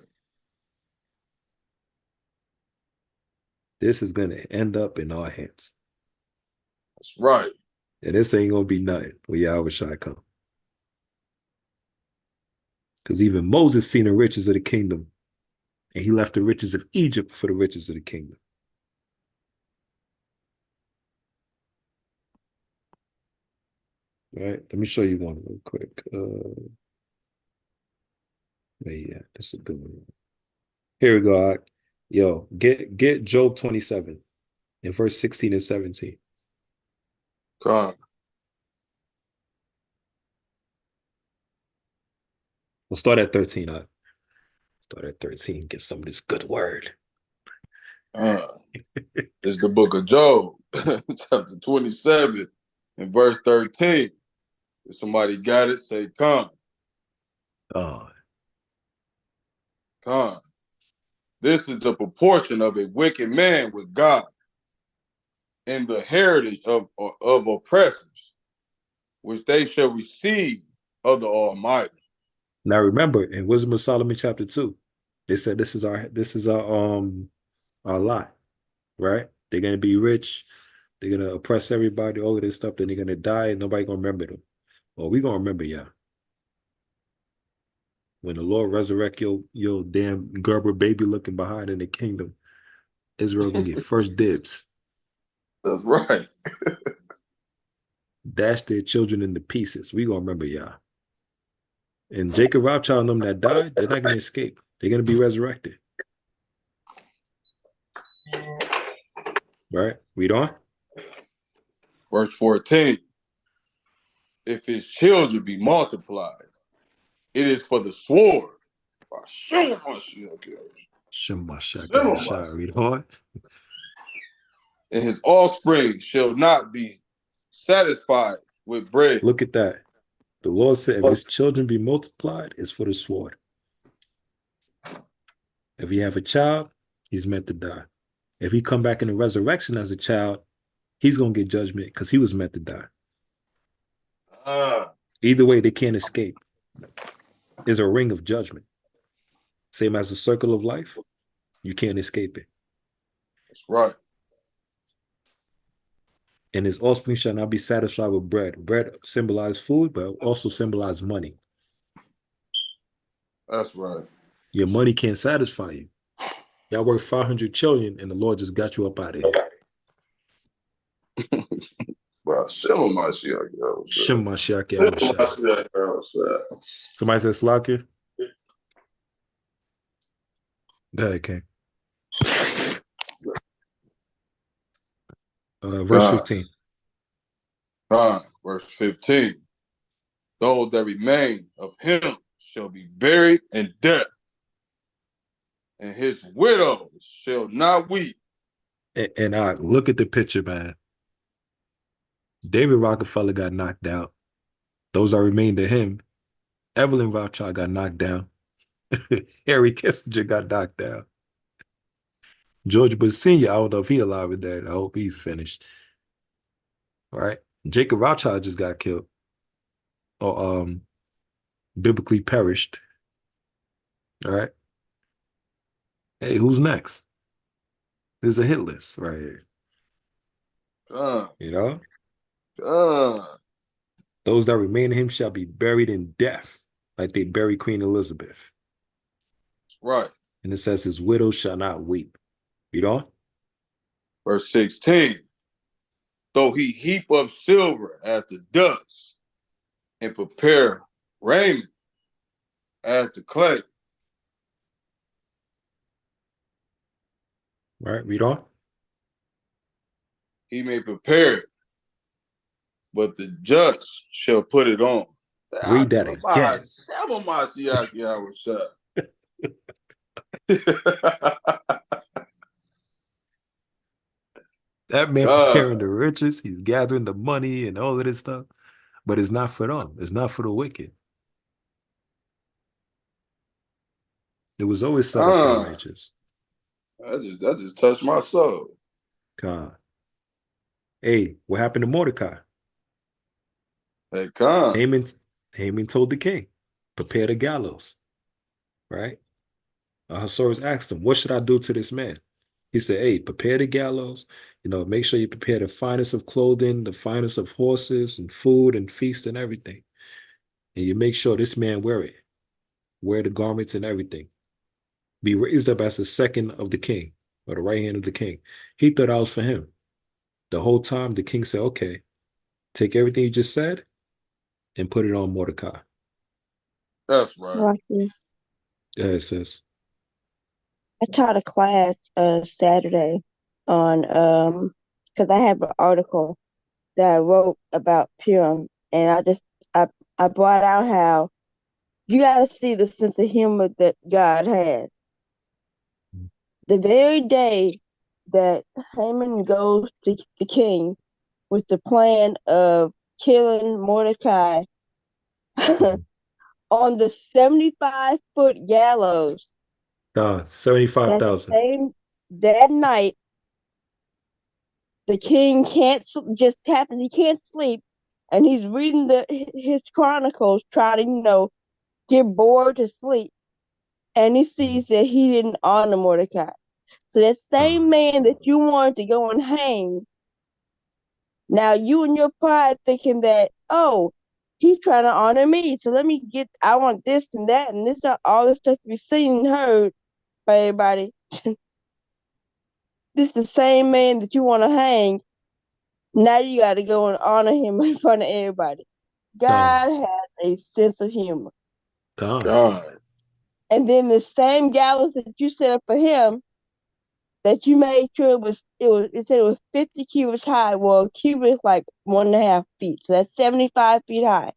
This is gonna end up in our hands. That's right. And this ain't gonna be nothing when Yahushua come. Because even Moses seen the riches of the kingdom, and he left the riches of Egypt for the riches of the kingdom. All right, let me show you one real quick. Yeah, this is a good one. Here we go. Yo, get Job 27 in verse 16 and 17. God. We'll start at 13. Start at 13. Get some of this good word. It's the book of Job, chapter 27, and verse 13. If somebody got it, say, come. Come. This is the proportion of a wicked man with God, and the heritage of oppressors, which they shall receive of the Almighty. Now remember, in Wisdom of Solomon chapter 2, they said this is our lot, right? They're gonna be rich, they're gonna oppress everybody, all of this stuff, then they're gonna die and nobody gonna remember them. Well, we gonna remember y'all. When the Lord resurrect your damn Gerber baby looking behind in the kingdom, Israel gonna get first dibs. That's right. Dash their children into pieces. We gonna remember y'all. And Jacob Rothschild and them that died, they're not gonna escape. They're gonna be resurrected. Right? Read on. Verse 14. If his children be multiplied, it is for the sword. Read on. And his offspring shall not be satisfied with bread. Look at that. The Lord said, if his children be multiplied, it's for the sword. If he have a child, he's meant to die. If he come back in the resurrection as a child, he's going to get judgment because he was meant to die. Either way, they can't escape. There's a ring of judgment. Same as the circle of life. You can't escape it. That's right. And his offspring shall not be satisfied with bread. Bread symbolizes food, but also symbolizes money. That's right. Your money can't satisfy you. Y'all work 500 trillion and the Lord just got you up out of here. Shem Mashiach. Shem Mashiach. Somebody said Slakia? Go ahead, King. Verse 15. Verse 15. Those that remain of him shall be buried in death, and his widows shall not weep. And I look at the picture, man. David Rockefeller got knocked out. Those that remained to him. Evelyn Rothschild got knocked down. Harry Kissinger got knocked down. George Bush Sr., I don't know if he's alive with that. I hope he's finished. All right. Jacob Rothschild just got killed. Or biblically perished. All right. Hey, who's next? There's a hit list right here. You know? Those that remain in him shall be buried in death, like they buried Queen Elizabeth. Right. And it says his widow shall not weep. Read on. Verse 16. Though he heap up silver as the dust and prepare raiment as the clay. Right, read on. He may prepare it, but the just shall put it on. Read that again. That man preparing the riches, he's gathering the money and all of this stuff, but it's not for them. It's not for the wicked. It was always set up for the righteous. That just touched my soul. God. Hey, what happened to Mordecai? Hey, God. Haman told the king, prepare the gallows. Right? Ahasuerus asked him, what should I do to this man? He said, hey, prepare the gallows. Make sure you prepare the finest of clothing, the finest of horses and food and feast and everything. And you make sure this man wear it. Wear the garments and everything. Be raised up as the second of the king, or the right hand of the king. He thought I was for him. The whole time the king said, okay, take everything you just said and put it on Mordecai. That's So right. Go ahead, sis. I taught a class Saturday on because I have an article that I wrote about Purim, and I brought out how you got to see the sense of humor that God had. The very day that Haman goes to the king with the plan of killing Mordecai on the 75-foot gallows. 75,000. That night, the king can't just happen. He can't sleep, and he's reading his chronicles, trying to get bored to sleep, and he sees that he didn't honor Mordecai. So that same man that you wanted to go and hang, now you and your pride thinking that, oh, he's trying to honor me, so I want this and that and this, all this stuff we've seen and heard by everybody. This is the same man that you want to hang. Now you got to go and honor him in front of everybody. God has a sense of humor. God. And then the same gallows that you set up for him, that you made sure it said it was 50 cubits high. Well, a cubit is like 1.5 feet, so that's 75 feet high.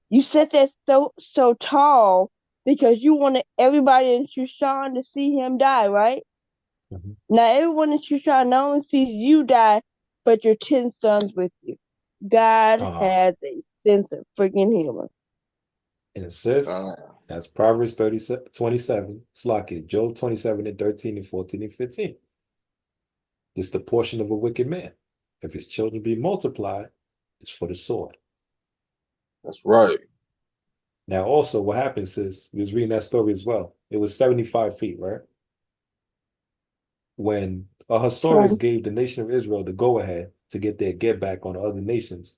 You set that so tall because you wanted everybody in Shushan to see him die, right? Now everyone in Shushan not only sees you die, but your 10 sons with you. God has a sense of freaking humor. And it says, that's Proverbs 27, Slack Job 27 and 13 and 14 and 15. This is the portion of a wicked man. If his children be multiplied, it's for the sword. That's right. Now, also, what happens is, we was reading that story as well. It was 75 feet, right? When Ahasuerus gave the nation of Israel the go-ahead to get their get back on other nations,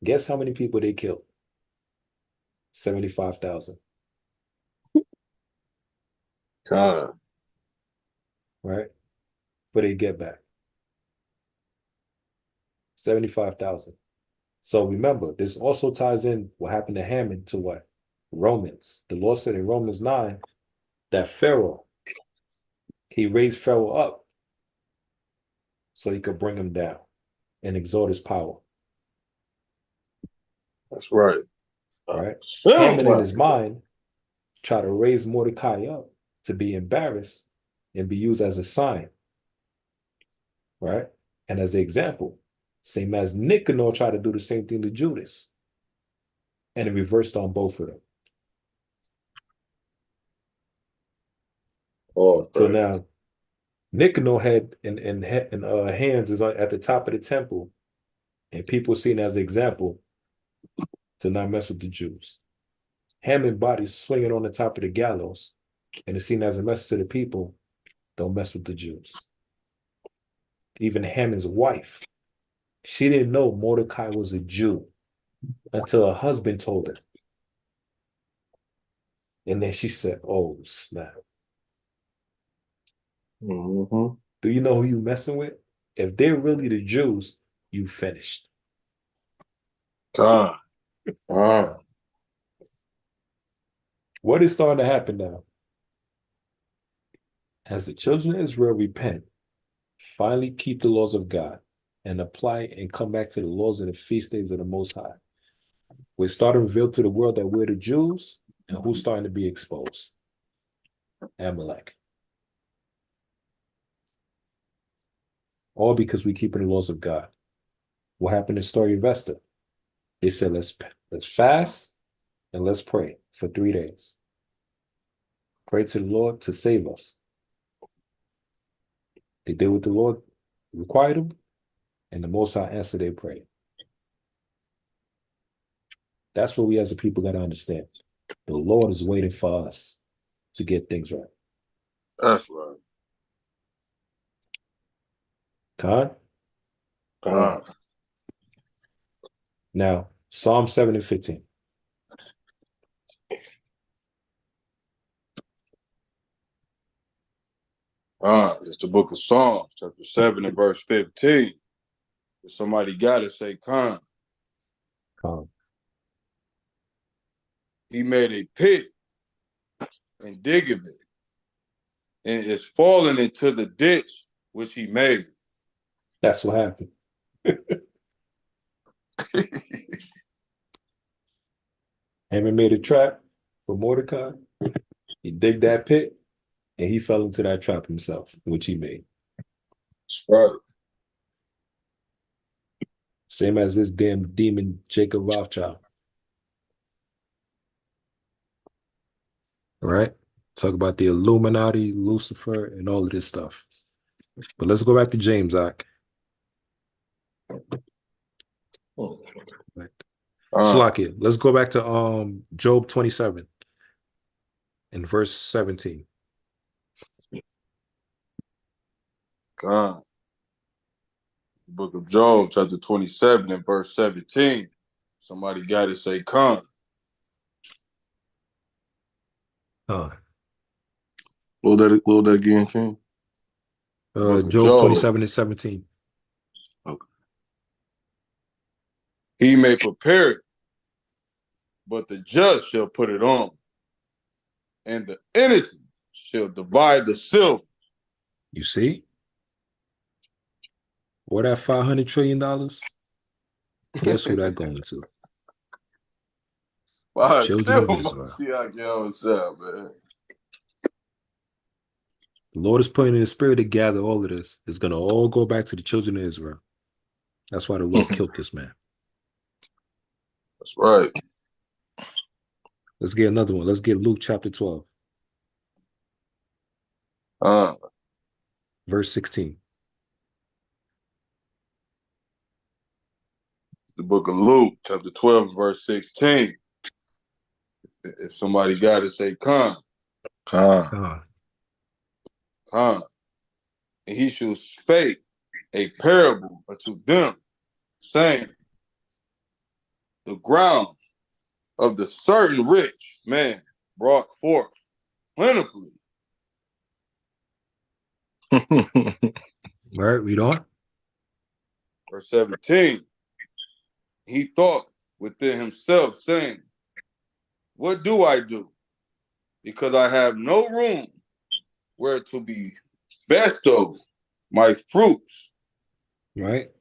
guess how many people they killed? 75,000. God. Right? For their get back. 75,000. So remember, this also ties in what happened to Haman to what? Romans. The Lord said in Romans 9 that Pharaoh, he raised Pharaoh up so he could bring him down and exalt his power. That's right. Right? Haman in his mind tried to raise Mordecai up to be embarrassed and be used as a sign. Right? And as an example, same as Nicanor tried to do the same thing to Judas. And it reversed on both of them. So now, Nicanor had in hands is at the top of the temple, and people seen as an example to not mess with the Jews. Haman body swinging on the top of the gallows, and it's seen as a message to the people, don't mess with the Jews. Even Haman's wife, she didn't know Mordecai was a Jew until her husband told her. And then she said, oh, snap. Do you know who you messing with? If they're really the Jews, you finished. God. What is starting to happen now? As the children of Israel repent, finally keep the laws of God, and apply and come back to the laws and the feast days of the Most High, we're starting to reveal to the world that we're the Jews, and who's starting to be exposed? Amalek. All because we keep the laws of God. What happened in the story of Esther? They said, let's fast and let's pray for 3 days. Pray to the Lord to save us. They did what the Lord required them, and the Most High answered their prayer. That's what we as a people got to understand. The Lord is waiting for us to get things right. That's right. God. Now, Psalm 7 and 15. It's the book of Psalms, chapter 7 and verse 15. If somebody got it, say Khan. He made a pit and diggeth it, and it's fallen into the ditch which he made. That's what happened. Haman made a trap for Mordecai. He digged that pit, and he fell into that trap himself, which he made. That's right. Same as this damn demon Jacob Rothschild. Right? Talk about the Illuminati, Lucifer, and all of this stuff. But let's go back to James, Zach. Slakia, let's go back to Job 27 and verse 17. God. Book of Job, chapter 27 and verse 17. Somebody got it, say Khan. What was that again, King? Job 27 and 17. Okay. He may prepare it, but the just shall put it on, and the innocent shall divide the silver. You see? What that $500 trillion? Guess who that going to? Children of Israel. Man. The Lord is putting in the spirit to gather all of this. It's going to all go back to the children of Israel. That's why the Lord killed this man. That's right. Let's get another one. Let's get Luke chapter 12. Verse 16. The book of Luke, chapter 12, verse 16. If somebody got it, say Khan. Khan. And he shall spake a parable unto them, saying, the ground of the certain rich man brought forth plentifully. Right, read on. Verse 17. He thought within himself, saying, what do I do? Because I have no room where to be bestowed my fruits. Right?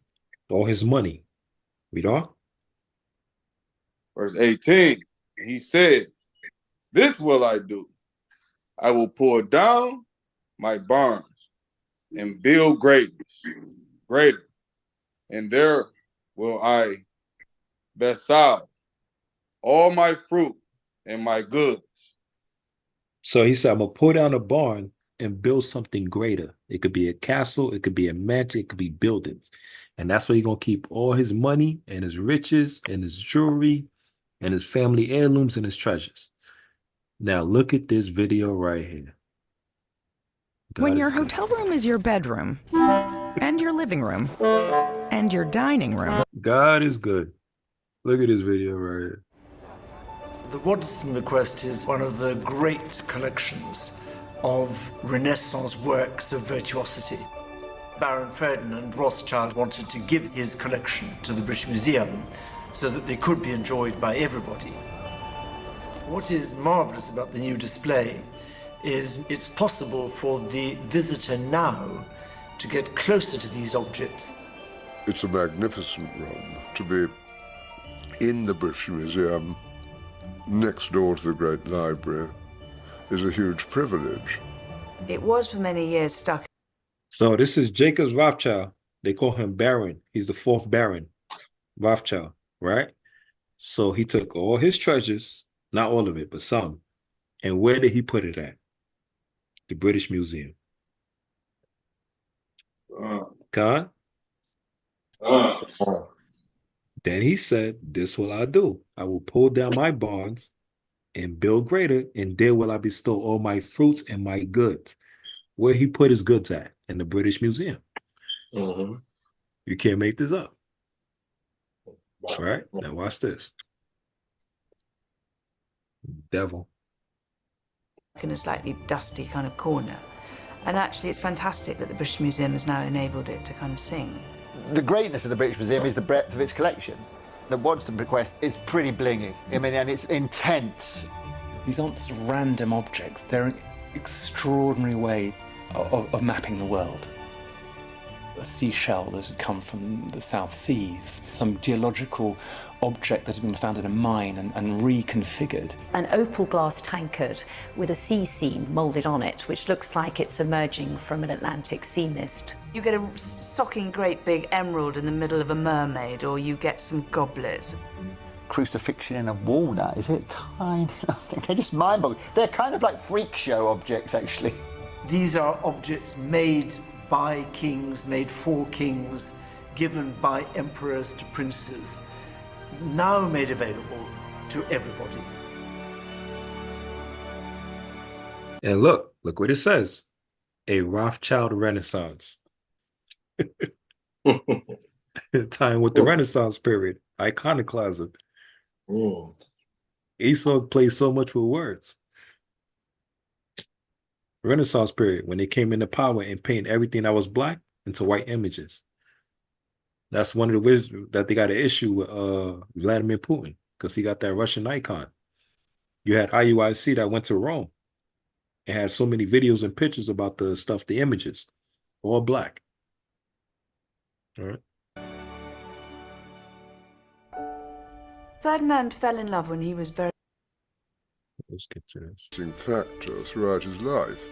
All his money. Read on. Verse 18. He said, this will I do. I will pull down my barns and build greater, and there will I bestow all my fruit and my goods. So he said, I'm going to pull down a barn and build something greater. It could be a castle, it could be a mansion, it could be buildings. And that's where he's going to keep all his money and his riches and his jewelry and his family heirlooms and his treasures. Now look at this video right here. When your hotel room is your bedroom and your living room and your dining room. God is good. Look at this video right here. The Waddesdon bequest is one of the great collections of Renaissance works of virtuosity. Baron Ferdinand Rothschild wanted to give his collection to the British Museum so that they could be enjoyed by everybody. What is marvelous about the new display is it's possible for the visitor now to get closer to these objects. It's a magnificent room to be in the British Museum next door to the Great Library is a huge privilege. It was for many years stuck. So this is Jacob Rothschild. They call him Baron. He's the fourth Baron Rothschild, right? So he took all his treasures, not all of it, but some. And where did he put it at? The British Museum. God? Then he said, this will I do. I will pull down my barns and build greater, and there will I bestow all my fruits and my goods. Where he put his goods at? In the British Museum. You can't make this up. All right? Now watch this. Devil. In a slightly dusty kind of corner. And actually, it's fantastic that the British Museum has now enabled it to kind of sing. The greatness of the British Museum is the breadth of its collection. The Waddesdon bequest is pretty blingy. I mean, and it's intense. These aren't sort of random objects. They're an extraordinary way of mapping the world. A seashell that had come from the South Seas, some geological object that had been found in a mine and reconfigured. An opal glass tankard with a sea scene moulded on it, which looks like it's emerging from an Atlantic sea mist. You get a socking great big emerald in the middle of a mermaid, or you get some goblets. Crucifixion in a walnut, is it tiny? They're just mind-boggling. They're kind of like freak show objects, actually. These are objects made by kings, made for kings, given by emperors to princes, now made available to everybody. And look what it says. A Rothschild Renaissance. Tying with the Renaissance period. Iconoclasm. Esau plays so much with words. Renaissance period, when they came into power and painted everything that was black into white images. That's one of the ways that they got an issue with Vladimir Putin, because he got that Russian icon. You had IUIC that went to Rome and had so many videos and pictures about the stuff, the images, all black. All right. Ferdinand fell in love when he was very... Let's get to this. Factor throughout his life.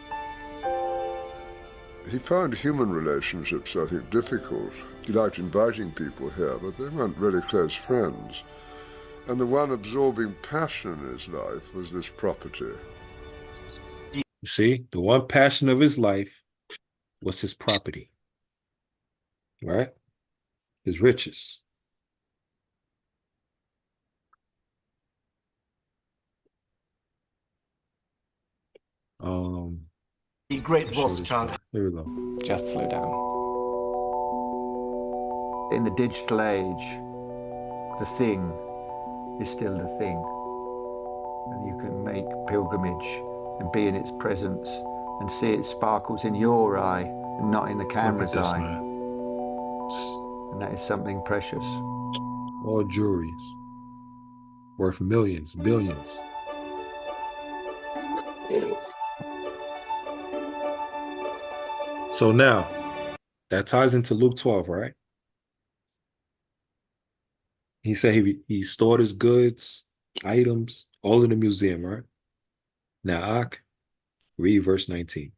He found human relationships, I think, difficult. He liked inviting people here, but they weren't really close friends. And the one absorbing passion in his life was this property. You see, the one passion of his life was his property, right? His riches. The great Rothschild. Here we go. Just slow down. In the digital age, the thing is still the thing. And you can make pilgrimage and be in its presence and see it sparkles in your eye and not in the camera's eye. And that is something precious. All jewelries worth millions, billions. So now, that ties into Luke 12, right? He said he stored his goods, items, all in the museum, right? Now, Ak, read verse 19.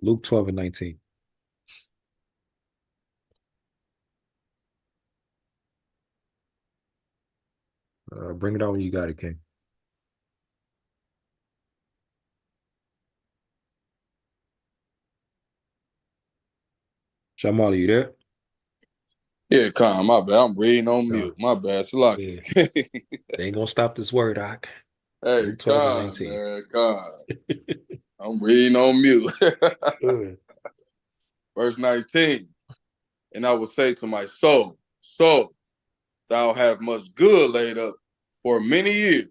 Luke 12 and 19. Bring it on when you got it, King. Jamal, you there? Yeah, Khan, my bad. I'm reading on mute. My bad. Yeah. They ain't gonna stop this word, Doc. Hey, Luke 12 and Khan, 19. man, Khan. I'm reading on mute. Verse 19. And I will say to my soul, soul, thou have much good laid up for many years.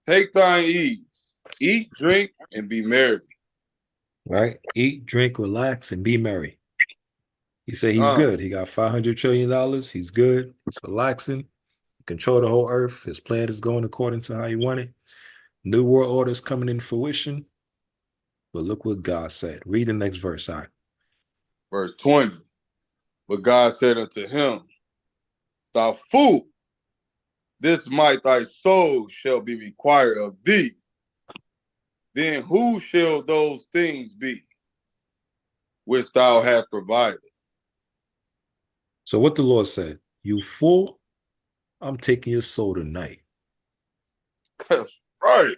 Take thine ease, eat, drink, and be merry. Right? Eat, drink, relax, and be merry. He said he's good. He got $500 trillion. He's good. He's relaxing. He control the whole earth. His plan is going according to how he wanted. New world order is coming in fruition. But look what God said. Read the next verse, all right? Verse 20. But God said unto him, thou fool, this might thy soul shall be required of thee. Then who shall those things be which thou hast provided? So what the Lord said, you fool, I'm taking your soul tonight. That's right.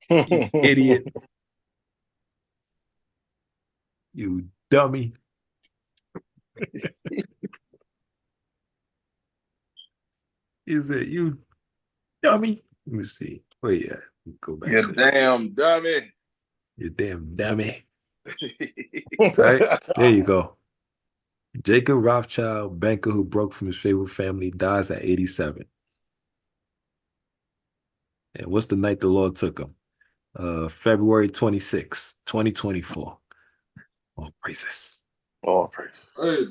You idiot. You dummy. Is it you dummy? Let me see. Oh yeah, go back You to it. damn dummy. You damn dummy. Right? There you go. Jacob Rothschild, banker who broke from his favorite family, dies at 87. And what's the night the Lord took him? February 26, 2024. All praises. All praises. Hey,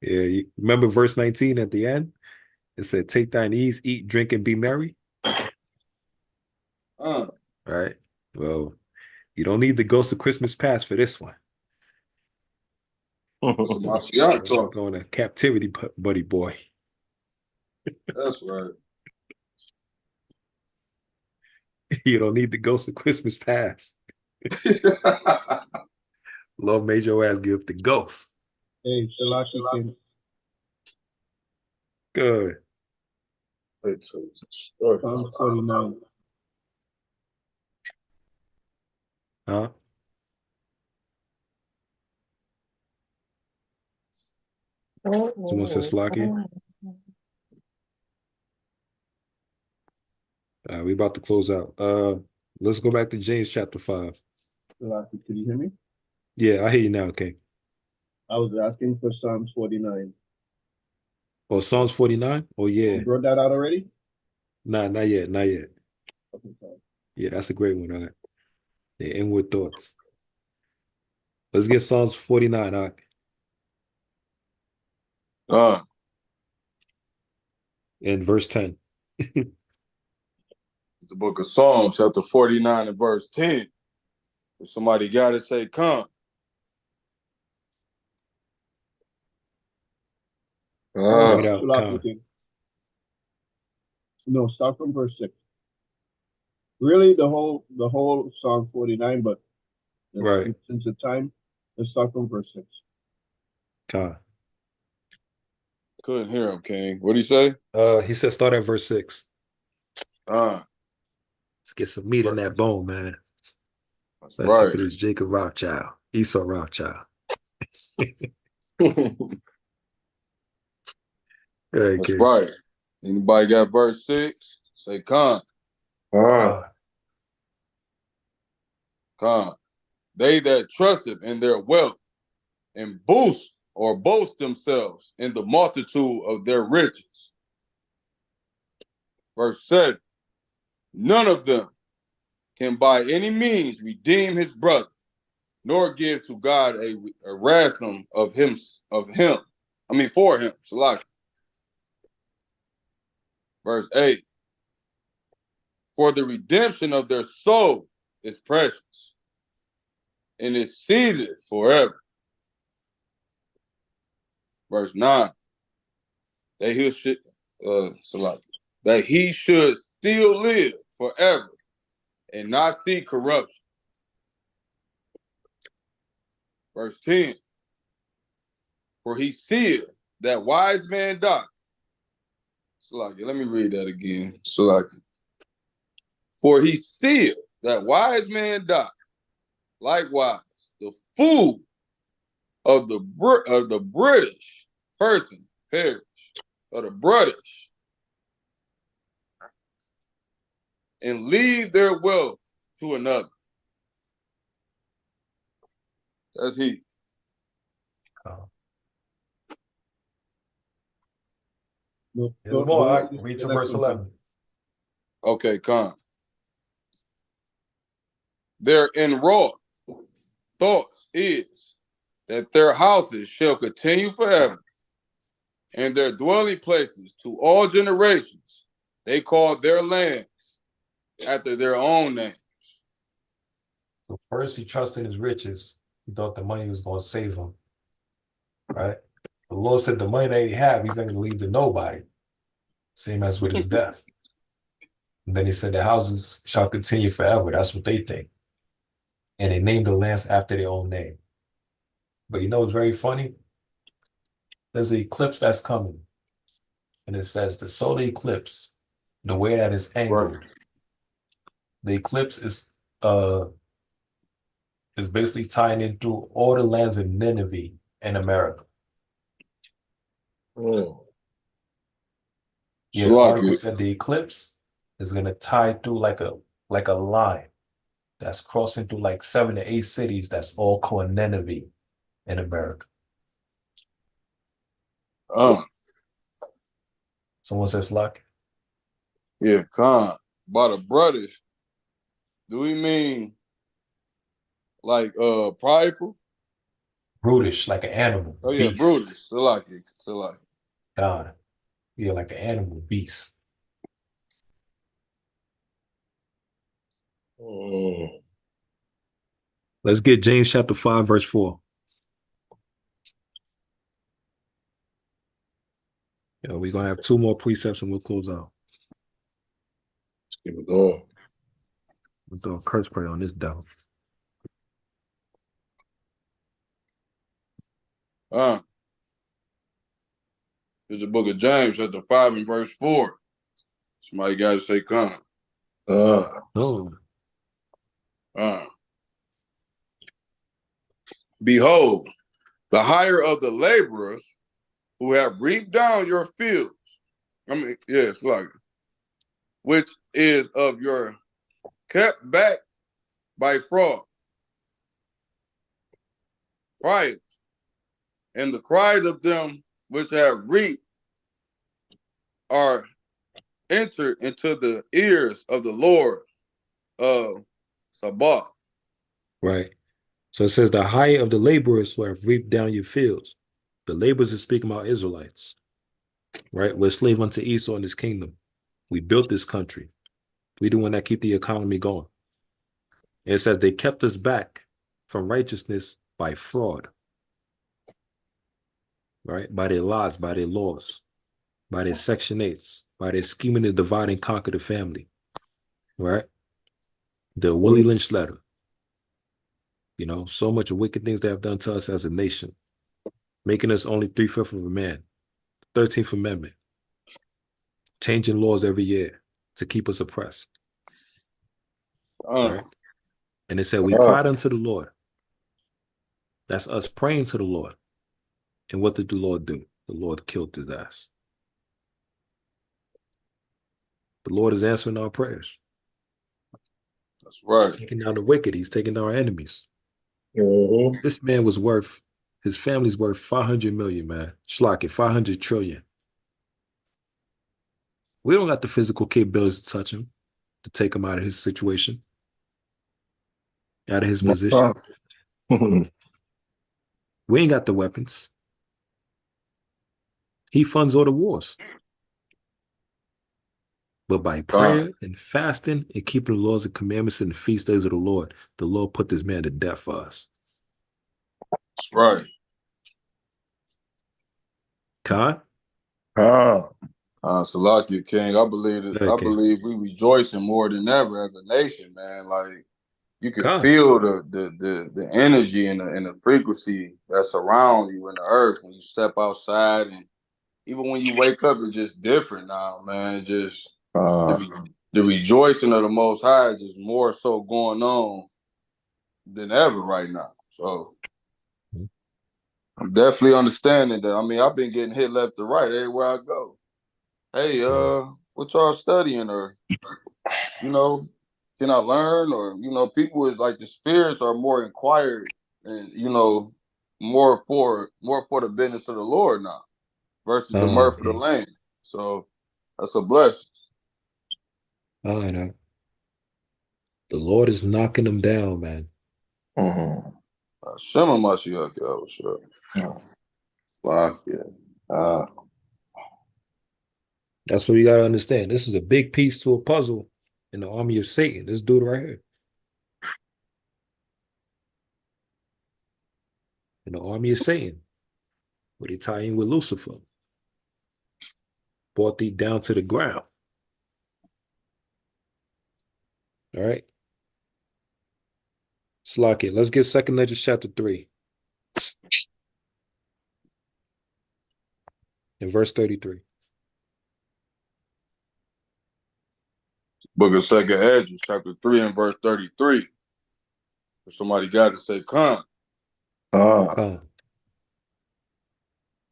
Yeah, you remember verse 19 at the end? It said, take thine ease, eat, drink, and be merry. Right? Well, you don't need the Ghost of Christmas Past for this one. Going to captivity, buddy boy. That's right. You don't need the Ghost of Christmas Past. Lord made your ass give up the ghost. Hey, Shalaki King. Good. Psalm 49. Huh? Someone said Slaki. We about to close out. Let's go back to James chapter 5. Shalaki, could you hear me? Yeah, I hear you now, okay. I was asking for Psalms 49. Oh, Psalms 49? Oh, yeah. You brought that out already? Nah, not yet, not yet. Okay, sorry. Yeah, that's a great one, all right. The inward thoughts. Let's get Psalms 49, all right. And verse 10. It's the book of Psalms, chapter 49 and verse 10. If somebody got it, say, come. Bring it out, Shalaki King. No, start from verse 6. Really, the whole Psalm 49, but right. Since the time, let's start from verse 6. Con. Couldn't hear him, King. What did he say? He said start at verse 6. Let's get some meat in that bone, man. Let's right. see for this Jacob Rothschild, Esau Rothschild. That's right. Anybody got verse 6? Say con. Con. They that trusted in their wealth and boast themselves in the multitude of their riches. Verse 7. None of them can by any means redeem his brother, nor give to God a ransom for him. Salaki. Verse 8. For the redemption of their soul is precious, and is seasoned forever. Verse 9. That he should still live forever and not see corruption. Verse 10. For he seeth that wise man die. Salaki, let me read that again. Salaki. For he seeth that wise man die. Likewise, the fool of the British person perish, or the British, and leave their wealth to another. That's he. There's more. Read to verse 11. Okay, come. Their enwrought thoughts is that their houses shall continue forever, and their dwelling places to all generations. They call their lands after their own name. So first he trusted his riches. He thought the money was going to save him. Right? The Lord said the money that he had, he's not going to leave to nobody. Same as with his death. And then he said the houses shall continue forever. That's what they think. And they named the lands after their own name. But you know what's very funny? There's an eclipse that's coming. And it says the solar eclipse, the way that is angled, the eclipse is basically tying in through all the lands of Nineveh and America. Yeah, the article said the eclipse is gonna tie through like a line that's crossing through like 7 to 8 cities that's all called Nineveh in America. Someone says luck. Yeah, Khan. By the brothers, do we mean like prideful? Brutish, like an animal, Oh yeah, beast. brutish. Still like it. Still like it. God. Yeah, like an animal, beast. Let's get James chapter 5, verse 4. We're gonna have 2 more precepts and we'll close out. Let's keep it going. We'll throw a curse prayer on this devil. It's the book of James, chapter 5 and verse 4. Somebody got to say, "Come." Behold, the hire of the laborers who have reaped down your fields. I mean, yes, like which is of your kept back by fraud. Cries, and the cries of them which have reaped are entered into the ears of the Lord of Sabaoth. Right. So it says the hire of the laborers who have reaped down your fields. The laborers is speaking about Israelites. Right? We're slave unto Esau and his kingdom. We built this country. We the one that keep the economy going. And it says they kept us back from righteousness by fraud. Right? By their lies, by their laws, by their Section 8s, by their scheming to divide and conquer the family. Right? The Willie Lynch letter. You know, so much wicked things they have done to us as a nation, making us only 3/5 of a man. 13th Amendment. Changing laws every year to keep us oppressed. Right? And it said, we cried unto the Lord. That's us praying to the Lord. And what did the Lord do? The Lord killed his ass. The Lord is answering our prayers. That's right. He's taking down the wicked. He's taking down our enemies. This man was worth, his family's worth 500 million, man. Schlock it, 500 trillion. We don't got the physical capabilities to touch him, to take him out of his situation, out of his position. We ain't got the weapons. He funds all the wars. But by prayer and fasting and keeping the laws and commandments and the feast days of the Lord put this man to death for us. That's right. Khan? Salakia King, I believe it, I believe we rejoicing more than ever as a nation, man. Like you can feel the energy and the frequency that's around you in the earth when you step outside, and even when you wake up, it's just different now, man. Just the rejoicing of the Most High is just more so going on than ever right now. So I'm definitely understanding that. I mean, I've been getting hit left to right everywhere I go. Hey, what y'all studying, or you know, can I learn? Or people is like the spirits are more inquired and more for the business of the Lord now versus the mirth of the land. So that's a blessing. I know. The Lord is knocking them down, man. Shema Mashiach, sure. That's what you gotta understand. This is a big piece to a puzzle in the army of Satan. This dude right here. In the army of Satan. Where they tie in with Lucifer. Brought thee down to the ground. All right. Slack it. Let's get 2nd Ledger chapter 3. In verse 33. Book of 2nd Ezra, chapter 3 and verse 33. If somebody got to say, "Come." And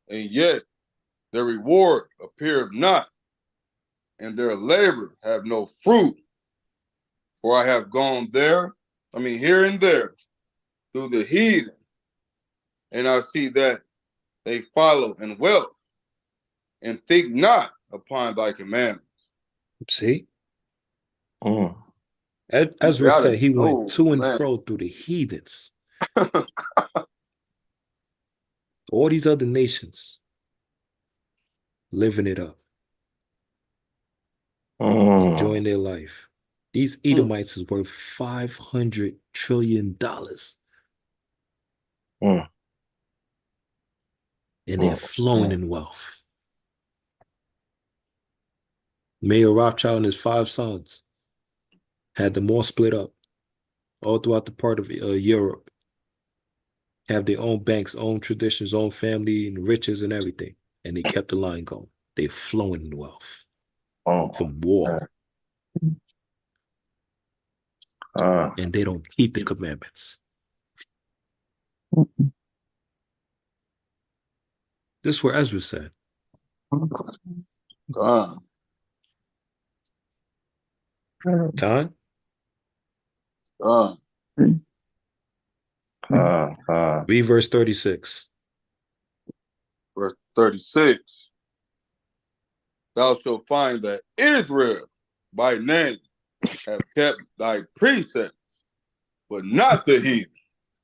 yet their reward appeared not, and their labor have no fruit. For I have gone here and there, through the heathen, and I see that they follow in wealth, and think not upon thy commandments. See? Mm. Ezra said he went Oh, to and man. fro through the heathens. All these other nations living it up, enjoying their life. These Edomites is worth $500 trillion. And they're flowing in wealth. Mayor Rothschild and his 5 sons had them all split up all throughout the part of Europe. Have their own banks, own traditions, own family and riches and everything. And they kept the line going. They're flowing in wealth from war. And they don't keep the commandments. This is what Ezra said. Khan? Read verse 36. Verse 36. Thou shalt find that Israel by name have kept thy precepts, but not the heathen.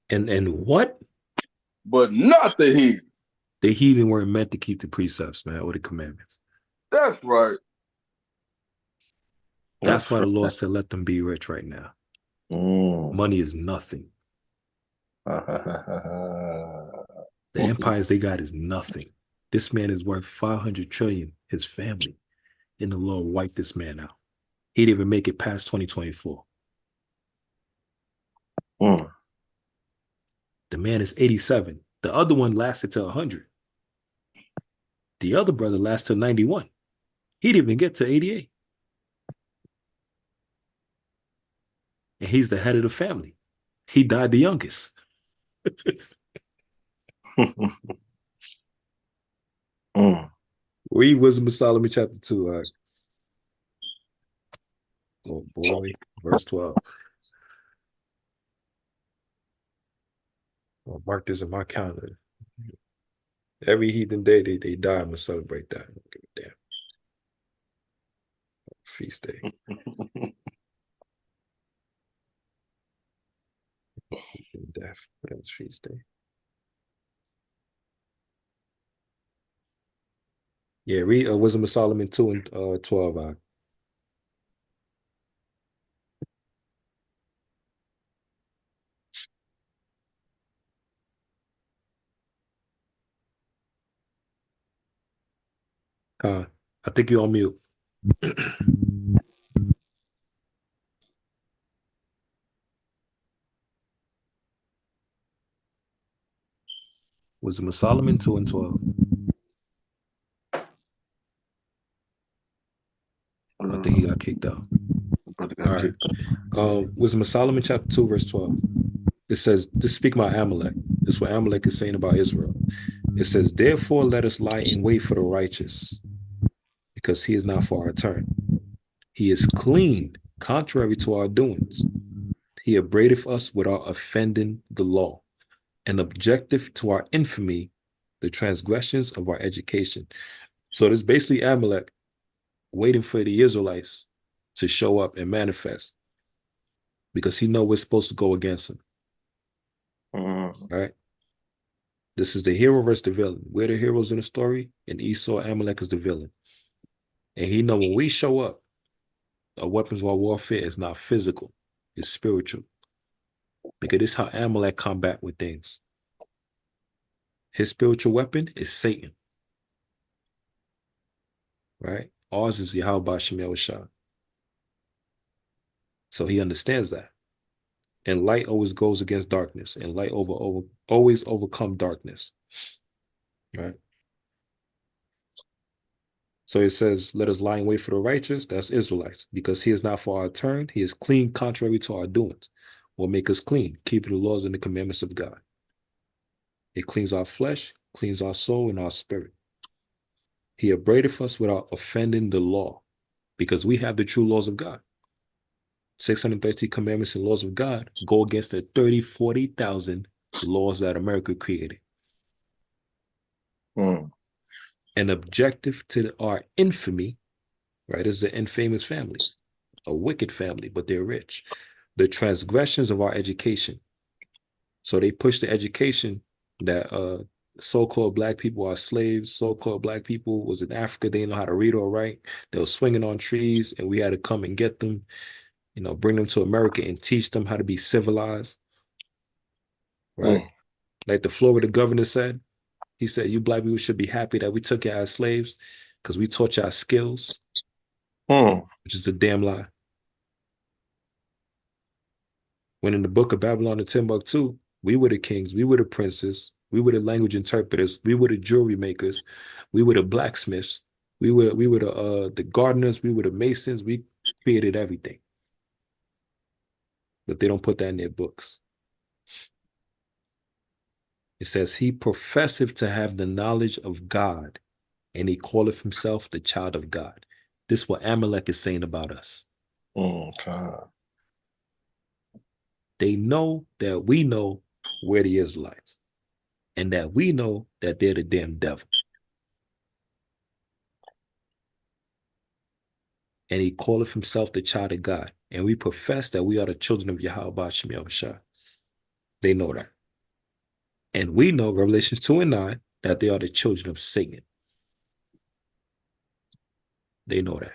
And what? But not the heathen. The heathen weren't meant to keep the precepts, man, or the commandments. That's right. That's why the Lord said, let them be rich right now. Money is nothing. The empires they got is nothing. This man is worth 500 trillion, his family. And the Lord wiped this man out. He didn't even make it past 2024. The man is 87. The other one lasted to 100. The other brother lasted to 91. He didn't even get to 88. And he's the head of the family. He died the youngest. Read Wisdom of Solomon chapter 2. All right. Oh boy, verse 12. I'll mark this in my calendar. Every heathen day they die, I'm going to celebrate that. I don't give a damn. Feast day. Death. What else? Feast day. Yeah, read Wisdom of Solomon 2 and 12. I think you're on mute. Wisdom of Solomon 2 and 12. I think he got kicked out. All right. Wisdom of Solomon chapter 2 verse 12. It says, this speak about Amalek. This is what Amalek is saying about Israel. It says, therefore let us lie in wait for the righteous, because he is not for our turn. He is clean, contrary to our doings. He upbraideth us without offending the law, and objective to our infamy, the transgressions of our education. So this is basically Amalek waiting for the Israelites to show up and manifest, because he know we're supposed to go against him. Right? This is the hero versus the villain. We're the heroes in the story, and Esau, Amalek is the villain. And he know when we show up, our weapons of our warfare is not physical, it's spiritual. Because this is how Amalek combat with things. His spiritual weapon is Satan. Right? Ours is Yahweh Shemel Shah. So he understands that. And light always goes against darkness, and light always overcome darkness. Right? So it says, let us lie in wait for the righteous, that's Israelites, because he is not for our turn, he is clean contrary to our doings. Will make us clean, keeping the laws and the commandments of God. It cleans our flesh, cleans our soul and our spirit. He upbraideth us without offending the law, because we have the true laws of God. 613 commandments and laws of God go against the 30, 40,000 laws that America created. An objective to our infamy, right, is an infamous family, a wicked family, but they're rich. The transgressions of our education. So they push the education that so-called black people are slaves. So-called black people was in Africa. They didn't know how to read or write. They were swinging on trees, and we had to come and get them, you know, bring them to America and teach them how to be civilized. Right? Like the Florida governor said, he said, you black people should be happy that we took you as slaves because we taught you our skills, which is a damn lie. When in the book of Babylon and Timbuktu, we were the kings, we were the princes, we were the language interpreters, we were the jewelry makers, we were the blacksmiths, we were the gardeners, we were the masons, we created everything. But they don't put that in their books. It says, he professeth to have the knowledge of God, and he calleth himself the child of God. This is what Amalek is saying about us. They know that we know we're the Israelites, and that we know that they're the damn devil. And he calleth himself the child of God. And we profess that we are the children of Yahweh Shem Yahushua. They know that. And we know, Revelations 2 and 9, that they are the children of Satan. They know that.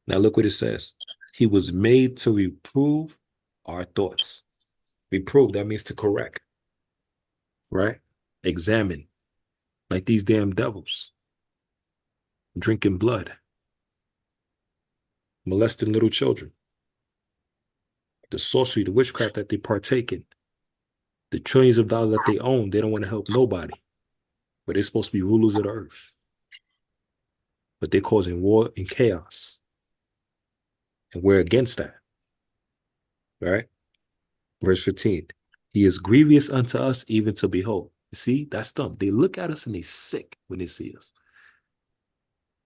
Now look what it says. He was made to reprove our thoughts. Reprove, that means to correct. Right? Examine. Like these damn devils. Drinking blood. Molesting little children. The sorcery, the witchcraft that they partake in. The trillions of dollars that they own, they don't want to help nobody. But they're supposed to be rulers of the earth. But they're causing war and chaos. And we're against that. Right? Verse 15. He is grievous unto us even to behold. See, that's them. They look at us and they sick when they see us.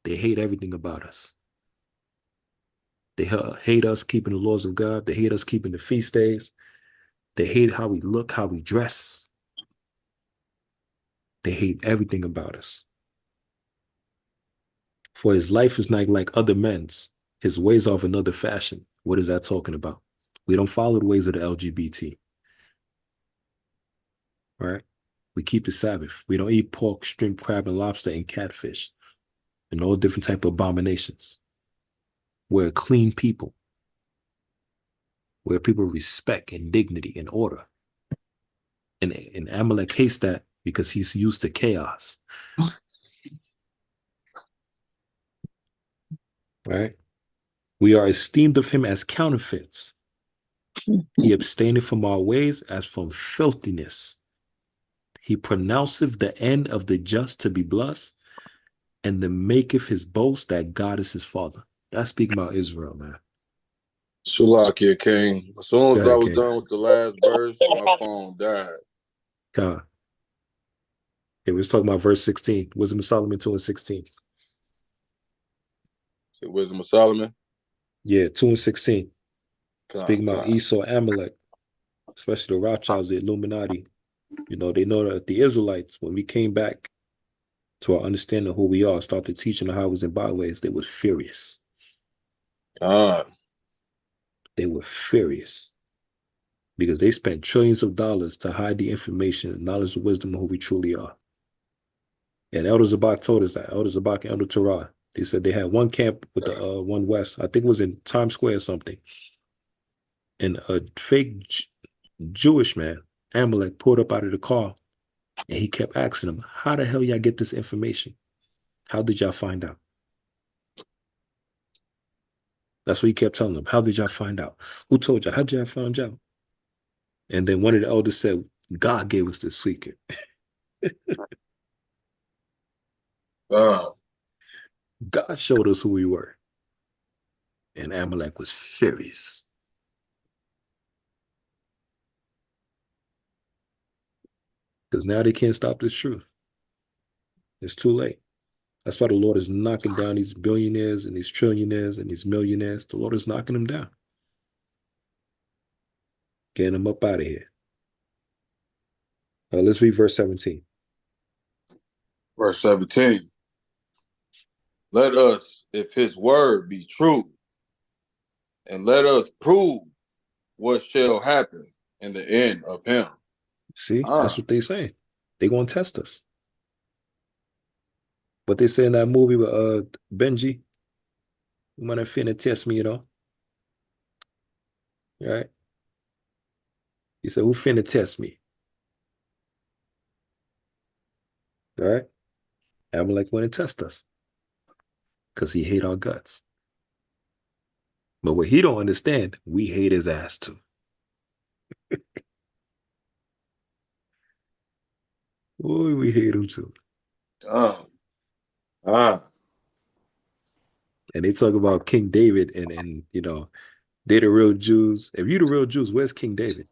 They hate everything about us. They hate us keeping the laws of God. They hate us keeping the feast days. They hate how we look, how we dress. They hate everything about us. For his life is not like other men's. His ways are of another fashion. What is that talking about? We don't follow the ways of the LGBT. Right? We keep the Sabbath. We don't eat pork, shrimp, crab, and lobster, and catfish, and all different type of abominations. We're a clean people. Where people respect and dignity and order. And Amalek hates that because he's used to chaos. Right? We are esteemed of him as counterfeits. He abstaineth from our ways as from filthiness. He pronounceth the end of the just to be blessed, and then maketh his boast that God is his father. That's speaking about Israel, man. Shalakia King. As soon as I was Okay. done with the last verse, my phone died. God. Okay, we was talking about verse 16. Wisdom of Solomon 2 and 16. Say Wisdom of Solomon? Yeah, 2 and 16. God, Speaking about Esau, Amalek, especially the Rothschilds, the Illuminati. You know, they know that the Israelites, when we came back to our understanding of who we are, started teaching the highways and byways, they were furious. They were furious. Because they spent trillions of dollars to hide the information and knowledge and wisdom of who we truly are. And Elder Zabak told us that. Elder Zabak and Elder Torah. They said they had one camp with the one west. I think it was in Times Square or something. And a fake Jewish man, Amalek, pulled up out of the car and he kept asking them, how the hell y'all get this information? How did y'all find out? That's what he kept telling them. How did y'all find out? Who told y'all? How did y'all find out? And then one of the elders said, God gave us this secret. God showed us who we were. And Amalek was furious. Because now they can't stop this truth. It's too late. That's why the Lord is knocking down these billionaires and these trillionaires and these millionaires. The Lord is knocking them down. Getting them up out of here. Let's read verse 17. Verse 17. Let us, if his word be true, and let us prove what shall happen in the end of him. See, that's what they say. They gonna test us. What they say in that movie with Benji, you might have finna test me, you know. Right? He said, who finna test me? All right? Amalek went and test us. Because he hate our guts. But what he don't understand, we hate his ass too. Boy, we hate him too. And they talk about King David and you know, they the real Jews. If you the real Jews, where's King David?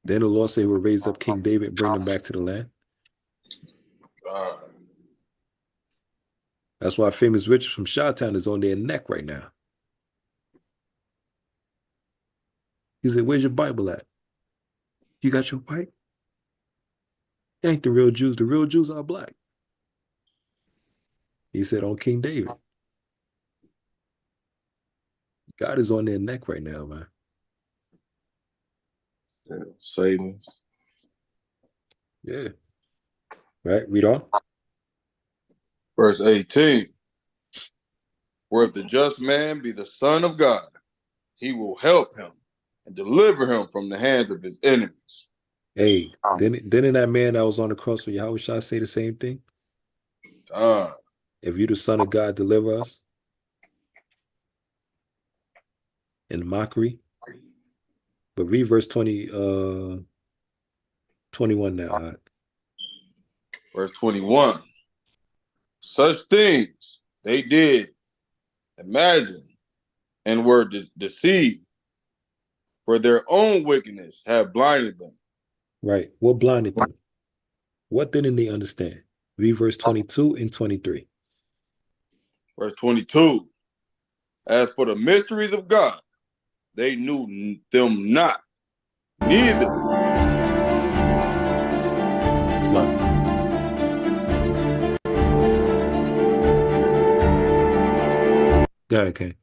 Then the Lord say we'll raise up King David, bring him back to the land. That's why famous Richard from Chi-Town is on their neck right now. He said, where's your Bible at? You got your Bible? They ain't the real Jews. The real Jews are black. He said on King David. God is on their neck right now, man. Satanists. Yeah. Right, read on. Verse 18. For if the just man be the son of God, he will help him and deliver him from the hands of his enemies. Hey, didn't that man that was on the cross with Yahweh Shai say the same thing? If you the son of God, deliver us. In mockery. But read verse 21 now. Verse 21. Such things they did imagine and were deceived, for their own wickedness have blinded them. Right. What blinded them? What didn't they understand? Read verse 22 and 23. Verse 22. As for the mysteries of God, they knew them not, neither. Go ahead, King.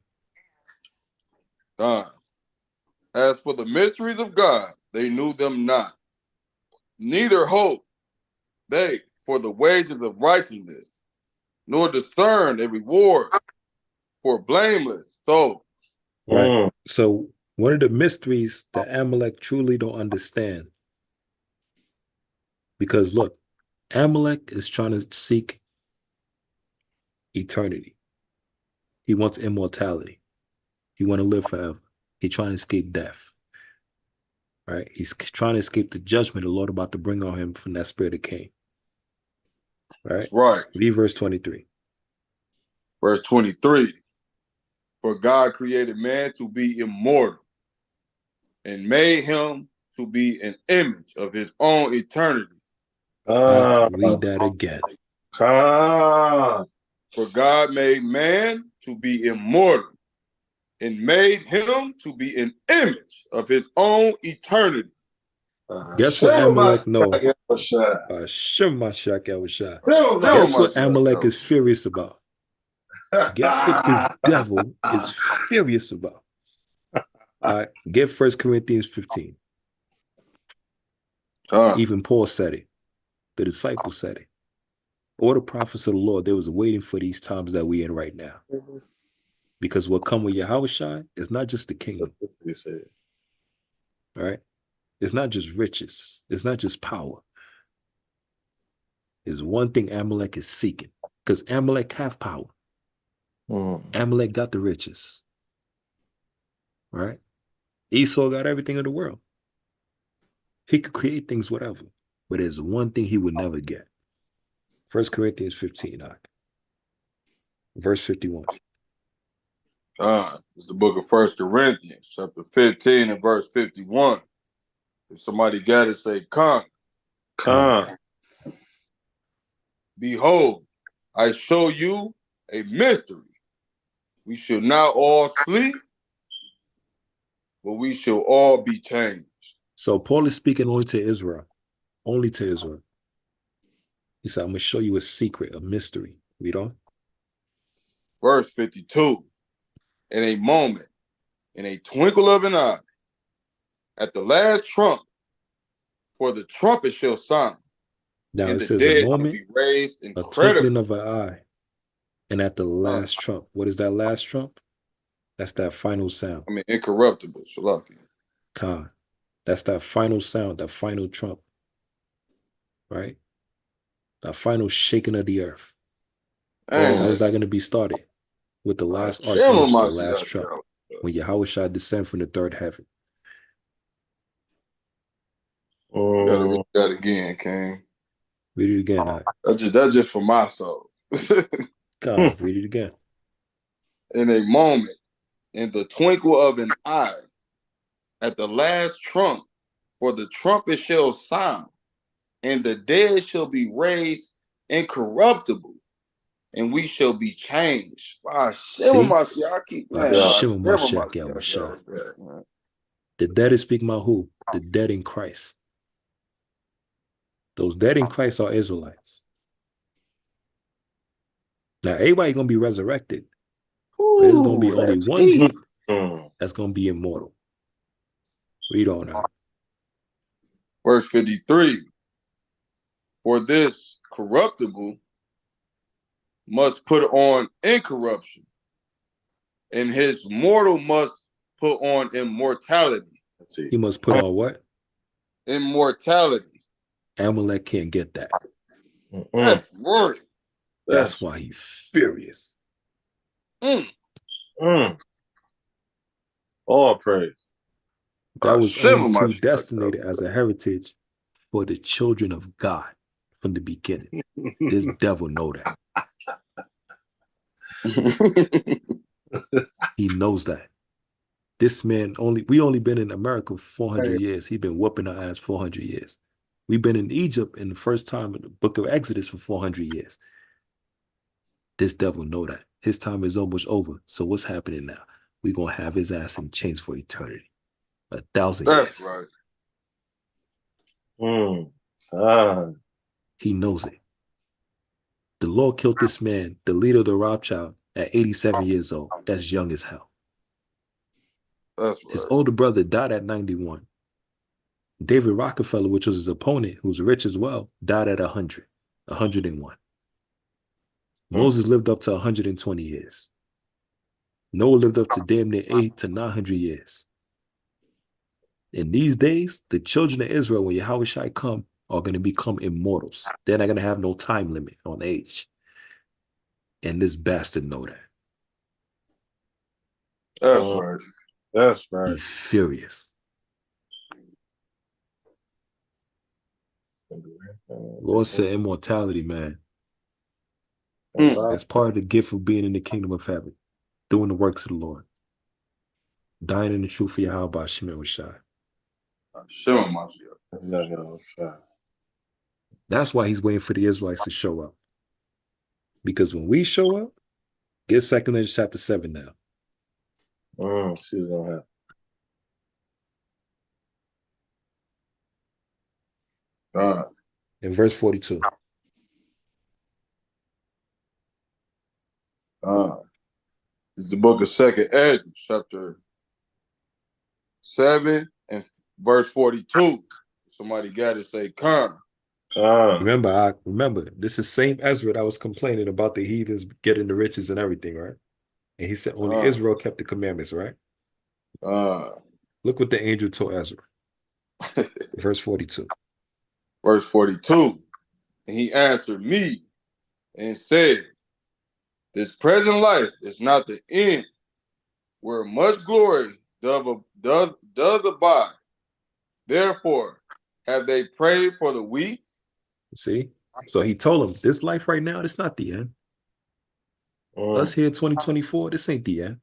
As for the mysteries of God, they knew them not, neither hope they for the wages of righteousness, nor discern a reward for blameless souls. Right. So one of the mysteries that Amalek truly don't understand, because look, Amalek is trying to seek eternity. He wants immortality. He want to live forever. He's trying to escape death. Right? He's trying to escape the judgment the Lord about to bring on him from that spirit of Cain. Right? That's right. Read verse 23. Verse 23. For God created man to be immortal and made him to be an image of his own eternity. Read that again. For God made man to be immortal and made him to be an image of his own eternity. Guess what Amalek know? Guess what Amalek is furious about? Guess what this devil is furious about? All right, get 1 Corinthians 15. Even Paul said it. The disciples said it. All the prophets of the Lord, they was waiting for these times that we in right now. Because what come with Yahweh Shai is not just the kingdom. All right? It's not just riches. It's not just power. There's one thing Amalek is seeking. Because Amalek have power. Amalek got the riches. Right? Esau got everything in the world. He could create things, whatever. But there's one thing he would never get. 1 Corinthians 15, verse 51. It's the book of 1 Corinthians, chapter 15 and verse 51. If somebody got it, say, Con. Behold, I show you a mystery. We shall not all sleep, but we shall all be changed. So Paul is speaking only to Israel. Only to Israel. He said, I'm going to show you a secret, a mystery. Read on. Verse 52. In a moment, in a twinkle of an eye, at the last trump, for the trumpet shall sound, Now and it the says a dead shall moment, be raised a twinkling incredibly. of an eye, and at the last trump. What is that last trump? That's that final sound. Incorruptible, Shalaki. Khan. That's that final sound, that final trump. Right? That final shaking of the earth. How is that going to be started? With the last archangel, the last trump. When Yahweh shall descend from the third heaven. You gotta read that again, King. Read it again. That's just for my soul. God, read it again. In a moment, in the twinkle of an eye, at the last trump, for the trumpet shall sound, and the dead shall be raised incorruptible, and we shall be changed. The dead is speaking about who? The dead in Christ. Those dead in Christ are Israelites. Now, everybody going to be resurrected. But there's going to be only one group that's going to be immortal. Read on now. Verse 53. For this corruptible must put on incorruption, and his mortal must put on immortality. He must put on what? Immortality. Amalek can't get that. That's right. That's why he's furious. All praise. That was only predestinated as a heritage for the children of God from the beginning. This devil know that. He knows that. This man we only been in America for 400 years. He been whooping our ass 400 years. We've been in Egypt in the first time in the book of Exodus for 400 years. This devil know that. His time is almost over. So what's happening now? We're going to have his ass in chains for eternity. 1,000 years. That's right. He knows it. The Lord killed this man, the leader of the Rothschild, at 87 years old. That's young as hell. That's right. His older brother died at 91. David Rockefeller, which was his opponent, who's rich as well, died at 100, 101. Moses lived up to 120 years. Noah lived up to damn near 800 to 900 years. In these days, the children of Israel, when Yahweh Shai come, are going to become immortals. They're not going to have no time limit on age. And this bastard know that. That's right. That's right. He's furious. Lord said immortality, man. That's part of the gift of being in the kingdom of heaven. Doing the works of the Lord. Dying in the truth for Yahweh by Shemel Shai. That's why he's waiting for the Israelites to show up. Because when we show up, get 2 Corinthians chapter 7 now. See what's gonna happen. In verse 42. It's the book of 2nd Ezra, chapter 7 and verse 42. Somebody got to say, come. Remember, this is same Ezra that was complaining about the heathens getting the riches and everything, right? And he said only Israel kept the commandments, right? Look what the angel told Ezra. Verse 42. Verse 42. And he answered me and said, this present life is not the end, where much glory does abide. Therefore, have they prayed for the weak? See? So he told him, this life right now, it's not the end. Us here 2024, this ain't the end.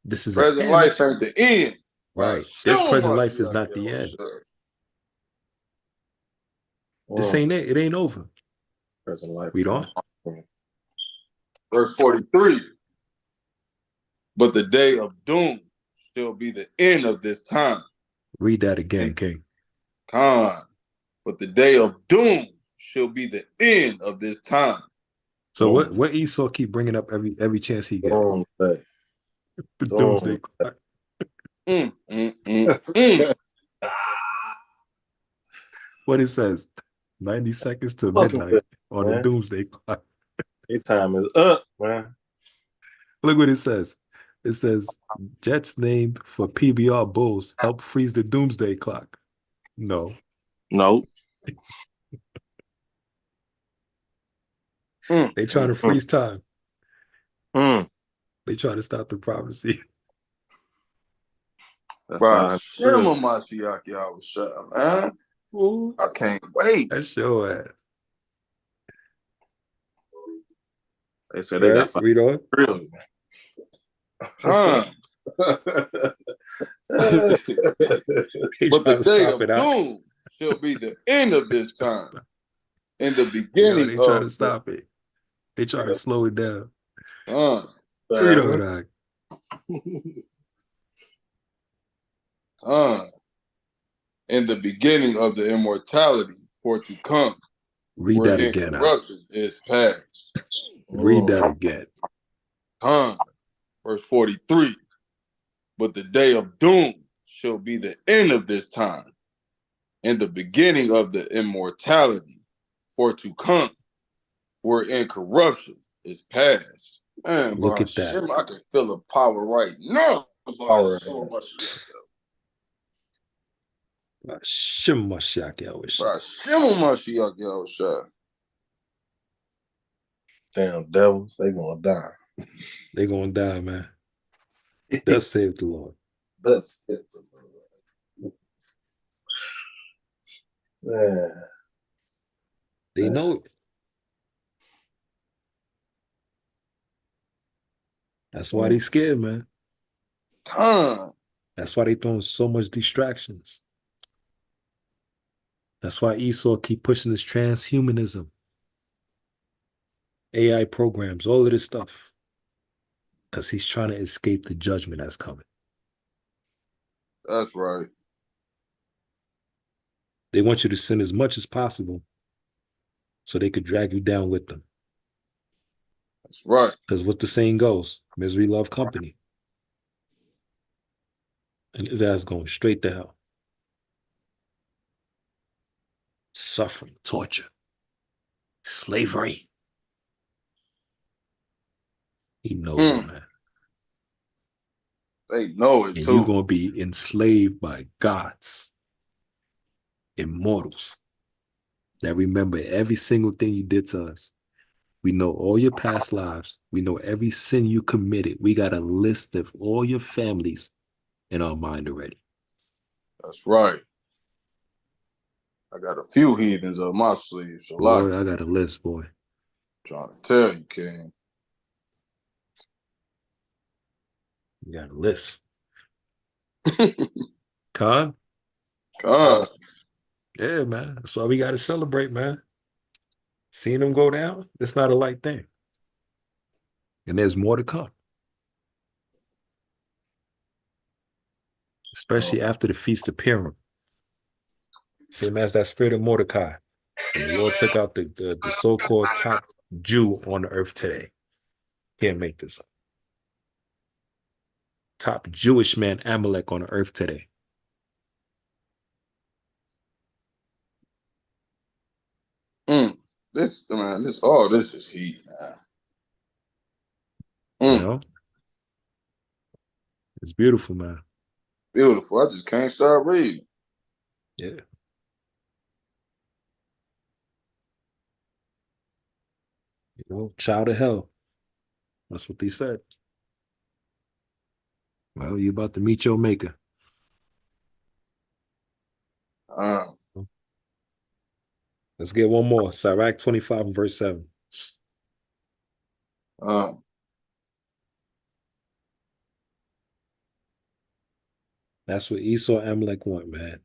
This is present life ain't the end. Right. This present life is not the end. This ain't it. It ain't over. Present life. Read on. Verse 43. But the day of doom shall be the end of this time. Read that again, King. Con. But the day of doom shall be the end of this time. So what Esau keep bringing up every chance he gets? Doomsday. The doomsday clock. What it says, 90 seconds to midnight on the doomsday clock. Your time is up, man. Look what it says. It says, jets named for PBR Bulls help freeze the doomsday clock. No. No. They trying to freeze time. Mm. They trying to stop the prophecy. Bro, Shema Mashiach Yahushua, man. Ooh. I can't wait. That's your ass. They said they got read on. Really? Huh. But the day of doom shall be the end of this time. In the beginning they try to stop it. They try to slow it down. Read on, in the beginning of the immortality for to come. Read that again. Corruption is past. Read that again. Verse 43. But the day of doom shall be the end of this time, and the beginning of the immortality for to come, wherein corruption is past. Man, look at that. I can feel the power right now. Power. Shem Mashiach Yahushua. Shem Mashiach Yahushua. Damn devils, they gonna die. They gonna die, man. Thus save the Lord. Thus save the Lord. Man. They know it. That's why they scared, man. That's why they throwing so much distractions. That's why Esau keep pushing this transhumanism, AI programs, all of this stuff. Because he's trying to escape the judgment that's coming. That's right. They want you to sin as much as possible so they could drag you down with them. That's right. Because what the saying goes, misery love company. And his ass going straight to hell. Suffering, torture, slavery. He knows all that. They know it and too. You're going to be enslaved by gods, immortals, that remember every single thing you did to us. We know all your past lives. We know every sin you committed. We got a list of all your families in our mind already. That's right. I got a few heathens up my sleeve. So boy, I got a list, boy. Trying to tell you, King. You got a list. Con? Yeah, man. That's why we got to celebrate, man. Seeing them go down, it's not a light thing. And there's more to come. Especially after the Feast of Purim. Same as that spirit of Mordecai. And the Lord took out the so-called top Jew on the earth today. Can't make this up. Top Jewish man, Amalek, on the earth today. This is heat, man. You know? It's beautiful, man. Beautiful. I just can't stop reading. Yeah. You know, child of hell. That's what they said. Well, you about to meet your maker. Let's get one more. Sirach 25 and verse 7. That's what Esau and Amalek want, man.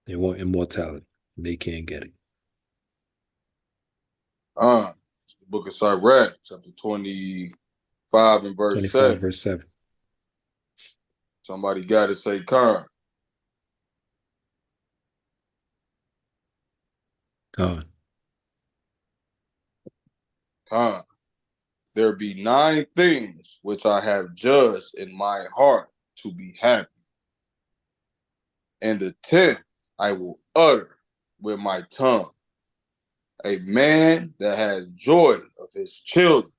They want immortality. They can't get it. It's the book of Sirach, chapter 25 and verse 25 7. verse 7. Somebody got to say Khan. Khan. Khan. There be 9 things which I have judged in my heart to be happy. And the 10th I will utter with my tongue. A man that has joy of his children,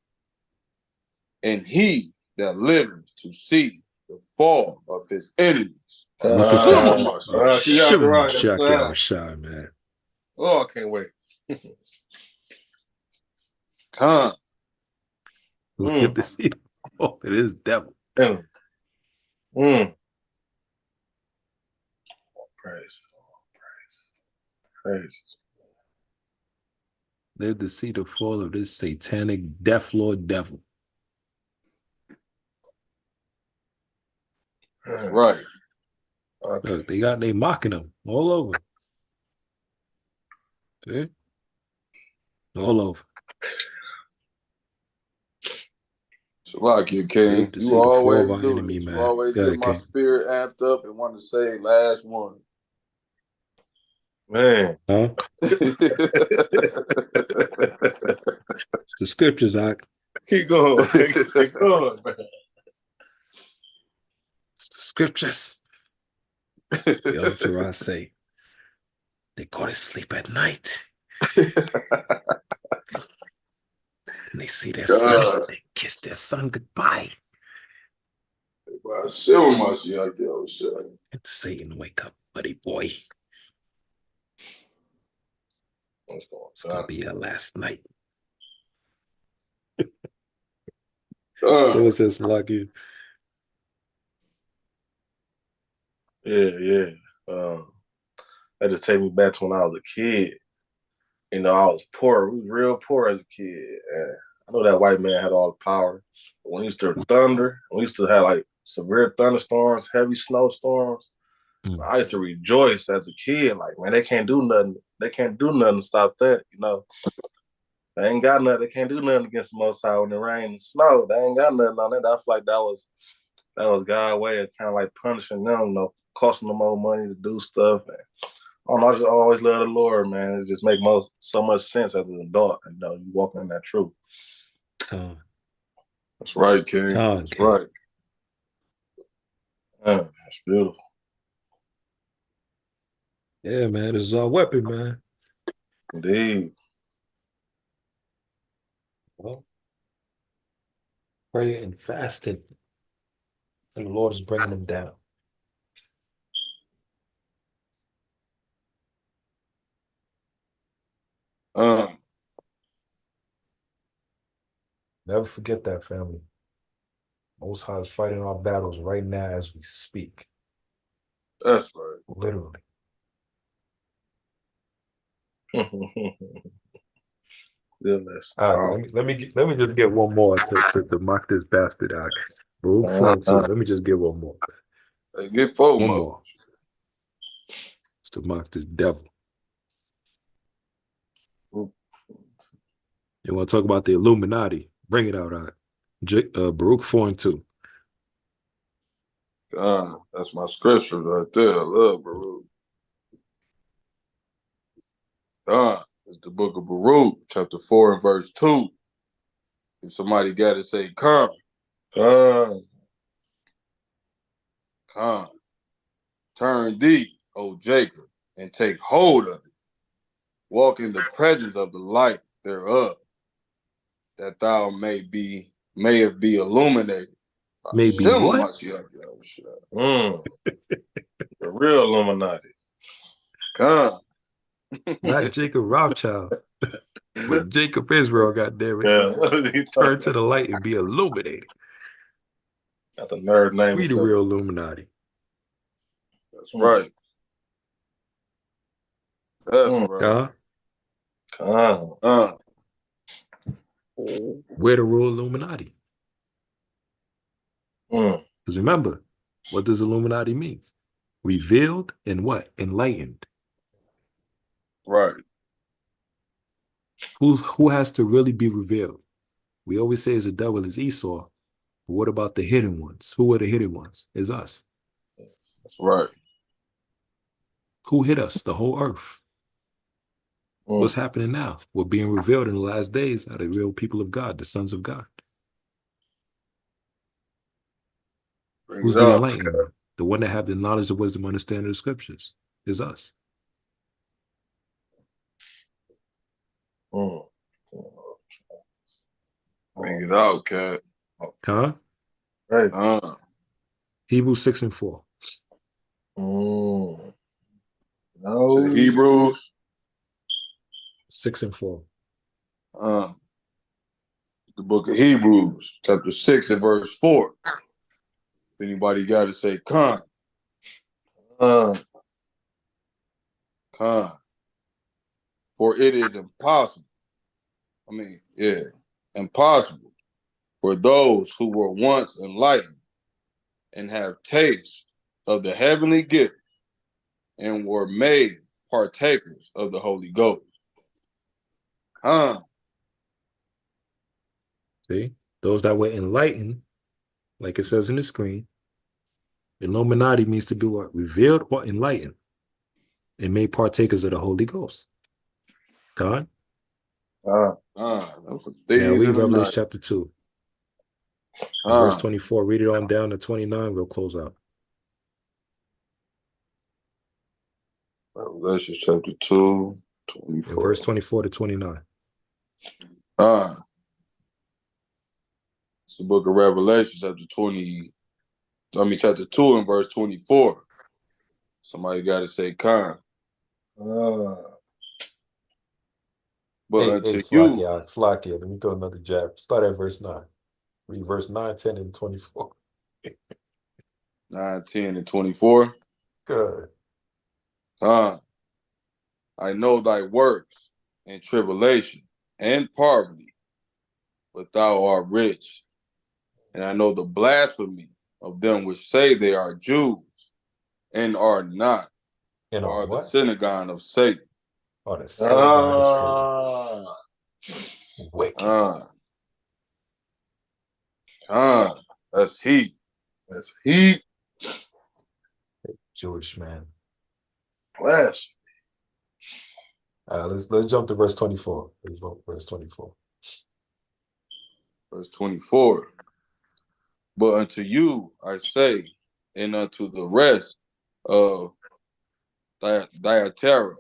and he that liveth to see the fall of his enemies. Look at that. Shim Shah, man. Oh, I can't wait. Khan. Look at this. Oh, it is devil. Praise. Praise. Live to see the fall of this satanic death lord devil. That's right. Okay. Look, they mocking him all over. See? All over. Salakia, King. Live to see You the fall of always our do enemy, this. man. You always Go get ahead, my King. spirit amped up and want to say last one. Man. Huh? It's the scriptures, Doc. Keep going. Keep going, man. It's the scriptures. The other Torah say, they go to sleep at night. And they see their son. They kiss their son goodbye. And Satan, wake up, buddy boy. It's going to be your last night. So what's this, Lucky? Yeah. That just take me back to when I was a kid. You know, I was poor. We was real poor as a kid. And I know that white man had all the power. But when we used to thunder, we used to have like severe thunderstorms, heavy snowstorms. I used to rejoice as a kid. Like, man, they can't do nothing. They can't do nothing to stop that, you know. They ain't got nothing. They can't do nothing against the Most High when it rain and snow. They ain't got nothing on it. I feel like that was God's way of kind of like punishing them, you know, costing them more money to do stuff. And I don't know, I just always love the Lord, man. It just makes so much sense as an adult. You know, you walking in that truth. That's right, King. That's right. That's beautiful. Yeah, man. This is our weapon, man. Indeed. Well, praying and fasting. And the Lord is bringing them down. Never forget that, family. Most High is fighting our battles right now as we speak. That's right. Literally. All right, let me just get one more to mock this bastard out. Baruch 4:2. Let me just get one more. Hey, get 4 One more. more. Just to mock this devil. You want to talk about the Illuminati? Bring it out, Baruch 4:2. That's my scripture right there. I love Baruch. It's the book of Baruch, chapter 4 and verse 2. If somebody got to say, come. Turn thee, O Jacob, and take hold of it. Walk in the presence of the light thereof, that thou mayest be illuminated. Maybe what? The real Illuminati. Not Jacob Rothschild, but Jacob Israel, goddammit. Yeah. Turn to the light and be illuminated. Got the nerd name. We the real Illuminati. That's right. That's right. We're the real Illuminati. Because remember, what does Illuminati means? Revealed and what? Enlightened. Right. Who has to really be revealed? We always say is the devil is Esau. But what about the hidden ones? Who are the hidden ones? Is us. That's right. Who hit us? The whole earth. What's happening now? We're being revealed in the last days are the real people of God, the sons of God. Bring Who's it the up. enlightened one? The one that have the knowledge of wisdom, understanding of the scriptures is us. Bring it out, cat. Huh? Right. Hebrews 6 and 4. To the Hebrews 6 and 4. The book of Hebrews, chapter 6 and verse 4. If anybody got to say con. Con. For it is impossible. Impossible for those who were once enlightened and have taste of the heavenly gift and were made partakers of the Holy Ghost. See? Those that were enlightened, like it says in the screen, Illuminati means to be what? Revealed or enlightened and made partakers of the Holy Ghost. God? Now read Revelation chapter 2. Verse 24. Read it on down to 29. We'll close out. Revelation chapter 2, 24. And verse 24 to 29. It's the book of Revelation, chapter 2 and verse 24. Somebody got to say con. But unto you, Slakia, let me throw another jab. Start at verse 9. Read verse 9, 10, and 24. 9, 10, and 24. Good. I know thy works and tribulation and poverty, but thou art rich. And I know the blasphemy of them which say they are Jews and are not, and are the what? synagogue of Satan. Or the synagogue of Satan. Wicked. That's heat. That's heat. Jewish man. Blasphemy. Let's jump to verse 24. Verse 24. Verse 24. But unto you I say, and unto the rest of Thyatira,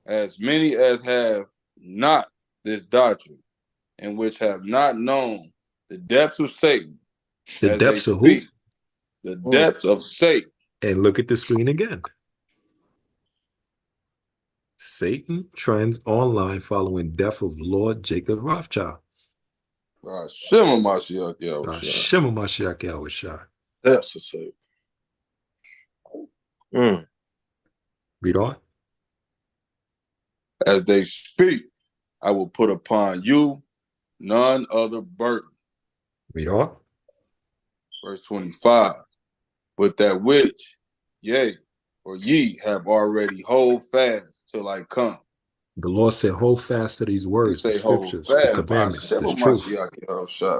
as many as have not this doctrine, and which have not known the depths of Satan. The depths of who? The depths of Satan. And look at the screen again. Satan trends online following death of Lord Jacob Rothschild. Shema Mashiach Yahushua. Depths of Satan. Read on. As they speak, I will put upon you none other burden. Read on. Verse 25. But that which, ye have already hold fast till I come. The Lord said, hold fast to these words, the scriptures, the commandments, the truth.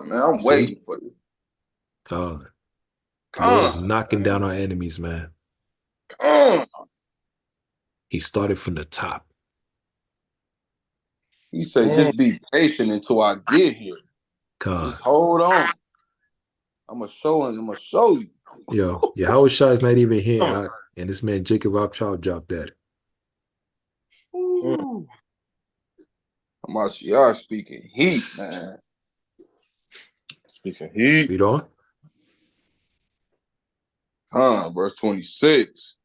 Man, I'm waiting for you. God. The Lord is knocking down our enemies, man. He started from the top. He said, just be patient until I get here. Just hold on. I'm going to show you. Yo, Yahushua is not even here. And this man, Jacob Rothschild, dropped dead. Mashiach speaking heat, man. Speaking heat. Read on. Verse 26.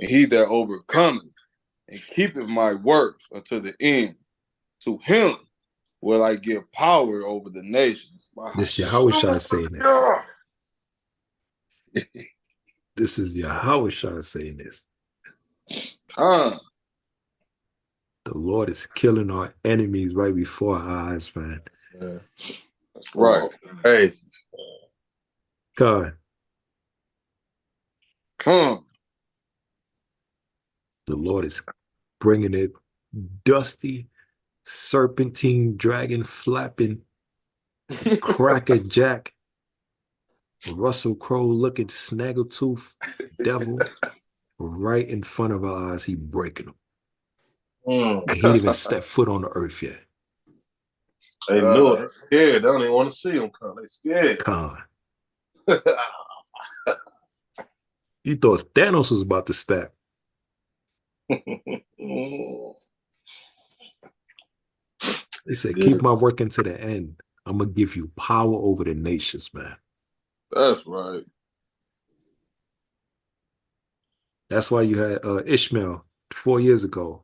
And he that overcometh and keepeth my works unto the end, to him will I give power over the nations. This Yahushua is saying this. This is Yahushua saying this. The Lord is killing our enemies right before our eyes, man. Yeah. That's right. Crazy. God. The Lord is bringing it dusty, serpentine, dragon flapping, cracker jack, Russell Crowe looking snaggletooth devil right in front of our eyes. He breaking them. And he didn't even step foot on the earth yet. They knew it. They scared. They don't even want to see him come. They scared. Con. You thought Thanos was about to step. They said, keep my work into the end. I'm going to give you power over the nations, man. That's right. That's why you had Ishmael 4 years ago,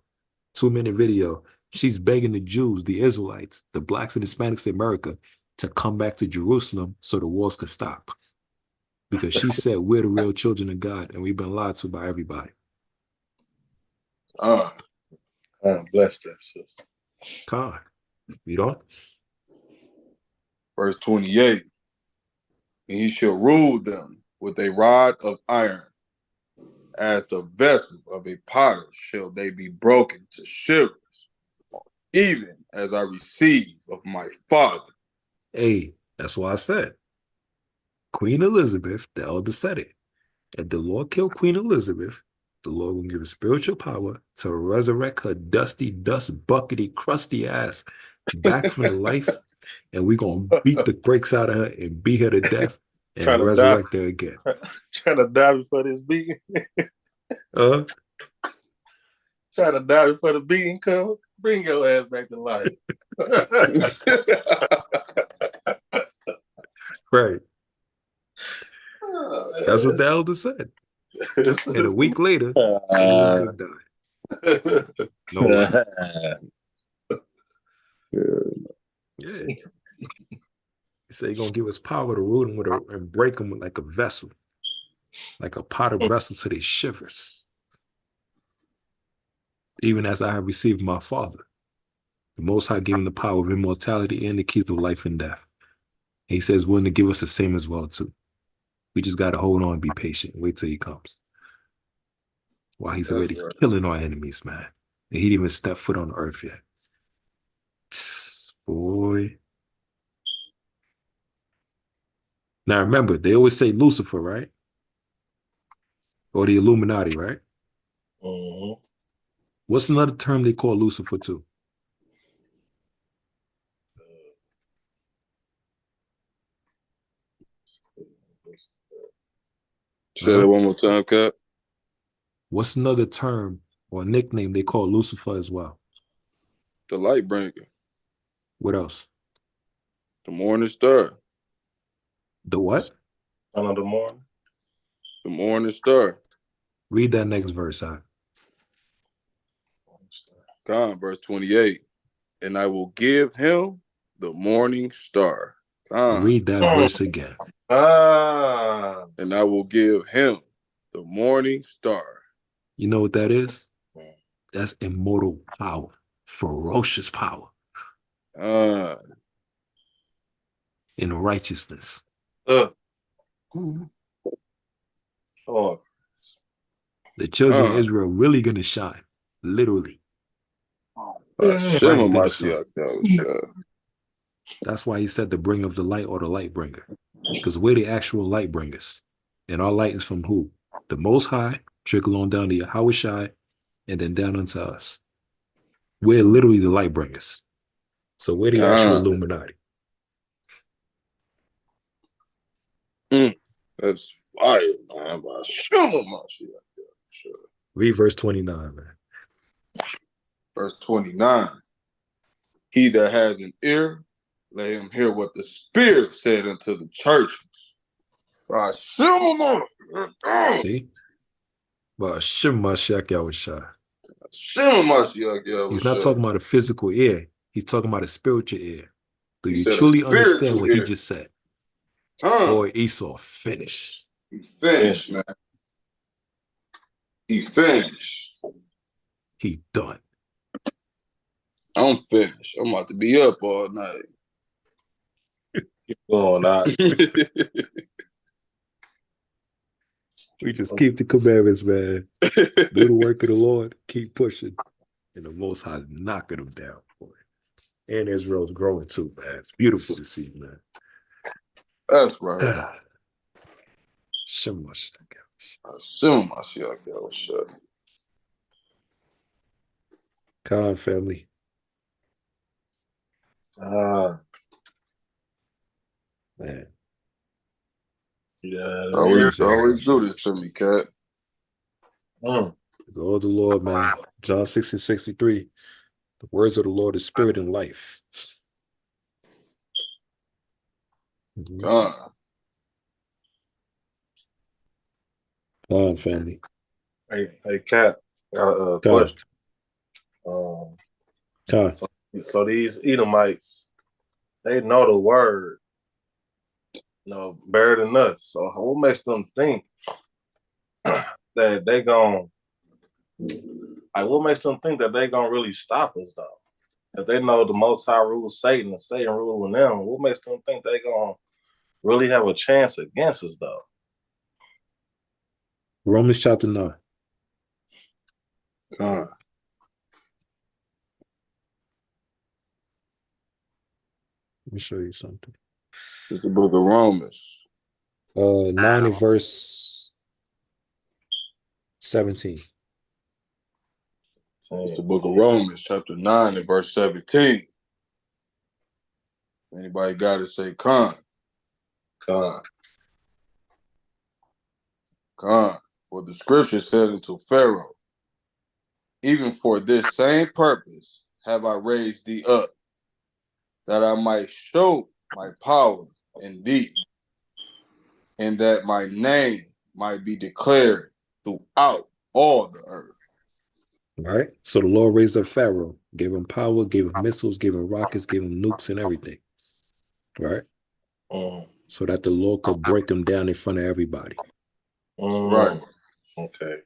2-minute video. She's begging the Jews, the Israelites, the blacks and Hispanics in America to come back to Jerusalem so the wars could stop. Because she said we're the real children of God and we've been lied to by everybody. God bless that sister. God. You know? Verse 28. And he shall rule them with a rod of iron. As the vessel of a potter shall they be broken to shivers, even as I receive of my father. Hey, that's why I said. Queen Elizabeth, the elder said it. If the Lord killed Queen Elizabeth, the Lord will give her spiritual power to resurrect her dusty, dust buckety, crusty ass back from the life, and we're going to beat the brakes out of her and beat her to death and resurrect her again. Trying to die before this beating. Trying to die before the beating comes. Bring your ass back to life. Right. That's what the elder said. And a week later, Queen Elizabeth died. No lie. Yeah. He said he's going to give us power to rule them with and break them like a vessel. Like a pot of vessel to their shivers. Even as I have received my Father. The Most High gave him the power of immortality and the keys of life and death. And he says willing to give us the same as well too. We just got to hold on and be patient. Wait till he comes. While he's already killing our enemies, man. And he didn't even step foot on the earth yet. Boy. Now remember, they always say Lucifer, right? Or the Illuminati, right? Mm-hmm. What's another term they call Lucifer too? Say that one more time, Cap. What's another term or nickname they call Lucifer as well? The light bringer. What else? The morning star. The what? Son of the morning. The morning star. Read that next verse, huh? God, verse 28. And I will give him the morning star. God. Read that verse again. And I will give him the morning star. You know what that is? That's immortal power. Ferocious power. In righteousness. Oh. The children of Israel really going to shine. Literally. That's why he said the bringer of the light or the light bringer. Because we're the actual light bringers. And our light is from who? The Most High, trickle on down to HOI, and then down unto us. We're literally the light bringers. So we're the actual Illuminati. That's fire, man. Read verse 29, man. Verse 29. He that has an ear, let him hear what the Spirit said unto the churches. See? But he's not talking about a physical ear. He's talking about a spiritual ear. Do you truly understand what he just said? Boy, Esau, finish. He finished, man. He finished. He done. I'm finished. I'm about to be up all night. Keep going out. We just keep the commandments, man. Do the work of the Lord, keep pushing, and the Most High knocking them down, boy. And Israel's growing too, man. It's beautiful to see, man. That's right. So much. Assume I see like that was shut. Khan family. Man. Yeah. Always do this to me, cat. The Lord, the Lord, man. John 6:63. The words of the Lord is spirit and life. God. Khan family. Hey, Cat. Got a question. Khan. So these Edomites, they know the word, better than us. So what makes them think that they gon' what makes them think that they gonna really stop us though? If they know the Most High rules Satan and Satan ruling them, what makes them think they gonna really have a chance against us though? Romans chapter 9. God. Let me show you something. It's the book of Romans. 9 and verse 17. It's the book of Romans, chapter 9 and verse 17. Anybody got to say con? Con. Con. For the scripture said unto Pharaoh, even for this same purpose have I raised thee up, that I might show my power in thee, and that my name might be declared throughout all the earth. All right. So the Lord raised up Pharaoh, gave him power, gave him missiles, gave him rockets, gave him nukes and everything. Right? So that the Lord could break him down in front of everybody. Right. Okay.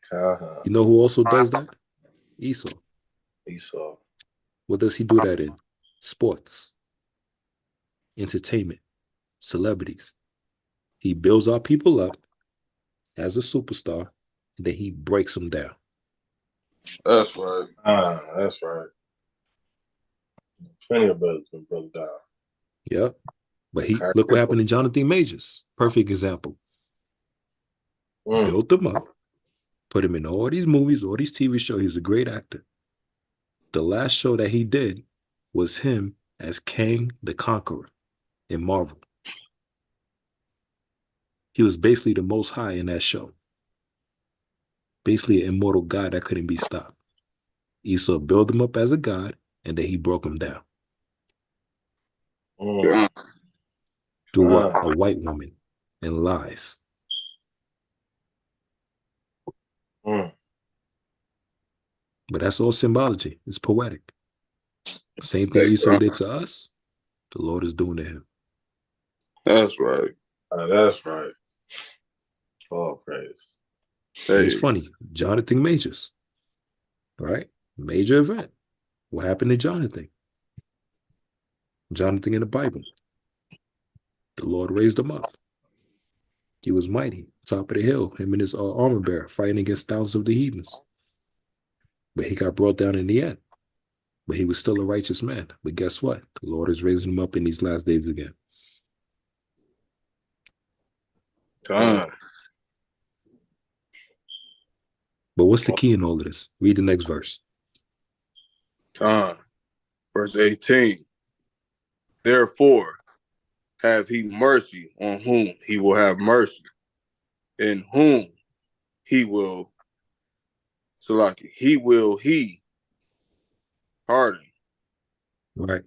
You know who also does that? Esau. Esau. What does he do that in? Sports, entertainment, celebrities. He builds our people up as a superstar, and then he breaks them down. That's right. That's right. Plenty of brothers been broke down. Yep. But look what happened to Jonathan Majors. Perfect example. Built him up, put him in all these movies, all these TV shows. He was a great actor. The last show that he did was him as Kang the Conqueror in Marvel. He was basically the Most High in that show. Basically an immortal god that couldn't be stopped. Esau built him up as a god, and then he broke him down. Through what? A white woman and lies. But that's all symbology. It's poetic. Same thing Esau did to us, the Lord is doing to him. That's right. That's right. Oh, praise. It's funny. Jonathan Majors. Right? Major event. What happened to Jonathan? Jonathan in the Bible. The Lord raised him up. He was mighty. Top of the hill. Him and his armor bearer fighting against thousands of the heathens. But he got brought down in the end. But he was still a righteous man. But guess what? The Lord is raising him up in these last days again. God. But what's the key in all of this? Read the next verse. God. Verse 18. Therefore, have he mercy on whom he will have mercy, in whom he will, he harden. Right.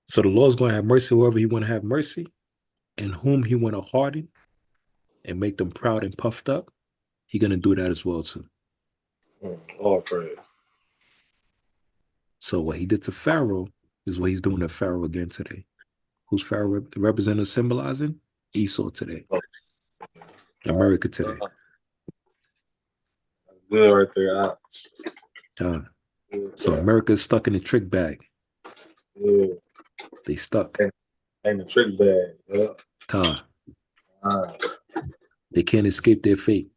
So the Lord's going to have mercy whoever he want to have mercy, and whom he want to harden and make them proud and puffed up, he going to do that as well too. All praise. So what he did to Pharaoh is what he's doing to Pharaoh again today. Who's Pharaoh representing, symbolizing? Esau today. America today. Good right there. So America is stuck in a trick bag. Yeah. They stuck. In the trick bag. Yeah. They can't escape their fate.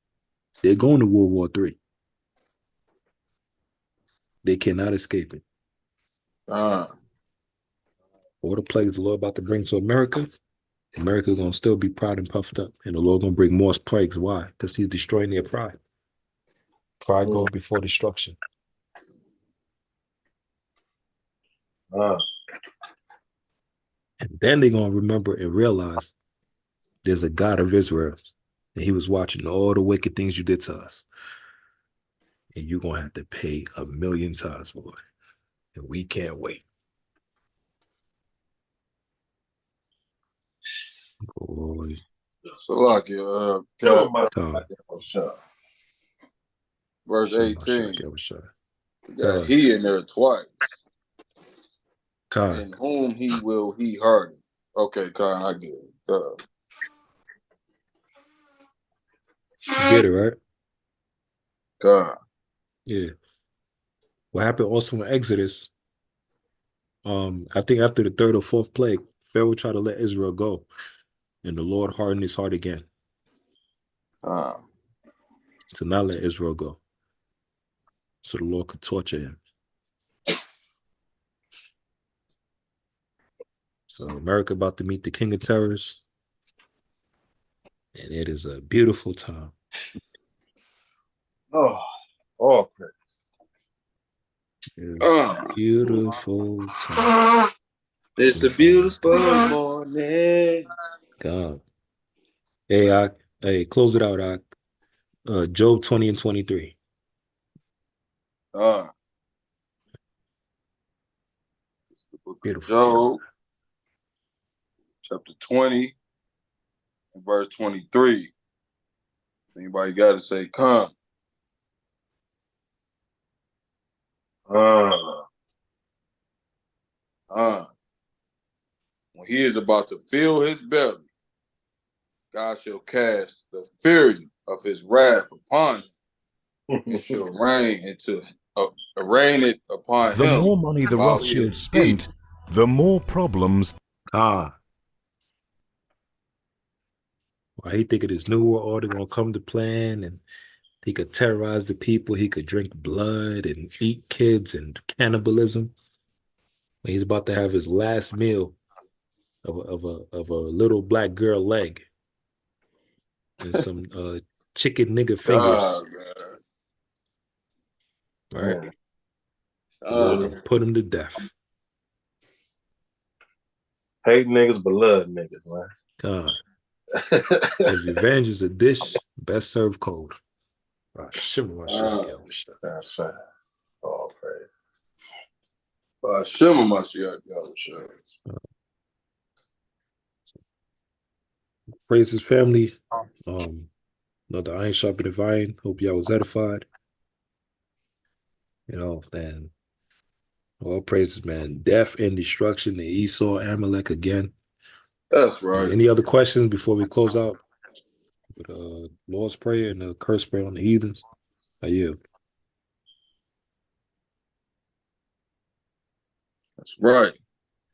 They're going to World War III. They cannot escape it. All the plagues the Lord about to bring to America, America gonna still be proud and puffed up, and the Lord gonna bring more plagues. Why? Because He's destroying their pride. Pride goes before destruction. And then they're gonna remember and realize there's a God of Israel, and He was watching all the wicked things you did to us, and you're gonna have to pay 1,000,000 times more. And we can't wait. Boy. So like verse Shem Mashiach 18. Yahushua. Got he in there twice. God. In whom he will he harden. Okay, Khan, I get it. You get it, right? God. Yeah. What happened also in Exodus, I think after the third or fourth plague, Pharaoh tried to let Israel go, and the Lord hardened his heart again to not let Israel go, so the Lord could torture him. So America about to meet the King of Terrors, and it is a beautiful time. Praise. It's a beautiful time. It's a beautiful morning. God. Hey, close it out, Job 20 and 23. It's the book Beautiful of Job, chapter 20 and verse 23. Anybody got to say, come. When he is about to fill his belly, God shall cast the fury of his wrath upon him and shall rain it upon The him. more money the while he Rothschilds is spent, the more problems. Why he think of this new world order gonna come to plan, and he could terrorize the people, he could drink blood and eat kids and cannibalism. When he's about to have his last meal of a little black girl leg and some chicken nigger fingers. Right? The Lord gonna put him to death. Hate niggas, but love niggas, man. God. If revenge is a dish, best served cold. That's right. Oh, praise. Shimmer Mashiach Yahushua. Praise his family. The iron sharpened the iron. Hope y'all was edified. Then all praises, man. Death and destruction to Esau, Amalek again. That's right. Any other questions before we close out with Lord's Prayer and the curse prayer on the heathens? I yield. That's right.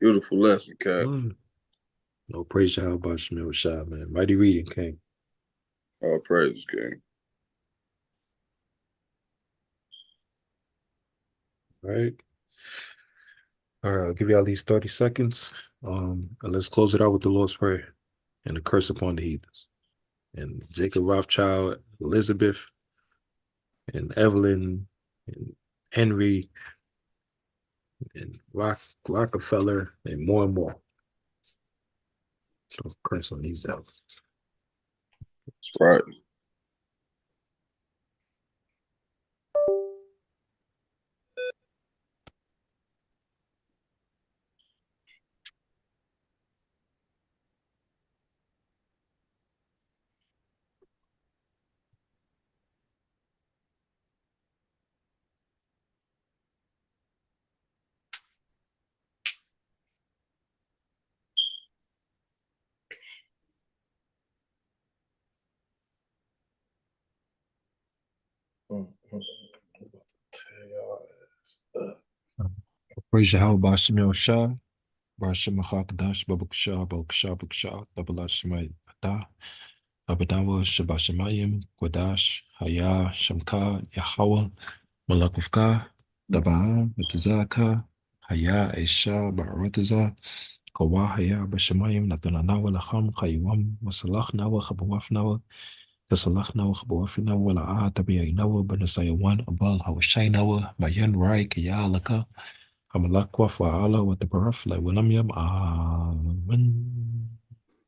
Beautiful lesson, Cap. No praise to Yahweh Shemel Rashad, man. Mighty reading, King. All praise, King. All right. I'll give y'all these 30 seconds. And let's close it out with the Lord's Prayer and the curse upon the heathens. And Jacob Rothschild, Elizabeth, and Evelyn, and Henry, and Rockefeller, and more. So curse on these out. That's right. Praise Yahweh Shemel Shah, Barashim Chakadash, Babuksha, Babuksha, Dabala Shemai Ata, Abadawa, Shabashamayim, Kwadash, Haya, Shamka, Yahweh, Malakufka, طبعا بتذاكى هيا إيشا بعرتزا قوا هيا بشمايم نتنانا ولا خام قيوم وصلخنا وخبوافنا وصلخنا وخبوافنا ولا تبيعنا وبنسيوان أبال هوشينا بيان رايك يا لك أملاك وفعلا وتبرف لا ولم يم آمن.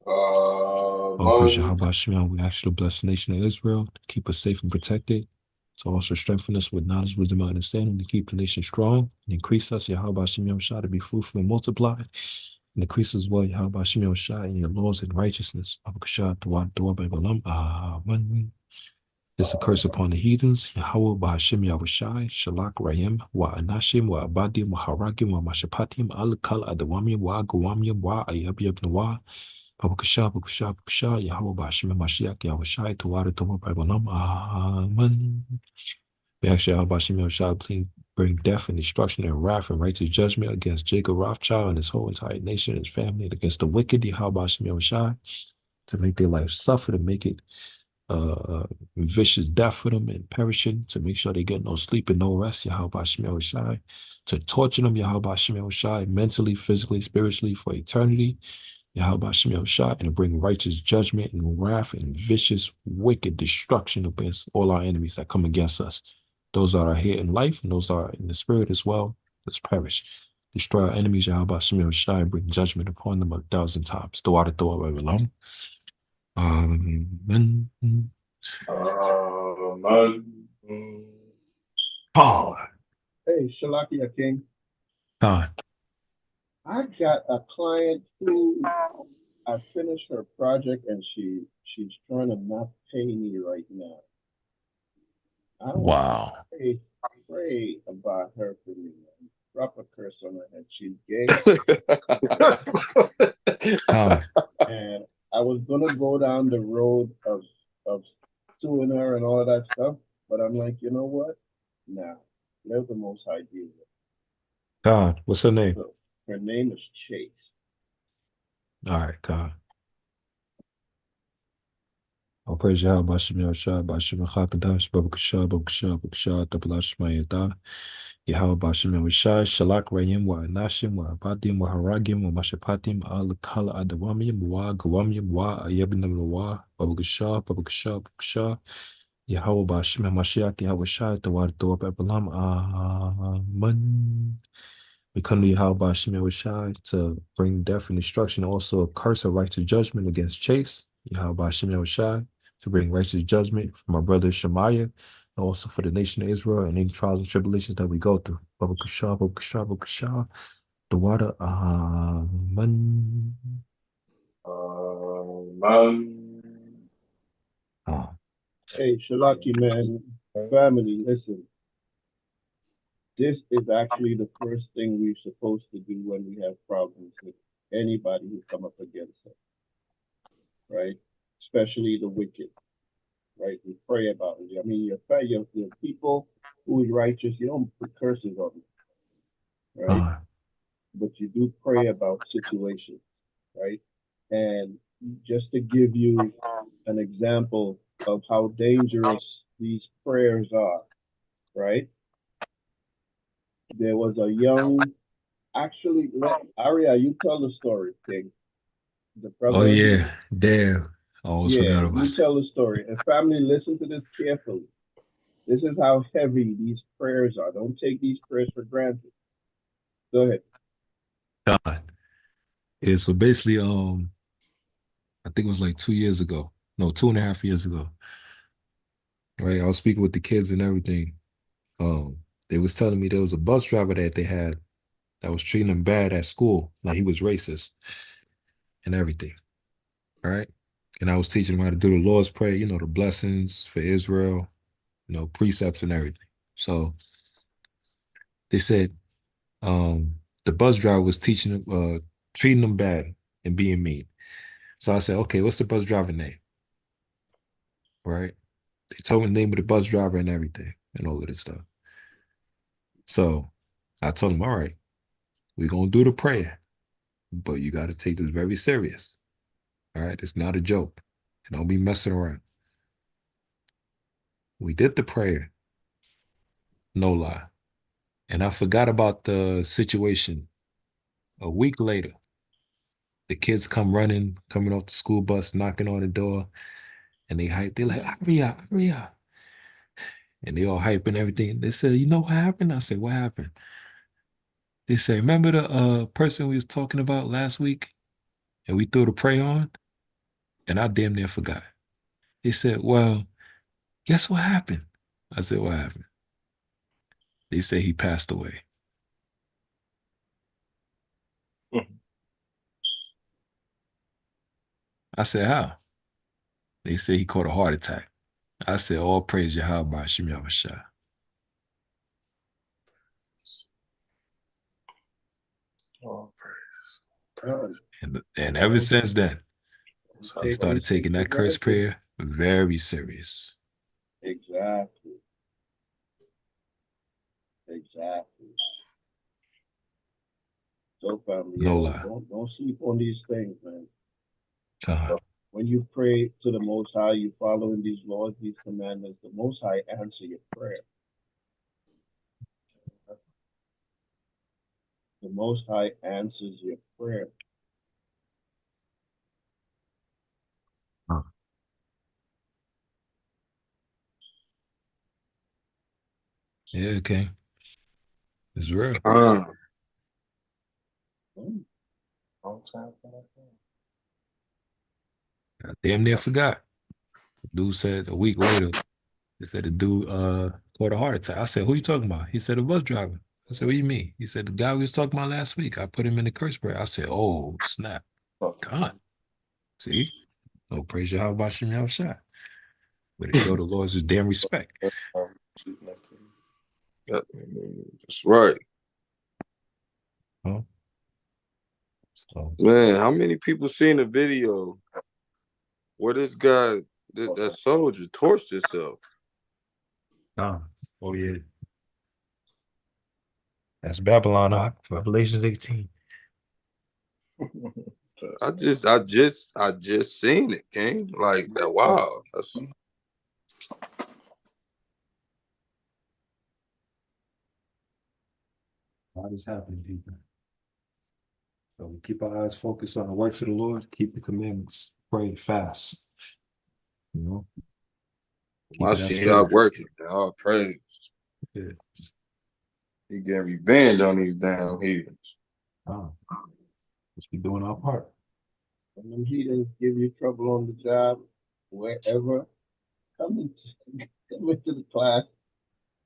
All praise Yahweh Hashem. We actually bless the nation of Israel to keep us safe and protected, to also strengthen us with knowledge, wisdom, and understanding, to keep the nation strong and increase us, Yahweh Hashem Yahushua, to be fruitful and multiply, and increase as well, Yahweh Hashem Yahushua, in your laws and righteousness. Amen. This a curse upon the heathens, Yahweh Bahashem Yahushai, Shalak Rayim, Wa Anashim, Wa Abadim, Wa Haragim, Wa Mashapatim, Al Kal Adawamim, Wa Gawamim, Wa Ayabyab Nawa. Babakasha, Babakasha, Babakasha, Yahweh Bashim Mashiach, Yahushai, Tawara, Tawar, Bible, Amen. We ask Yahweh Bashim Yahushai, please bring death and destruction and wrath and righteous judgment against Jacob Rothschild and his whole entire nation and his family, and against the wicked, Yahweh Bashim Yahushai, to make their life suffer, to make it vicious death for them and perishing, to make sure they get no sleep and no rest, Yahweh Bashim Yahushai, to torture them, Yahweh Bashim Yahushai, mentally, physically, spiritually, for eternity, Yahweh Hashem Yahushua, and to bring righteous judgment and wrath and vicious, wicked destruction against all our enemies that come against us. Those that are here in life and those that are in the spirit as well, let's perish. Destroy our enemies, Yahweh Hashem Yahushua, and bring judgment upon them 1,000 times. Amen. Amen. Oh, Hey, Shalakia King. God. I got a client who I finished her project and she's trying to not pay me right now. I don't Wow. pray about her for me. Drop a curse on her head. She's gay. And I was gonna go down the road of suing her and all of that stuff, but I'm like, you know what? Nah, let the Most High deal with it. God, what's her name? So, her name is Chase. All right, God. I'll praise Yahweh, Bashim Yahushua, Bashim Chakadash, Babakasha, Babakasha, Babakasha, Tablash Mayata, Yahweh Bashim Yahushua, Shalak Rayim, Wa Anashim, Wa Abadim, Wa Haragim, Wa Mashapatim, Al Kal Adawamim, Wa Gawamim, Wa Ayabinam Wa, Babakasha, Babakasha, Babakasha, Yahweh Bashim Mashiach, Yahweh Shai, Tawar Toa Babalam, Amen. We come to Yahweh Bashim Yahushua to bring death and destruction, also a curse of righteous judgment against Chase, Yahweh Bashim Yahushua, to bring righteous judgment for my brother Shemaiah, and also for the nation of Israel and any trials and tribulations that we go through. Babakasha, Babakasha, Babakasha, the water, Amen. Hey, Shalaki, man, family, listen. This is actually the first thing we're supposed to do when we have problems with anybody who come up against us, right? Especially the wicked, right? We pray about it. I mean, your people who is righteous, you don't put curses on them, right? But you do pray about situations, right? And just to give you an example of how dangerous these prayers are, right? There was a young, actually, Aria, you tell the story, King. The brother. Oh, yeah. Damn. I almost forgot about you tell the story. And family, listen to this carefully. This is how heavy these prayers are. Don't take these prayers for granted. Go ahead. God. Yeah, so basically, I think it was like 2 years ago. No, 2.5 years ago. Right, I was speaking with the kids and everything. They was telling me there was a bus driver that they had that was treating them bad at school, like he was racist and everything. All right, and I was teaching them how to do the Lord's Prayer, you know, the blessings for Israel, you know, precepts and everything. So they said the bus driver was teaching them, treating them bad and being mean. So I said, okay, what's the bus driver name? Right? They told me the name of the bus driver and everything and all of this stuff. So I told him, all right, we're going to do the prayer, but you got to take this very serious. All right, it's not a joke. And don't be messing around. We did the prayer. No lie. And I forgot about the situation. A week later, the kids come running, coming off the school bus, knocking on the door, and they hype. They're like, "AHRAYAH, AHRAYAH." And they all hyping everything. They said, "You know what happened?" I said, "What happened?" They say, "Remember the person we was talking about last week and we threw the prey on?" And I damn near forgot. They said, "Well, guess what happened?" I said, "What happened?" They say he passed away. I said, "How?" They said he caught a heart attack. I said, "All praise Yahweh Shem Yahushua." Oh, praise. And ever since then, they started taking that curse prayer very serious. Exactly. Exactly. So family, No lie. don't sleep on these things, man. God. When you pray to the Most High, you following these laws, these commandments, the Most High answer your prayer. The Most High answers your prayer. Huh. Yeah, okay. It's real. I damn near forgot. Dude said a week later, he said the dude caught a heart attack. I said, "Who you talking about?" He said, "The bus driver." I said, "What do you mean?" He said, "The guy we was talking about last week. I put him in the curse prayer." I said, "Oh, snap." God. See? No praise Yahweh Bashem Yahushua. Way to show the Lord's his damn respect. That's right. Huh? So, Man, how many people seen the video where this guy, that soldier, torched himself? oh yeah. That's Babylon, Revelations 18. I just seen it, King. Like that. Wow. That's What is happening, people? So we keep our eyes focused on the works of the Lord, keep the commandments, pray, fast. You know? my shit not working. All praise. Yeah. He getting revenge on these damn heathens. Let's be doing our part. When them heathens give you trouble on the job, wherever, come into the class.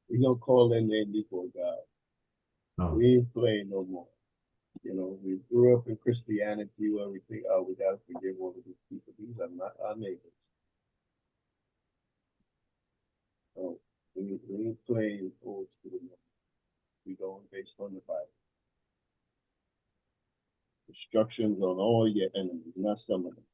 We gonna call their name before God. We ain't playing no more. You know, we grew up in Christianity where we think, oh, we gotta forgive all of these people. These are not our neighbors. So we ain't playing old school no more. We going based on the Bible. Instructions on all your enemies, not some of them.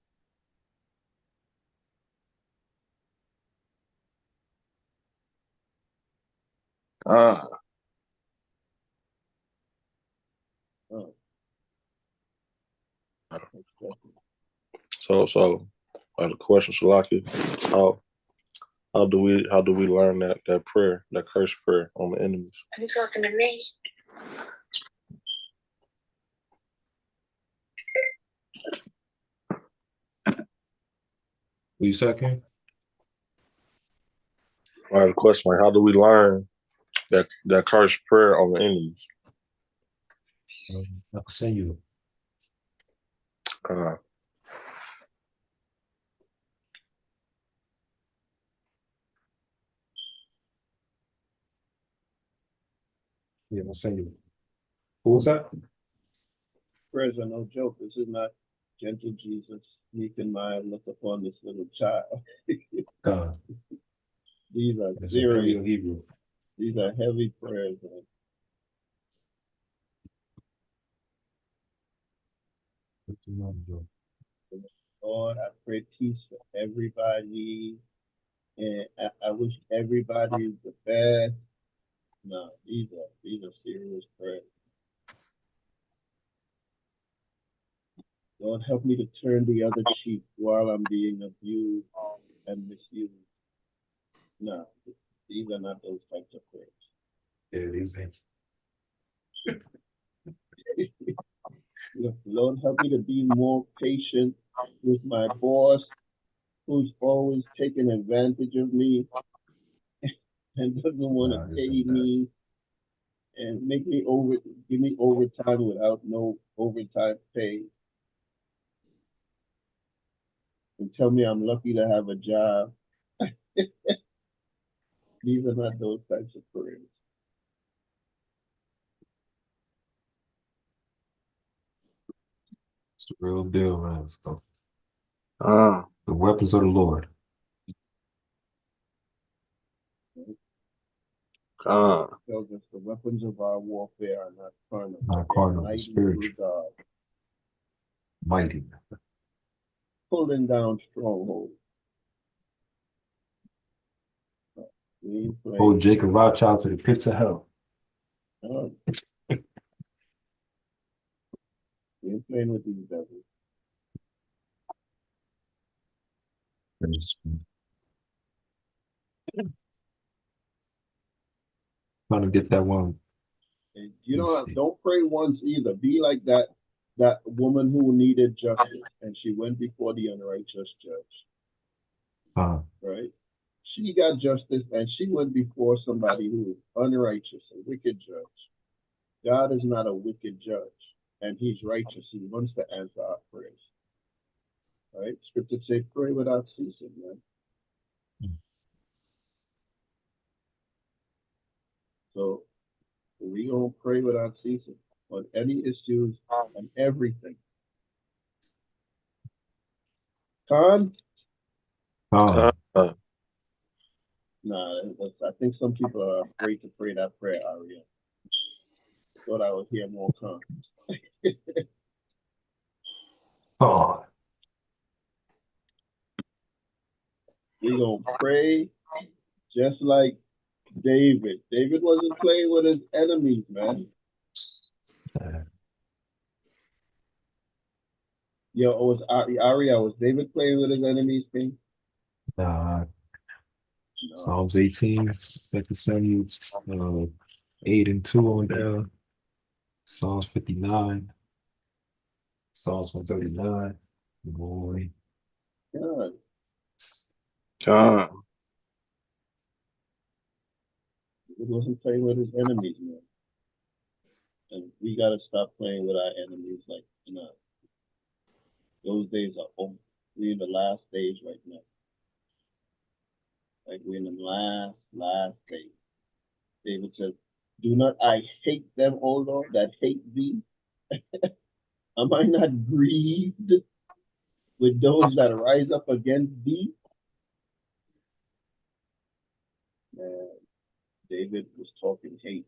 So I had a question, Shalaki. How do we learn that prayer, that curse prayer on the enemies? Are you talking to me? What you second? I had a question, like how do we learn that curse prayer on the enemies? I'll send you. Yeah, I'll send you. Who was that? Prayers are no joke. This is not gentle Jesus, meek and mild, look upon this little child. These are serious. Hebrew. These are heavy prayers, man. Lord, I pray peace for everybody, and I wish everybody the best. No, these are serious prayers. Lord, help me to turn the other cheek while I'm being abused and misused. No, these are not those types of prayers. Yeah, these things. Lord, help me to be more patient with my boss, who's always taking advantage of me and doesn't want to pay me and give me overtime without no overtime pay, and tell me I'm lucky to have a job. These are not those types of prayers. It's the real deal, man. So, the weapons of the Lord. Tells us the weapons of our warfare are not carnal, Not but carnal, but mighty spiritual. through God, Mighty. pulling down strongholds. We ain't playing. Hold Jacob Rothschild to the pits of hell. We ain't playing with these devils. Trying to get that one. And don't pray once either. Be like that woman who needed justice, and she went before the unrighteous judge. Right? She got justice, and she went before somebody who is unrighteous, a wicked judge. God is not a wicked judge, and He's righteous. He wants to answer our prayers. Right? Scripture says, pray without ceasing, man. So we gonna pray without ceasing on any issues and everything. Con? Nah, I think some people are afraid to pray that prayer, Aria. Thought I would hear more con. We're gonna pray just like David. David wasn't playing with his enemies, man. Yo, was Aria, was David playing with his enemies, King? No. Psalms 18, 2 Samuel 8 and 2 on down. Psalms 59. Psalms 139. Boy. God. He wasn't playing with his enemies, man. And we gotta stop playing with our enemies like, those days are over. We're in the last days right now. Like we're in the last days. David says, do not I hate them, O Lord, that hate thee? Am I not grieved with those that rise up against thee? Man, David was talking hate.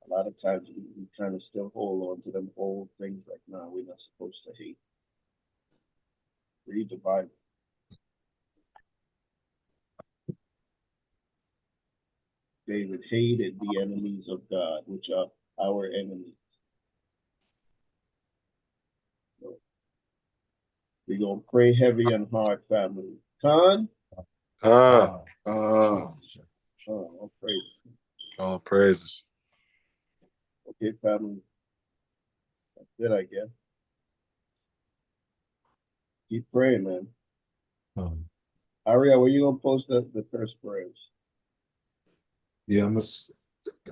A lot of times we kind of still hold on to them old things like, nah, we're not supposed to hate. Read the Bible. David hated the enemies of God, which are our enemies. So we're going to pray heavy and hard, family. Con? All praises. All praises. Okay, family. That's it, I guess. Keep praying, man. Aria, where you going to post the first prayers? Yeah, I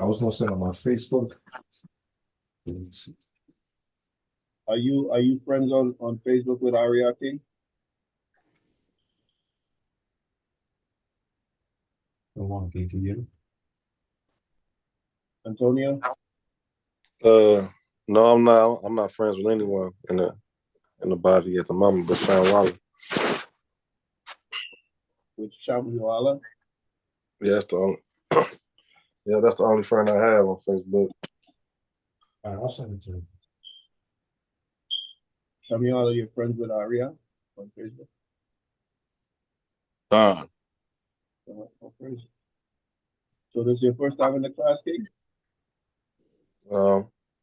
was gonna send on my Facebook. Are you friends on Facebook with Aria King? I want to give you. Antonio? No, I'm not. I'm not friends with anyone in the body at the moment, but Sean Waller. With Shamwala? Yeah, that's the only. Yeah, that's the only friend I have on Facebook. All right, I'll send it to you. Shamwala, you're friends with Aria on Facebook? Crazy. So this is your first time in the class, King?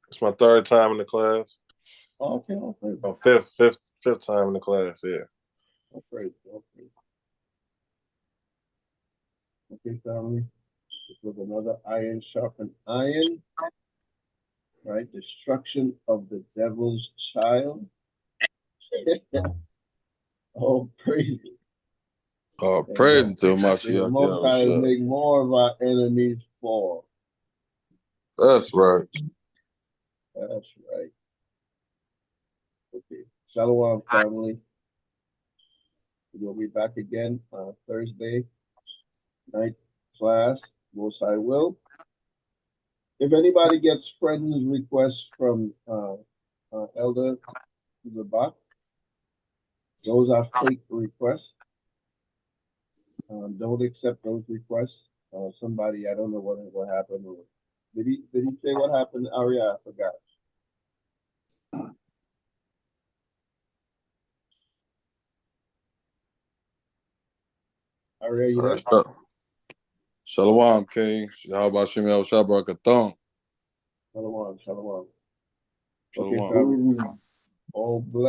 It's my third time in the class. Oh, okay. Oh, fifth time in the class, yeah. Okay. Okay, family. This was another iron sharpened iron. right? Destruction of the devil's child. Oh, praise it. Praise to The Mashiach Most High will make more of our enemies fall. That's right. That's right. Okay. Shalom, family. We'll be back again Thursday night class. Most High will. If anybody gets friends requests from Elder Zabak, those are fake requests. Don't accept those requests. Somebody, I don't know what happened. Did he say what happened, AHRAYAH? I forgot. AHRAYAH, you there? Shalom, King. How about Shemel Shabbat Shalom, shalom. Shalom. Okay, family. All blessed.